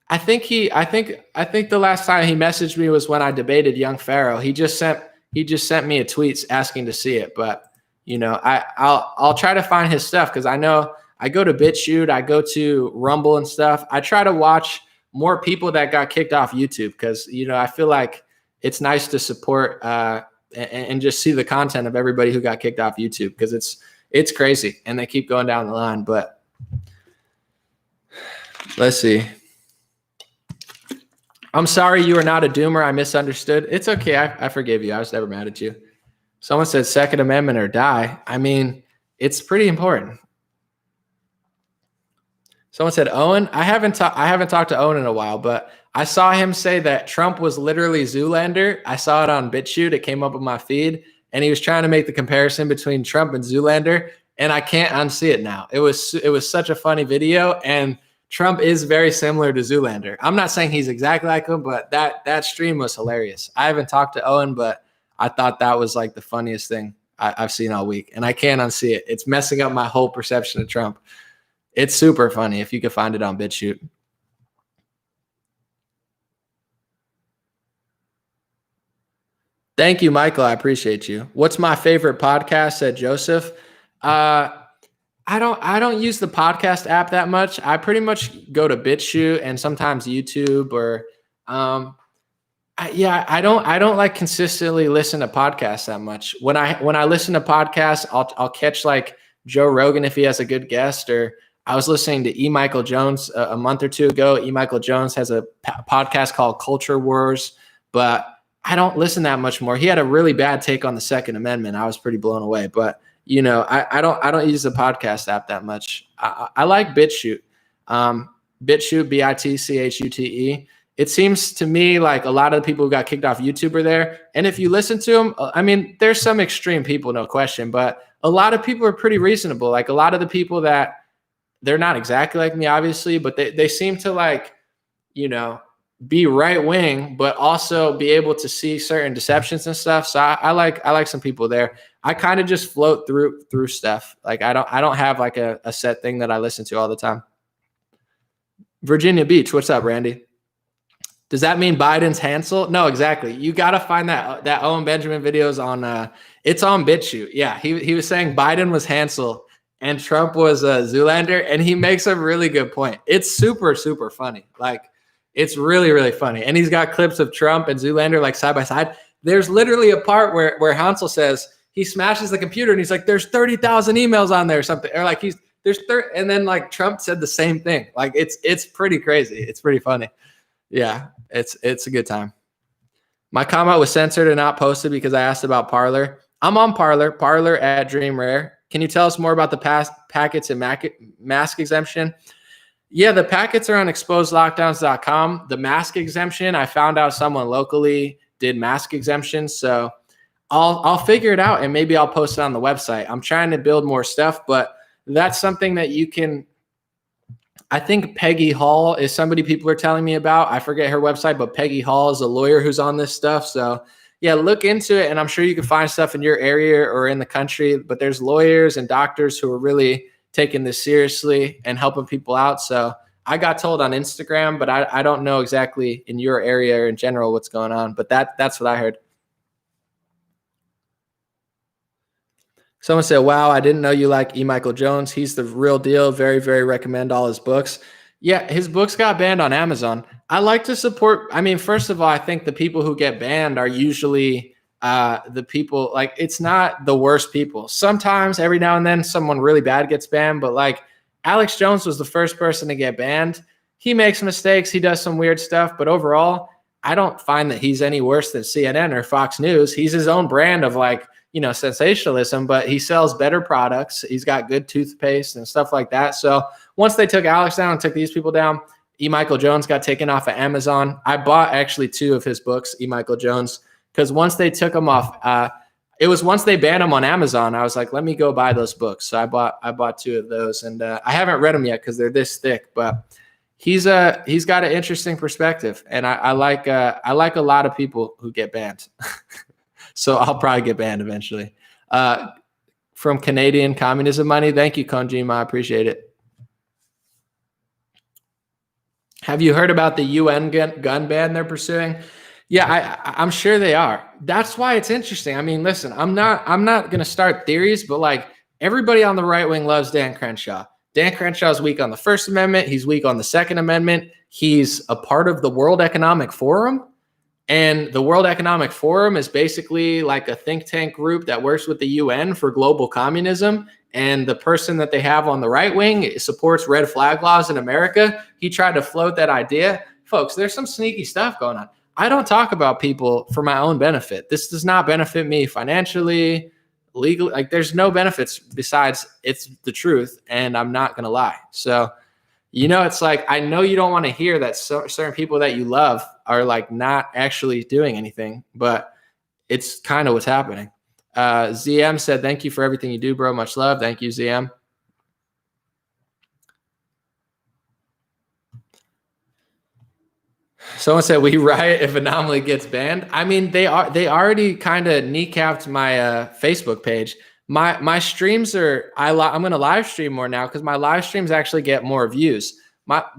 I think the last time he messaged me was when I debated Young Pharaoh. He just sent me a tweet asking to see it. But you know, I'll try to find his stuff because I know I go to BitChute, I go to Rumble and stuff. I try to watch more people that got kicked off YouTube because, you know, I feel like it's nice to support and just see the content of everybody who got kicked off YouTube because it's crazy and they keep going down the line. But let's see. I'm sorry you are not a doomer. I misunderstood. It's okay. I forgive you. I was never mad at you. Someone said Second Amendment or die. I mean, it's pretty important. Someone said Owen. I haven't talked to Owen in a while, but I saw him say that Trump was literally Zoolander. I saw it on BitChute. It came up on my feed, and he was trying to make the comparison between Trump and Zoolander, and I can't unsee it now. It was such a funny video, and Trump is very similar to Zoolander. I'm not saying he's exactly like him, but that stream was hilarious. I haven't talked to Owen, but I thought that was like the funniest thing I've seen all week, and I can't unsee it. It's messing up my whole perception of Trump. It's super funny if you can find it on BitChute. Thank you, Michael. I appreciate you. What's my favorite podcast? Said Joseph. I don't use the podcast app that much. I pretty much go to BitChute and sometimes YouTube or I don't like consistently listen to podcasts that much. When I listen to podcasts, I'll catch like Joe Rogan if he has a good guest, or I was listening to E. Michael Jones a month or two ago. E. Michael Jones has a podcast called Culture Wars, but I don't listen that much more. He had a really bad take on the Second Amendment. I was pretty blown away, but you know, I don't use the podcast app that much. I like BitChute. BitChute, BITCHUTE. It seems to me like a lot of the people who got kicked off YouTube are there. And if you listen to them, I mean, there's some extreme people, no question, but a lot of people are pretty reasonable. Like a lot of the people that they're not exactly like me, obviously, but they seem to like, you know, be right wing, but also be able to see certain deceptions and stuff. So I like some people there. I kind of just float through stuff. Like I don't have like a set thing that I listen to all the time. Virginia Beach, what's up, Randy? Does that mean Biden's Hansel? No, exactly. You got to find that Owen Benjamin videos on it's on BitChute. Yeah, he was saying Biden was Hansel and Trump was Zoolander, and he makes a really good point. It's super, super funny. Like it's really, really funny. And he's got clips of Trump and Zoolander like side by side. There's literally a part where Hansel says he smashes the computer and he's like, there's 30,000 emails on there or something. Or like and then like Trump said the same thing. Like it's pretty crazy. It's pretty funny. Yeah, it's a good time. My comment was censored and not posted because I asked about Parler. I'm on Parler at Dream Rare. Can you tell us more about the past packets and mask exemption? Yeah, the packets are on exposedlockdowns.com. The mask exemption, I found out someone locally did mask exemptions, so I'll figure it out and maybe I'll post it on the website. I'm trying to build more stuff, but that's something that you can. I think Peggy Hall is somebody people are telling me about. I forget her website, but Peggy Hall is a lawyer who's on this stuff. So yeah, look into it, and I'm sure you can find stuff in your area or in the country. But there's lawyers and doctors who are really taking this seriously and helping people out. So I got told on Instagram, but I don't know exactly in your area or in general what's going on. But that's what I heard. Someone said, wow, I didn't know you like E. Michael Jones. He's the real deal. Very, very recommend all his books. Yeah, his books got banned on Amazon. I like to support. I mean, first of all, I think the people who get banned are usually the people, like, it's not the worst people. Sometimes every now and then someone really bad gets banned, but like Alex Jones was the first person to get banned. He makes mistakes. He does some weird stuff, but overall, I don't find that he's any worse than CNN or Fox News. He's his own brand of like, sensationalism, but he sells better products. He's got good toothpaste and stuff like that. So once they took Alex down and took these people down, E. Michael Jones got taken off of Amazon. I bought actually 2 of his books, E. Michael Jones, because once they took him off, it was once they banned him on Amazon, I was like, let me go buy those books. So I bought 2 of those, and I haven't read them yet because they're this thick, but he's got an interesting perspective, and I like a lot of people who get banned. So I'll probably get banned eventually. From Canadian Communism Money. Thank you, Konjima. I appreciate it. Have you heard about the UN gun ban they're pursuing? Yeah, I'm sure they are. That's why it's interesting. I mean, listen, I'm not going to start theories, but like everybody on the right wing loves Dan Crenshaw. Dan Crenshaw is weak on the First Amendment. He's weak on the Second Amendment. He's a part of the World Economic Forum. And the World Economic Forum is basically like a think tank group that works with the UN for global communism. And the person that they have on the right wing supports red flag laws in America. He tried to float that idea. Folks, there's some sneaky stuff going on. I don't talk about people for my own benefit. This does not benefit me financially, legally. Like, there's no benefits besides it's the truth, and I'm not going to lie. So, it's like, I know you don't want to hear that certain people that you love are like not actually doing anything, but it's kind of what's happening. ZM said, thank you for everything you do, bro. Much love. Thank you, ZM. Someone said, we riot if Anomaly gets banned. I mean, they already kind of kneecapped my Facebook page. My streams are, I'm going to live stream more now because my live streams actually get more views.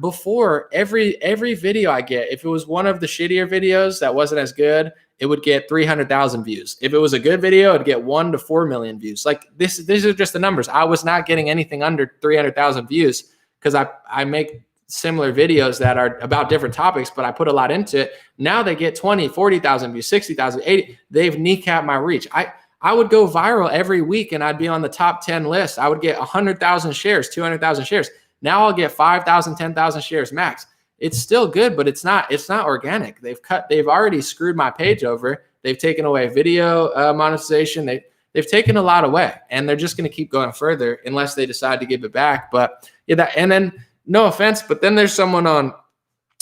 Before every video I get, if it was one of the shittier videos that wasn't as good, it would get 300,000 views. If it was a good video, it'd get 1 to 4 million views. Like these are just the numbers. I was not getting anything under 300,000 views because I make similar videos that are about different topics, but I put a lot into it. Now they get 20, 40,000 views, 60,000, 80. They've kneecapped my reach. I would go viral every week and I'd be on the top 10 list. I would get 100,000 shares, 200,000 shares. Now I'll get 5,000, 10,000 shares max. It's still good, but it's not organic. They've already screwed my page over. They've taken away video monetization. They've taken a lot away, and they're just going to keep going further unless they decide to give it back. But yeah, and then no offense, but then there's someone on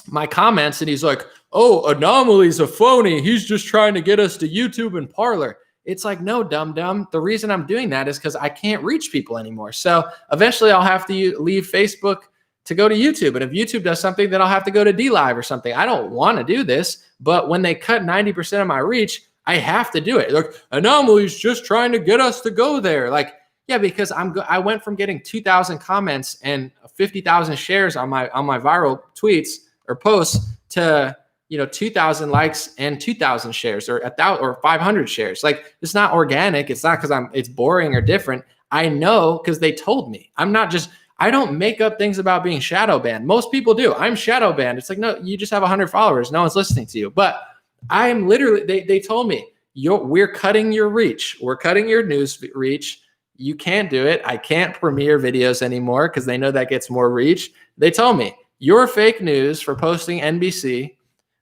my comments and he's like, oh, Anomaly's a phony. He's just trying to get us to YouTube and Parler. It's like, no, dumb. The reason I'm doing that is because I can't reach people anymore. So eventually I'll have to leave Facebook to go to YouTube. And if YouTube does something, then I'll have to go to DLive or something. I don't want to do this, but when they cut 90% of my reach, I have to do it. Like, Anomaly's just trying to get us to go there. Like, yeah, because I went from getting 2,000 comments and 50,000 shares on my viral tweets or posts to 2,000 likes and 2,000 shares or 1,000 or 500 shares. Like, it's not organic. It's not because it's boring or different. I know because they told me. I don't make up things about being shadow banned. Most people do. I'm shadow banned. It's like, no, you just have 100 followers. No one's listening to you. But I am literally, they told me, we're cutting your reach. We're cutting your news reach. You can't do it. I can't premiere videos anymore because they know that gets more reach. They told me, you're fake news for posting NBC,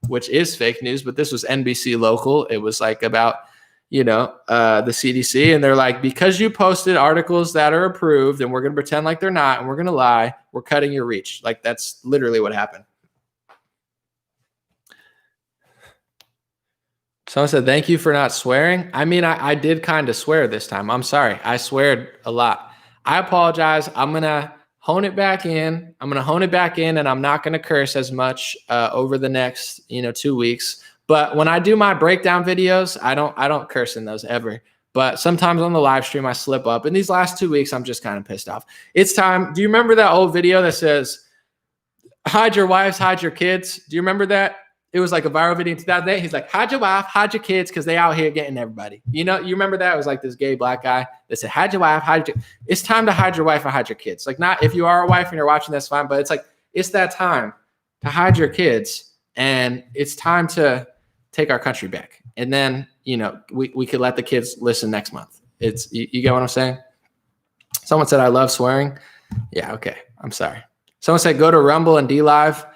which is fake news, but this was NBC local. It was like about, the CDC, and they're like, because you posted articles that are approved and we're going to pretend like they're not, and we're going to lie, we're cutting your reach. Like, that's literally what happened. Someone said, thank you for not swearing. I mean, I did kind of swear this time. I'm sorry. I sweared a lot. I apologize. I'm going to hone it back in. And I'm not going to curse as much over the next, 2 weeks. But when I do my breakdown videos, I don't curse in those ever. But sometimes on the live stream, I slip up. In these last 2 weeks, I'm just kind of pissed off. It's time. Do you remember that old video that says, hide your wives, hide your kids? Do you remember that? It was like a viral video in 2008. He's like, hide your wife, hide your kids, because they out here getting everybody. You remember that? It was like this gay black guy that said, hide your wife, it's time to hide your wife and hide your kids. Like, not if you are a wife and you're watching, that's fine. But it's like, it's that time to hide your kids. And it's time to take our country back. And then, we could let the kids listen next month. You get what I'm saying? Someone said, I love swearing. Yeah, okay. I'm sorry. Someone said, go to Rumble and DLive.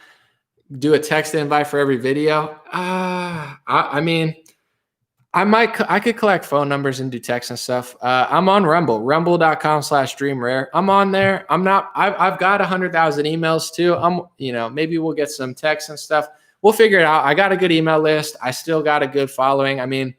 Do a text invite for every video. I mean, I could collect phone numbers and do text and stuff. I'm on Rumble, rumble.com/dreamrare. I'm on there. I've got 100,000 emails too. Maybe we'll get some texts and stuff. We'll figure it out. I got a good email list. I still got a good following. I mean,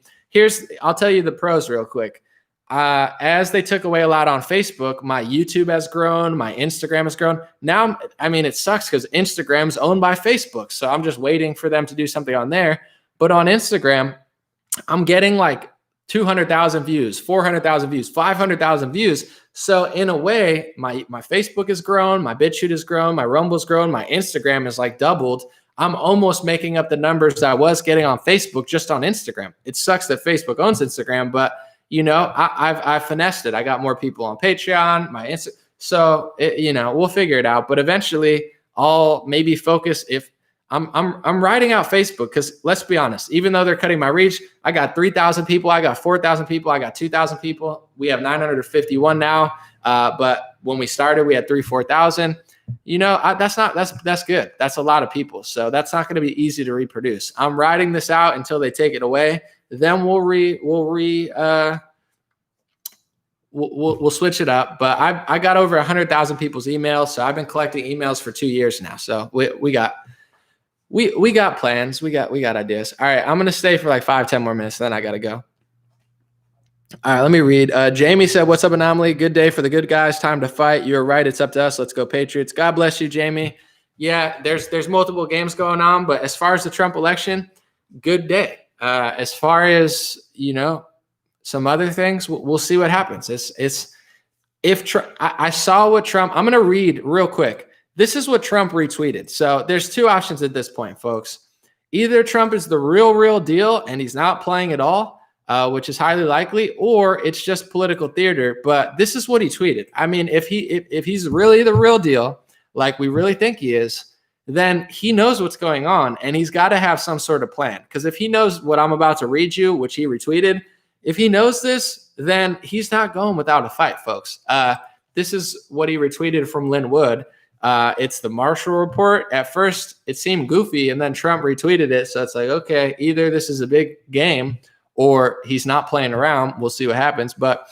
I'll tell you the pros real quick. As they took away a lot on Facebook, my YouTube has grown, my Instagram has grown. Now, I mean, it sucks because Instagram's owned by Facebook. So I'm just waiting for them to do something on there. But on Instagram, I'm getting like 200,000 views, 400,000 views, 500,000 views. So in a way, my Facebook has grown, my BitChute has grown, my Rumble's grown, my Instagram is like doubled. I'm almost making up the numbers that I was getting on Facebook just on Instagram. It sucks that Facebook owns Instagram, but I've finessed it. I got more people on Patreon, so we'll figure it out. But eventually, I'll maybe focus. If I'm writing out Facebook, because let's be honest, even though they're cutting my reach, I got 3,000 people, I got 4,000 people, I got 2,000 people. We have 951 now. But when we started, we had 4,000. That's good. That's a lot of people. So that's not going to be easy to reproduce. I'm writing this out until they take it away. Then we'll switch it up. But I got over 100,000 people's emails, so I've been collecting emails for 2 years now. So we got plans, we got ideas. All right, I'm gonna stay for like 5-10 more minutes, then I gotta go. All right, let me read. Jamie said, "What's up, Anomaly? Good day for the good guys. Time to fight. You're right. It's up to us. Let's go, Patriots." God bless you, Jamie. Yeah, there's multiple games going on, but as far as the Trump election, good day. As far as some other things, we'll see what happens. I saw what Trump. I'm gonna read real quick. This is what Trump retweeted. So there's two options at this point, folks. Either Trump is the real deal and he's not playing at all, which is highly likely, or it's just political theater. But this is what he tweeted. I mean, if he's really the real deal, like we really think he is, then he knows what's going on and he's got to have some sort of plan. Because if he knows what I'm about to read you, which he retweeted, if he knows this, then he's not going without a fight, folks. This is what he retweeted from Lynn Wood. It's the Marshall Report. At first, it seemed goofy, and then Trump retweeted it. So it's like, okay, either this is a big game or he's not playing around. We'll see what happens. But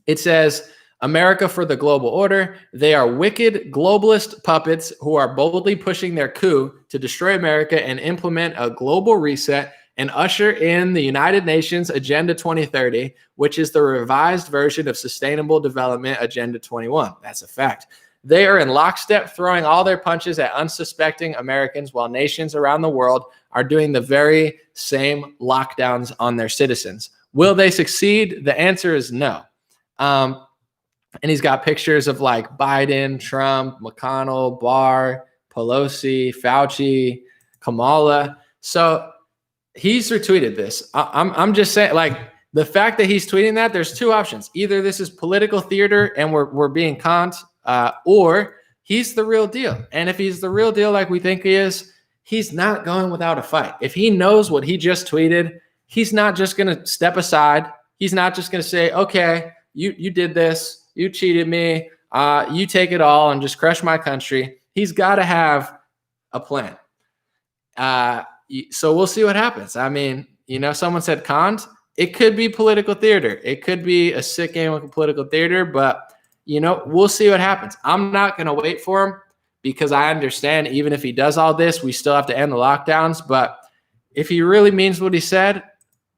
it says, America for the global order. They are wicked globalist puppets who are boldly pushing their coup to destroy America and implement a global reset and usher in the United Nations Agenda 2030, which is the revised version of Sustainable Development Agenda 21. That's a fact. They are in lockstep, throwing all their punches at unsuspecting Americans, while nations around the world are doing the very same lockdowns on their citizens. Will they succeed? The answer is no. And he's got pictures of like Biden, Trump, McConnell, Barr, Pelosi, Fauci, Kamala. So he's retweeted this. I'm just saying, like, the fact that he's tweeting that, there's two options. Either this is political theater and we're being conned, or he's the real deal. And if he's the real deal like we think he is, he's not going without a fight. If he knows what he just tweeted, he's not just going to step aside. He's not just going to say, okay, you did this. You cheated me. You take it all and just crush my country. He's got to have a plan. So we'll see what happens. I mean, someone said conned. it could be political theater. It could be a sick game of political theater, but we'll see what happens. I'm not going to wait for him because I understand even if he does all this, we still have to end the lockdowns. But if he really means what he said,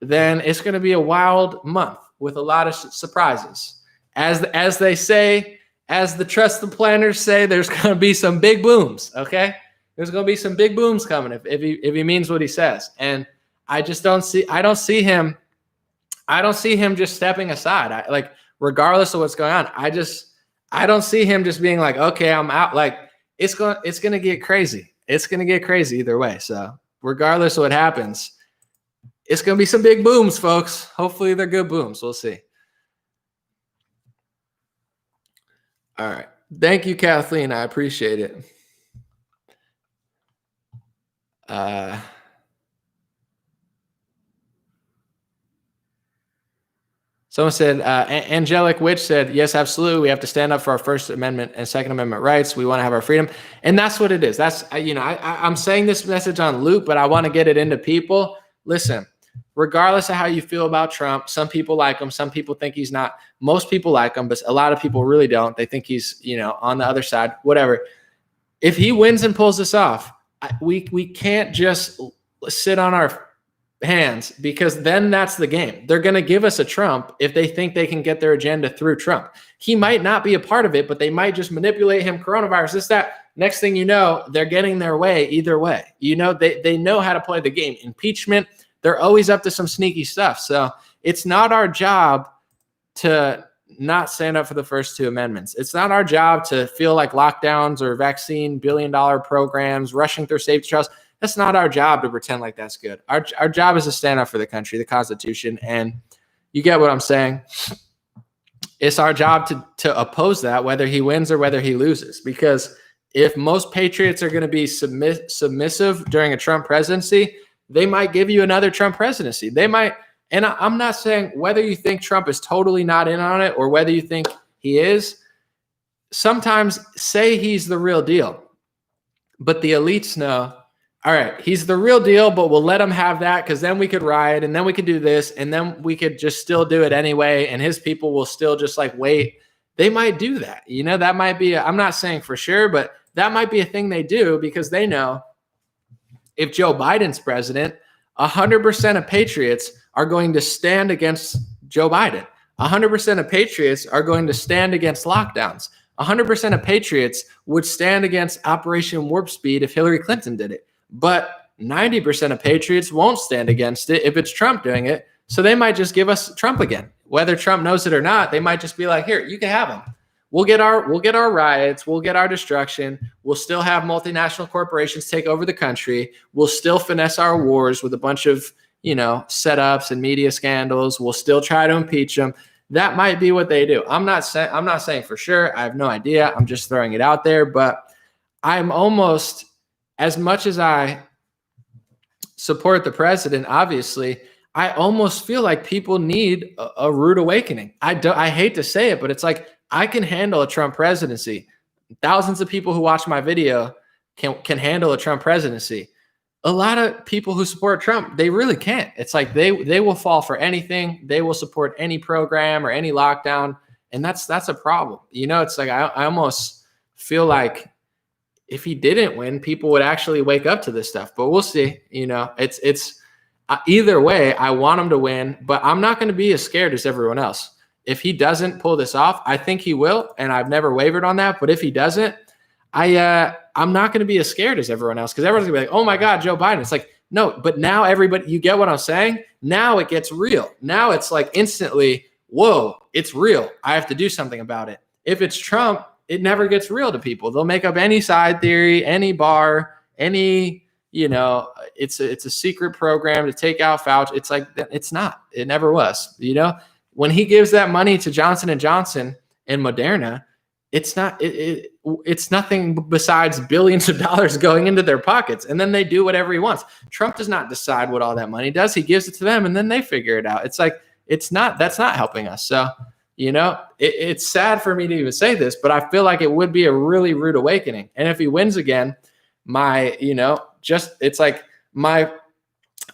then it's going to be a wild month with a lot of surprises. As they say, as the trust the planners say, there's going to be some big booms. Okay, there's going to be some big booms coming if he means what he says. And I just don't see. I don't see him just stepping aside. Regardless of what's going on, I don't see him just being like, okay, I'm out. Like it's going to get crazy. It's going to get crazy either way. So regardless of what happens, it's going to be some big booms, folks. Hopefully they're good booms. We'll see. All right. Thank you, Kathleen. I appreciate it. Someone said, Angelic Witch said, yes, absolutely. We have to stand up for our First Amendment and Second Amendment rights. We want to have our freedom. And that's what it is. That's, I'm saying this message on loop, but I want to get it into people. Listen, regardless of how you feel about Trump, some people like him. Some people think he's not. Most people like him, but a lot of people really don't. They think he's, on the other side, whatever. If he wins and pulls this off, we can't just sit on our hands, because then that's the game. They're going to give us a Trump if they think they can get their agenda through Trump. He might not be a part of it, but they might just manipulate him. Coronavirus, this, that. Next thing you know, they're getting their way either way. They know how to play the game. Impeachment, they're always up to some sneaky stuff. So it's not our job to not stand up for the first two amendments. It's not our job to feel like lockdowns or vaccine billion-dollar programs, rushing through safety trials. That's not our job to pretend like that's good. Our job is to stand up for the country, the Constitution, and you get what I'm saying. It's our job to oppose that, whether he wins or whether he loses. Because if most patriots are going to be submissive during a Trump presidency, they might give you another Trump presidency. They might, and I'm not saying whether you think Trump is totally not in on it or whether you think he is. Sometimes say he's the real deal, but the elites know, all right, he's the real deal, but we'll let him have that because then we could riot and then we could do this and then we could just still do it anyway. And his people will still just wait. They might do that. That might be, I'm not saying for sure, but that might be a thing they do because they know if Joe Biden's president, 100% of patriots are going to stand against Joe Biden. 100% of patriots are going to stand against lockdowns. 100% of patriots would stand against Operation Warp Speed if Hillary Clinton did it. But 90% of patriots won't stand against it if it's Trump doing it. So they might just give us Trump again. Whether Trump knows it or not, they might just be like, here, you can have him. We'll get our riots. We'll get our destruction. We'll still have multinational corporations take over the country. We'll still finesse our wars with a bunch of, setups and media scandals. We'll still try to impeach them. That might be what they do. I'm not saying for sure. I have no idea. I'm just throwing it out there. But I'm almost, as much as I support the president, obviously, I almost feel like people need a rude awakening. I hate to say it, but it's like I can handle a Trump presidency. Thousands of people who watch my video can handle a Trump presidency. A lot of people who support Trump, they really can't. It's like they will fall for anything. They will support any program or any lockdown, and that's a problem. It's like I almost feel like if he didn't win, people would actually wake up to this stuff. But we'll see. It's either way. I want him to win, but I'm not going to be as scared as everyone else. If he doesn't pull this off, I think he will, and I've never wavered on that. But if he doesn't, I'm not going to be as scared as everyone else because everyone's going to be like, oh my God, Joe Biden. It's like, no, but now everybody, you get what I'm saying? Now it gets real. Now it's like instantly, whoa, it's real. I have to do something about it. If it's Trump, it never gets real to people. They'll make up any side theory, any bar, any, it's a secret program to take out Fauci. It's like, it's not. It never was. When he gives that money to Johnson & Johnson and Moderna, it's not. It's nothing besides billions of dollars going into their pockets, and then they do whatever he wants. Trump does not decide what all that money does. He gives it to them, and then they figure it out. It's like that's not helping us. So, it's sad for me to even say this, but I feel like it would be a really rude awakening. And if he wins again, it's like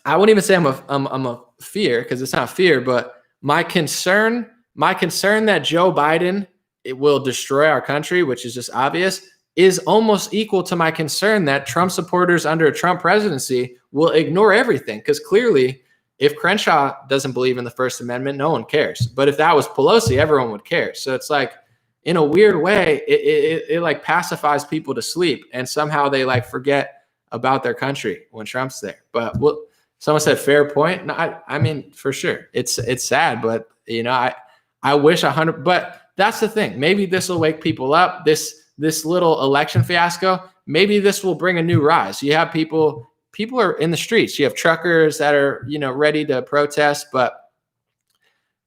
I wouldn't even say I'm a fear, because it's not fear, but my concern that Joe Biden it will destroy our country, which is just obvious, is almost equal to my concern that Trump supporters under a Trump presidency will ignore everything. Because clearly, if Crenshaw doesn't believe in the First Amendment, no one cares. But if that was Pelosi, everyone would care. So it's like, in a weird way, it like pacifies people to sleep, and somehow they like forget about their country when Trump's there. But someone said fair point. No, I mean, for sure, it's sad, but you know, I wish 100. But that's the thing. Maybe this will wake people up. This little election fiasco. Maybe this will bring a new rise. You have people are in the streets. You have truckers that are, you know, ready to protest. But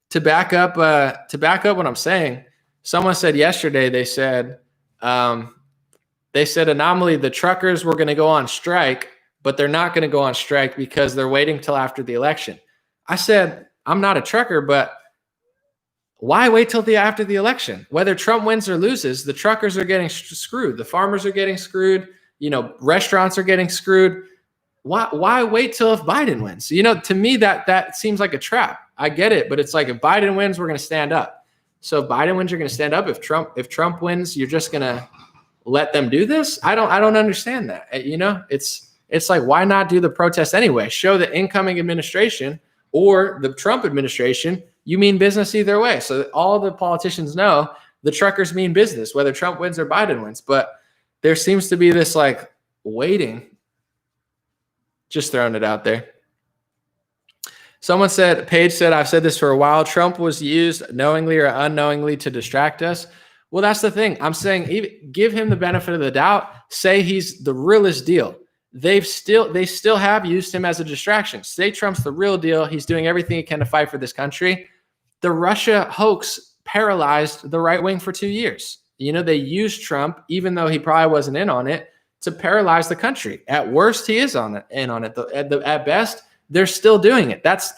to back up what I'm saying, someone said yesterday, they said anomaly, the truckers were going to go on strike, but they're not going to go on strike because they're waiting till after the election. I said, I'm not a trucker, but why wait till after the election? Whether Trump wins or loses, the truckers are getting screwed. The farmers are getting screwed. You know, restaurants are getting screwed. Why wait till if Biden wins? You know, to me, that seems like a trap. I get it, but it's like, if Biden wins, we're going to stand up. So if Biden wins, you're going to stand up. If Trump wins, you're just going to let them do this. I don't understand that. You know, it's like, why not do the protest anyway? Show the incoming administration or the Trump administration you mean business either way. So that all the politicians know the truckers mean business, whether Trump wins or Biden wins. But there seems to be this like waiting. Just throwing it out there. Paige said, I've said this for a while. Trump was used knowingly or unknowingly to distract us. Well, that's the thing. I'm saying, give him the benefit of the doubt. Say he's the realest deal. They still have used him as a distraction. Say Trump's the real deal. He's doing everything he can to fight for this country. The Russia hoax paralyzed the right wing for 2 years. You know, they used Trump, even though he probably wasn't in on it, to paralyze the country. At worst, he is in on it. At best, they're still doing it. That's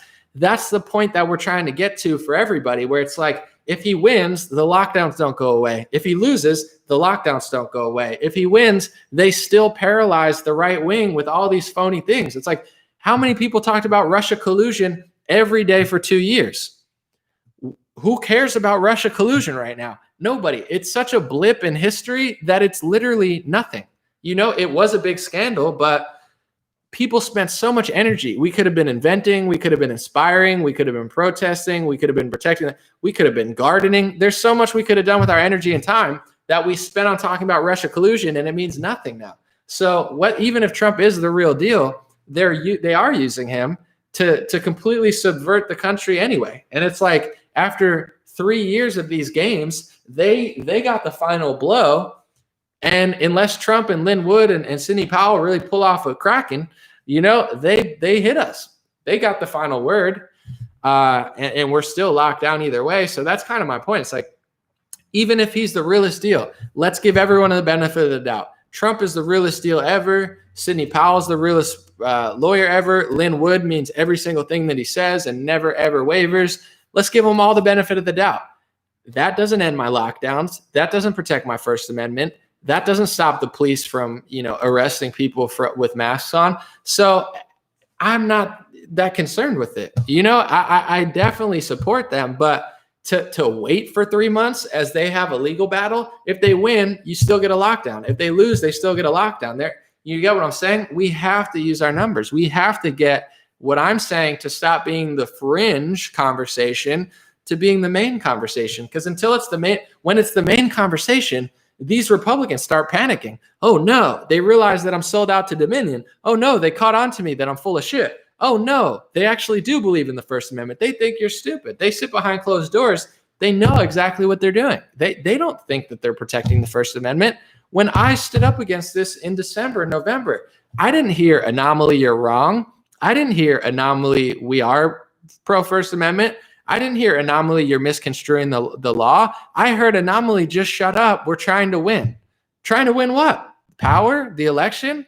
the point that we're trying to get to for everybody, where it's like, if he wins, the lockdowns don't go away. If he loses, the lockdowns don't go away. If he wins, they still paralyze the right wing with all these phony things. It's like, how many people talked about Russia collusion every day for 2 years? Who cares about Russia collusion right now? Nobody. It's such a blip in history that it's literally nothing. You know, it was a big scandal, but people spent so much energy. We could have been inventing. We could have been inspiring. We could have been protesting. We could have been protecting. We could have been gardening. There's so much we could have done with our energy and time that we spent on talking about Russia collusion, and it means nothing now. So even if Trump is the real deal, they are using him to completely subvert the country anyway. And it's like, after 3 years of these games, they got the final blow. And unless Trump and Lynn Wood and Sidney Powell really pull off a Kraken, you know, they hit us. They got the final word, and we're still locked down either way. So that's kind of my point. It's like, even if he's the realest deal, let's give everyone the benefit of the doubt. Trump is the realest deal ever. Sidney Powell's the realest lawyer ever. Lynn Wood means every single thing that he says and never, ever wavers. Let's give them all the benefit of the doubt. That doesn't end my lockdowns. That doesn't protect my First Amendment. That doesn't stop the police from, you know, arresting people with masks on. So I'm not that concerned with it. You know, I definitely support them, but to wait for 3 months as they have a legal battle, if they win, you still get a lockdown. If they lose, they still get a lockdown. You get what I'm saying? We have to use our numbers. We have to get what I'm saying to stop being the fringe conversation to being the main conversation. Because when it's the main conversation, these Republicans start panicking. Oh no, they realize that I'm sold out to Dominion. Oh no, they caught on to me that I'm full of shit. Oh no, they actually do believe in the First Amendment. They think you're stupid. They sit behind closed doors. They know exactly what they're doing. They don't think that they're protecting the First Amendment. When I stood up against this in December, November, I didn't hear anomaly, you're wrong. I didn't hear anomaly, we are pro First Amendment. I didn't hear anomaly, you're misconstruing the law. I heard anomaly, just shut up. We're trying to win. Trying to win what? Power? The election?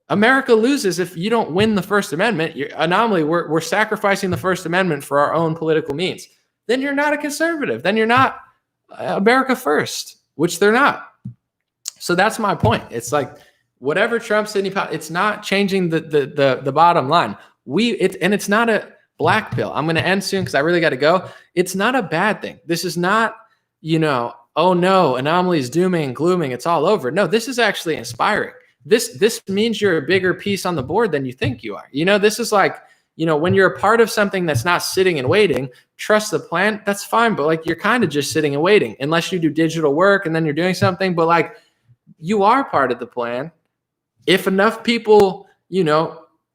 America loses if you don't win the First Amendment. Anomaly, we're sacrificing the First Amendment for our own political means. Then you're not a conservative. Then you're not America first, which they're not. So that's my point. It's like, whatever Trump's in, it's not changing the bottom line. And it's not a black pill. I'm going to end soon because I really got to go. It's not a bad thing. This is not, oh no, anomalies, dooming and glooming, it's all over. No, this is actually inspiring. This means you're a bigger piece on the board than you think you are. This is like, when you're a part of something that's not sitting and waiting, trust the plan, that's fine. But like, you're kind of just sitting and waiting unless you do digital work and then you're doing something. But like, you are part of the plan. If enough people,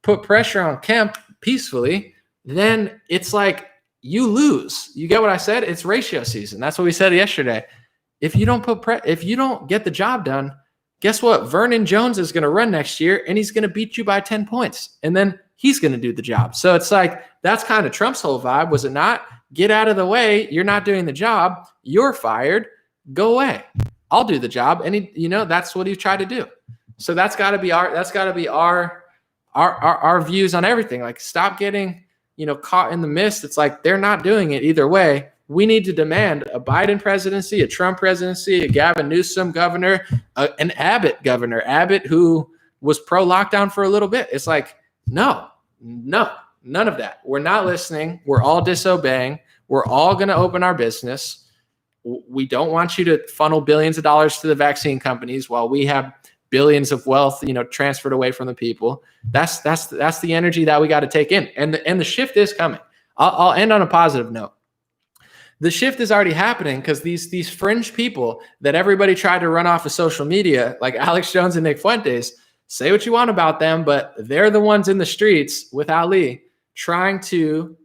put pressure on Kemp peacefully, then it's like you lose. You get what I said? It's ratio season. That's what we said yesterday. If you don't if you don't get the job done, guess what? Vernon Jones is going to run next year and he's going to beat you by 10 points. And then he's going to do the job. So it's like, that's kind of Trump's whole vibe, was it not? Get out of the way. You're not doing the job. You're fired. Go away. I'll do the job. And that's what he tried to do. So that's got to be our views on everything. Like, stop getting, caught in the mist. It's like, they're not doing it either way. We need to demand a Biden presidency, a Trump presidency, a Gavin Newsom governor, an Abbott governor, who was pro lockdown for a little bit. It's like, no, none of that. We're not listening. We're all disobeying. We're all going to open our business. We don't want you to funnel billions of dollars to the vaccine companies while we have billions of wealth, transferred away from the people. That's the energy that we got to take in. And the shift is coming. I'll end on a positive note. The shift is already happening because these fringe people that everybody tried to run off of social media, like Alex Jones and Nick Fuentes, say what you want about them, but they're the ones in the streets with Ali trying to,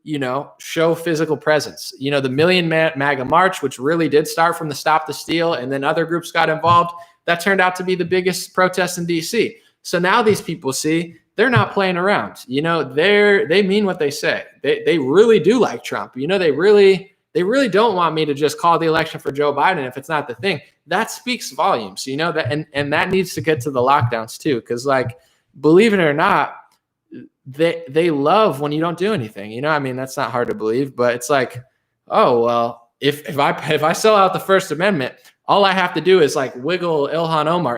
show physical presence. The Million MAGA March, which really did start from the Stop the Steal, and then other groups got involved. That turned out to be the biggest protest in DC. So now these people see they're not playing around. They mean what they say. They really do like Trump. They really don't want me to just call the election for Joe Biden if it's not the thing. That speaks volumes, that, and that needs to get to the lockdowns too. Cause like, believe it or not, they love when you don't do anything, that's not hard to believe, but it's like, oh, well, if I sell out the First Amendment, all I have to do is like wiggle Ilhan Omar.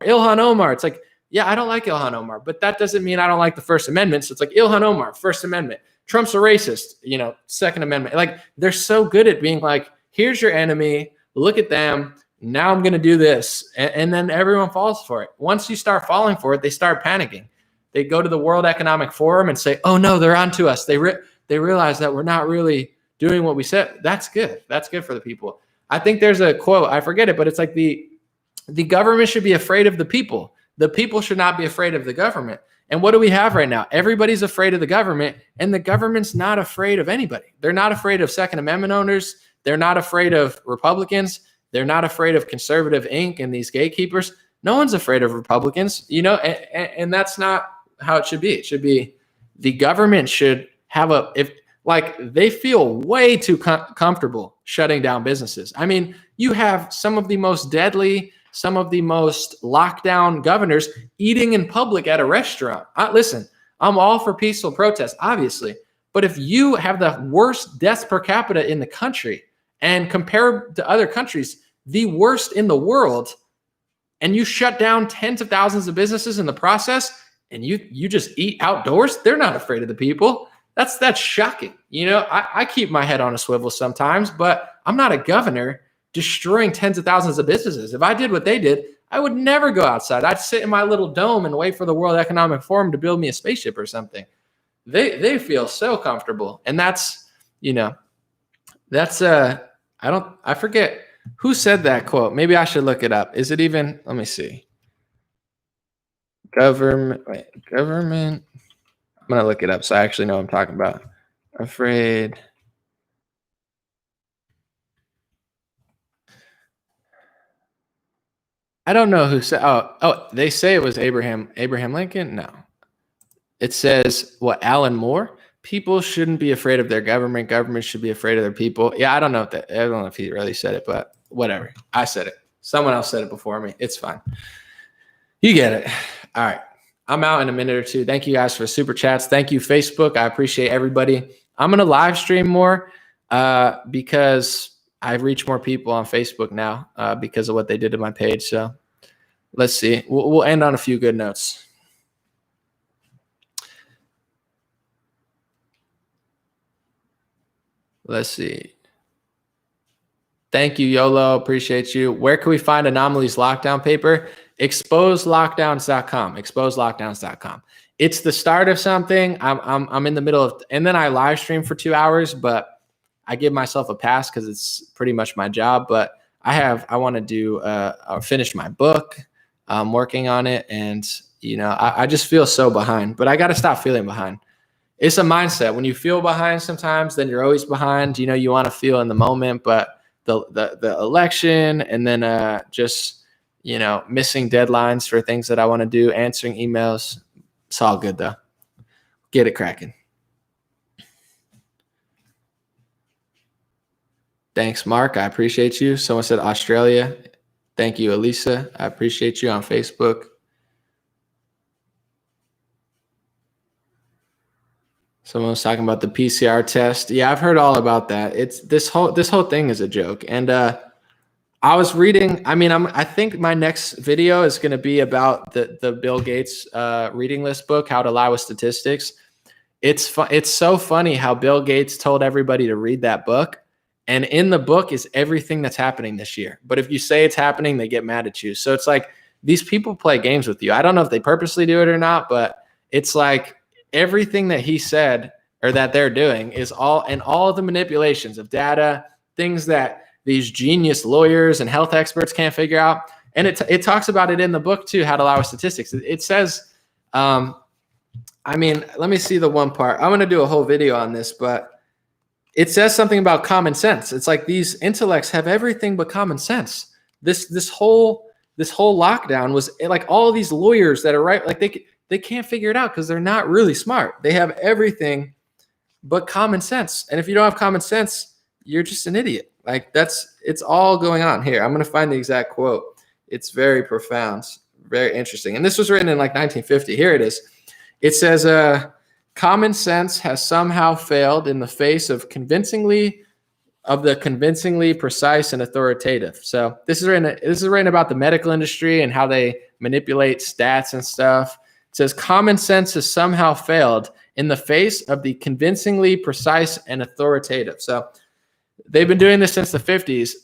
It's like, yeah, I don't like Ilhan Omar, but that doesn't mean I don't like the First Amendment. So it's like Ilhan Omar, First Amendment. Trump's a racist, Second Amendment. Like, they're so good at being like, here's your enemy. Look at them. Now I'm going to do this. And then everyone falls for it. Once you start falling for it, they start panicking. They go to the World Economic Forum and say, oh no, they're onto us. They realize that we're not really doing what we said. That's good. That's good for the people. I think there's a quote, I forget it, but it's like the government should be afraid of the people. The people should not be afraid of the government. And what do we have right now? Everybody's afraid of the government, and the government's not afraid of anybody. They're not afraid of Second Amendment owners. They're not afraid of Republicans. They're not afraid of Conservative Inc. and these gatekeepers. No one's afraid of Republicans, and that's not how it should be. It should be the government should have they feel way too comfortable shutting down businesses. I mean, you have some of the most deadly, some of the most lockdown governors eating in public at a restaurant. Listen, I'm all for peaceful protests, obviously. But if you have the worst deaths per capita in the country and compare to other countries, the worst in the world, and you shut down tens of thousands of businesses in the process, and you just eat outdoors, they're not afraid of the people. That's shocking. I keep my head on a swivel sometimes, but I'm not a governor destroying tens of thousands of businesses. If I did what they did, I would never go outside. I'd sit in my little dome and wait for the World Economic Forum to build me a spaceship or something. They feel so comfortable. And I forget who said that quote. Maybe I should look it up. Is it even, let me see. Government. I'm going to look it up so I actually know what I'm talking about. Afraid. I don't know who said, they say it was Abraham Lincoln. No, it says Alan Moore. People shouldn't be afraid of their government. Government should be afraid of their people. Yeah. I don't know if he really said it, but whatever. I said it. Someone else said it before me. It's fine. You get it. All right. I'm out in a minute or two. Thank you guys for super chats. Thank you, Facebook. I appreciate everybody. I'm going to live stream more because I've reached more people on Facebook now because of what they did to my page. So Let's see. We'll end on a few good notes. Let's see. Thank you, YOLO. Appreciate you. Where can we find Anomalies lockdown paper? Exposelockdowns.com. Exposelockdowns.com. It's the start of something. I'm in the middle of, and then I live stream for 2 hours, but I give myself a pass because it's pretty much my job. But I want to do finish my book. I'm working on it, and I just feel so behind. But I got to stop feeling behind. It's a mindset. When you feel behind sometimes, then you're always behind. You want to feel in the moment, but the election, and then just missing deadlines for things that I want to do, answering emails. It's all good though. Get it cracking. Thanks, Mark. I appreciate you. Someone said Australia. Thank you, Elisa. I appreciate you on Facebook. Someone was talking about the PCR test. Yeah, I've heard all about that. It's this whole thing is a joke. And I was reading. I think my next video is going to be about the Bill Gates reading list book, How to Lie with Statistics. It's so funny how Bill Gates told everybody to read that book, and in the book is everything that's happening this year. But if you say it's happening, they get mad at you. So it's like these people play games with you. I don't know if they purposely do it or not, but it's like everything that he said or that they're doing is all of the manipulations of data, things that these genius lawyers and health experts can't figure out. And it talks about it in the book too, How to Lie with Statistics. It says, let me see the one part. I'm going to do a whole video on this, but it says something about common sense. It's like these intellects have everything but common sense. This whole lockdown was like all of these lawyers that are right, like they can't figure it out because they're not really smart. They have everything but common sense. And if you don't have common sense, you're just an idiot. Like it's all going on here. I'm going to find the exact quote. It's very profound, very interesting. And this was written in like 1950. Here it is. It says, common sense has somehow failed in the face of the convincingly precise and authoritative. So this is written about the medical industry and how they manipulate stats and stuff. It says common sense has somehow failed in the face of the convincingly precise and authoritative. So they've been doing this since the 50s.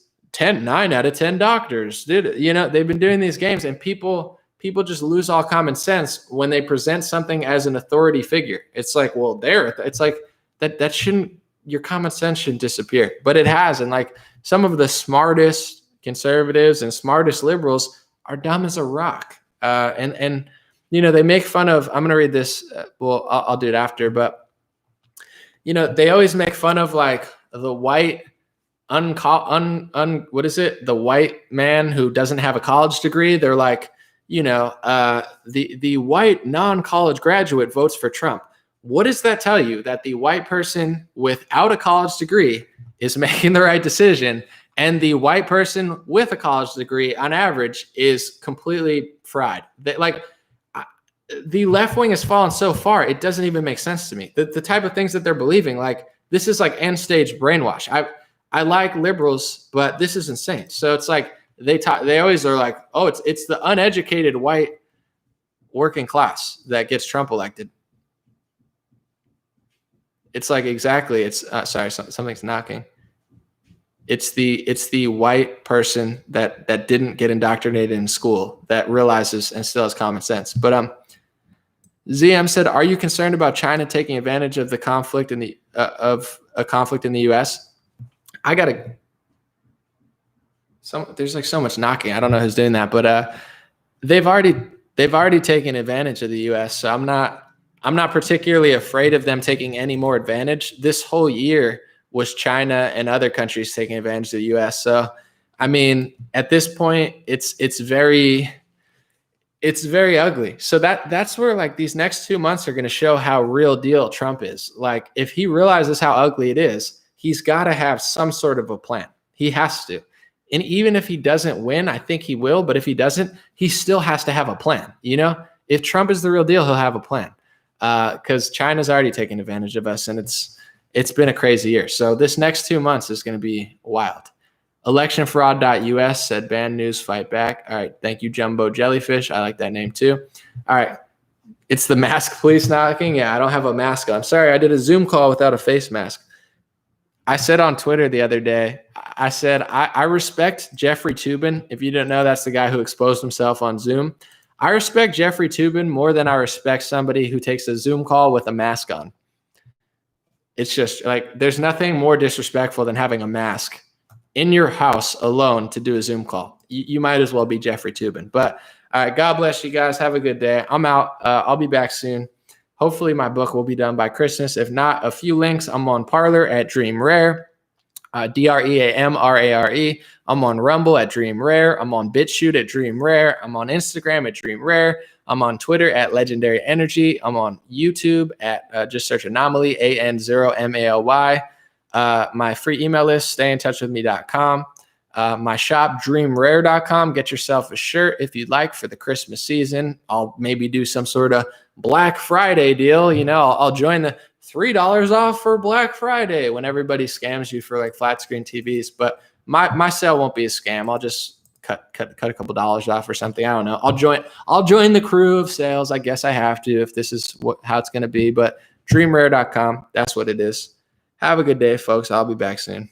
9 out of 10 doctors did it. They've been doing these games, and people just lose all common sense when they present something as an authority figure. It's like, well, it's like that shouldn't, your common sense shouldn't disappear, but it has. And like some of the smartest conservatives and smartest liberals are dumb as a rock. And they make fun of, I'm going to read this. I'll do it after, but they always make fun of like the white the white man who doesn't have a college degree. They're like, the white non-college graduate votes for Trump. What does that tell you? That the white person without a college degree is making the right decision, and the white person with a college degree on average is completely fried. The left wing has fallen so far, it doesn't even make sense to me. The type of things that they're believing, like this is like end stage brainwash. I like liberals, but this is insane. So it's like they always are like, oh, it's the uneducated white working class that gets Trump elected. It's like exactly. It's sorry, something's knocking. It's the white person that didn't get indoctrinated in school that realizes and still has common sense. But ZM said, "Are you concerned about China taking advantage of the conflict in the conflict in the U.S.?" There's like so much knocking. I don't know who's doing that, but they've already taken advantage of the U.S. So I'm not particularly afraid of them taking any more advantage. This whole year was China and other countries taking advantage of the U.S. So I mean, at this point, it's very ugly. So that's where like these next 2 months are going to show how real deal Trump is. Like if he realizes how ugly it is, he's got to have some sort of a plan. He has to. And even if he doesn't win, I think he will. But if he doesn't, he still has to have a plan. If Trump is the real deal, he'll have a plan. Because China's already taken advantage of us, and it's been a crazy year. So this next 2 months is going to be wild. Electionfraud.us said banned news, fight back. All right. Thank you, Jumbo Jellyfish. I like that name too. All right. It's the mask police knocking. Yeah, I don't have a mask on. Sorry, I did a Zoom call without a face mask. I said on Twitter the other day, I said, I respect Jeffrey Toobin. If you didn't know, that's the guy who exposed himself on Zoom. I respect Jeffrey Toobin more than I respect somebody who takes a Zoom call with a mask on. It's just like, there's nothing more disrespectful than having a mask in your house alone to do a Zoom call. You might as well be Jeffrey Toobin. But all right, God bless you guys. Have a good day. I'm out. I'll be back soon. Hopefully my book will be done by Christmas. If not, a few links. I'm on Parler at Dream Rare, DreamRare. I'm on Rumble at Dream Rare. I'm on BitChute at Dream Rare. I'm on Instagram at Dream Rare. I'm on Twitter at Legendary Energy. I'm on YouTube at just search Anomaly, AN0MALY. My free email list, stayintouchwithme.com. My shop, dreamrare.com. Get yourself a shirt if you'd like for the Christmas season. I'll maybe do some sort of Black Friday deal. You know, I'll join the $3 off for Black Friday when everybody scams you for like flat screen TVs. But my sale won't be a scam. I'll just cut a couple dollars off or something. I don't know. I'll join the crew of sales. I guess I have to if this is how it's going to be. But dreamrare.com. That's what it is. Have a good day, folks. I'll be back soon.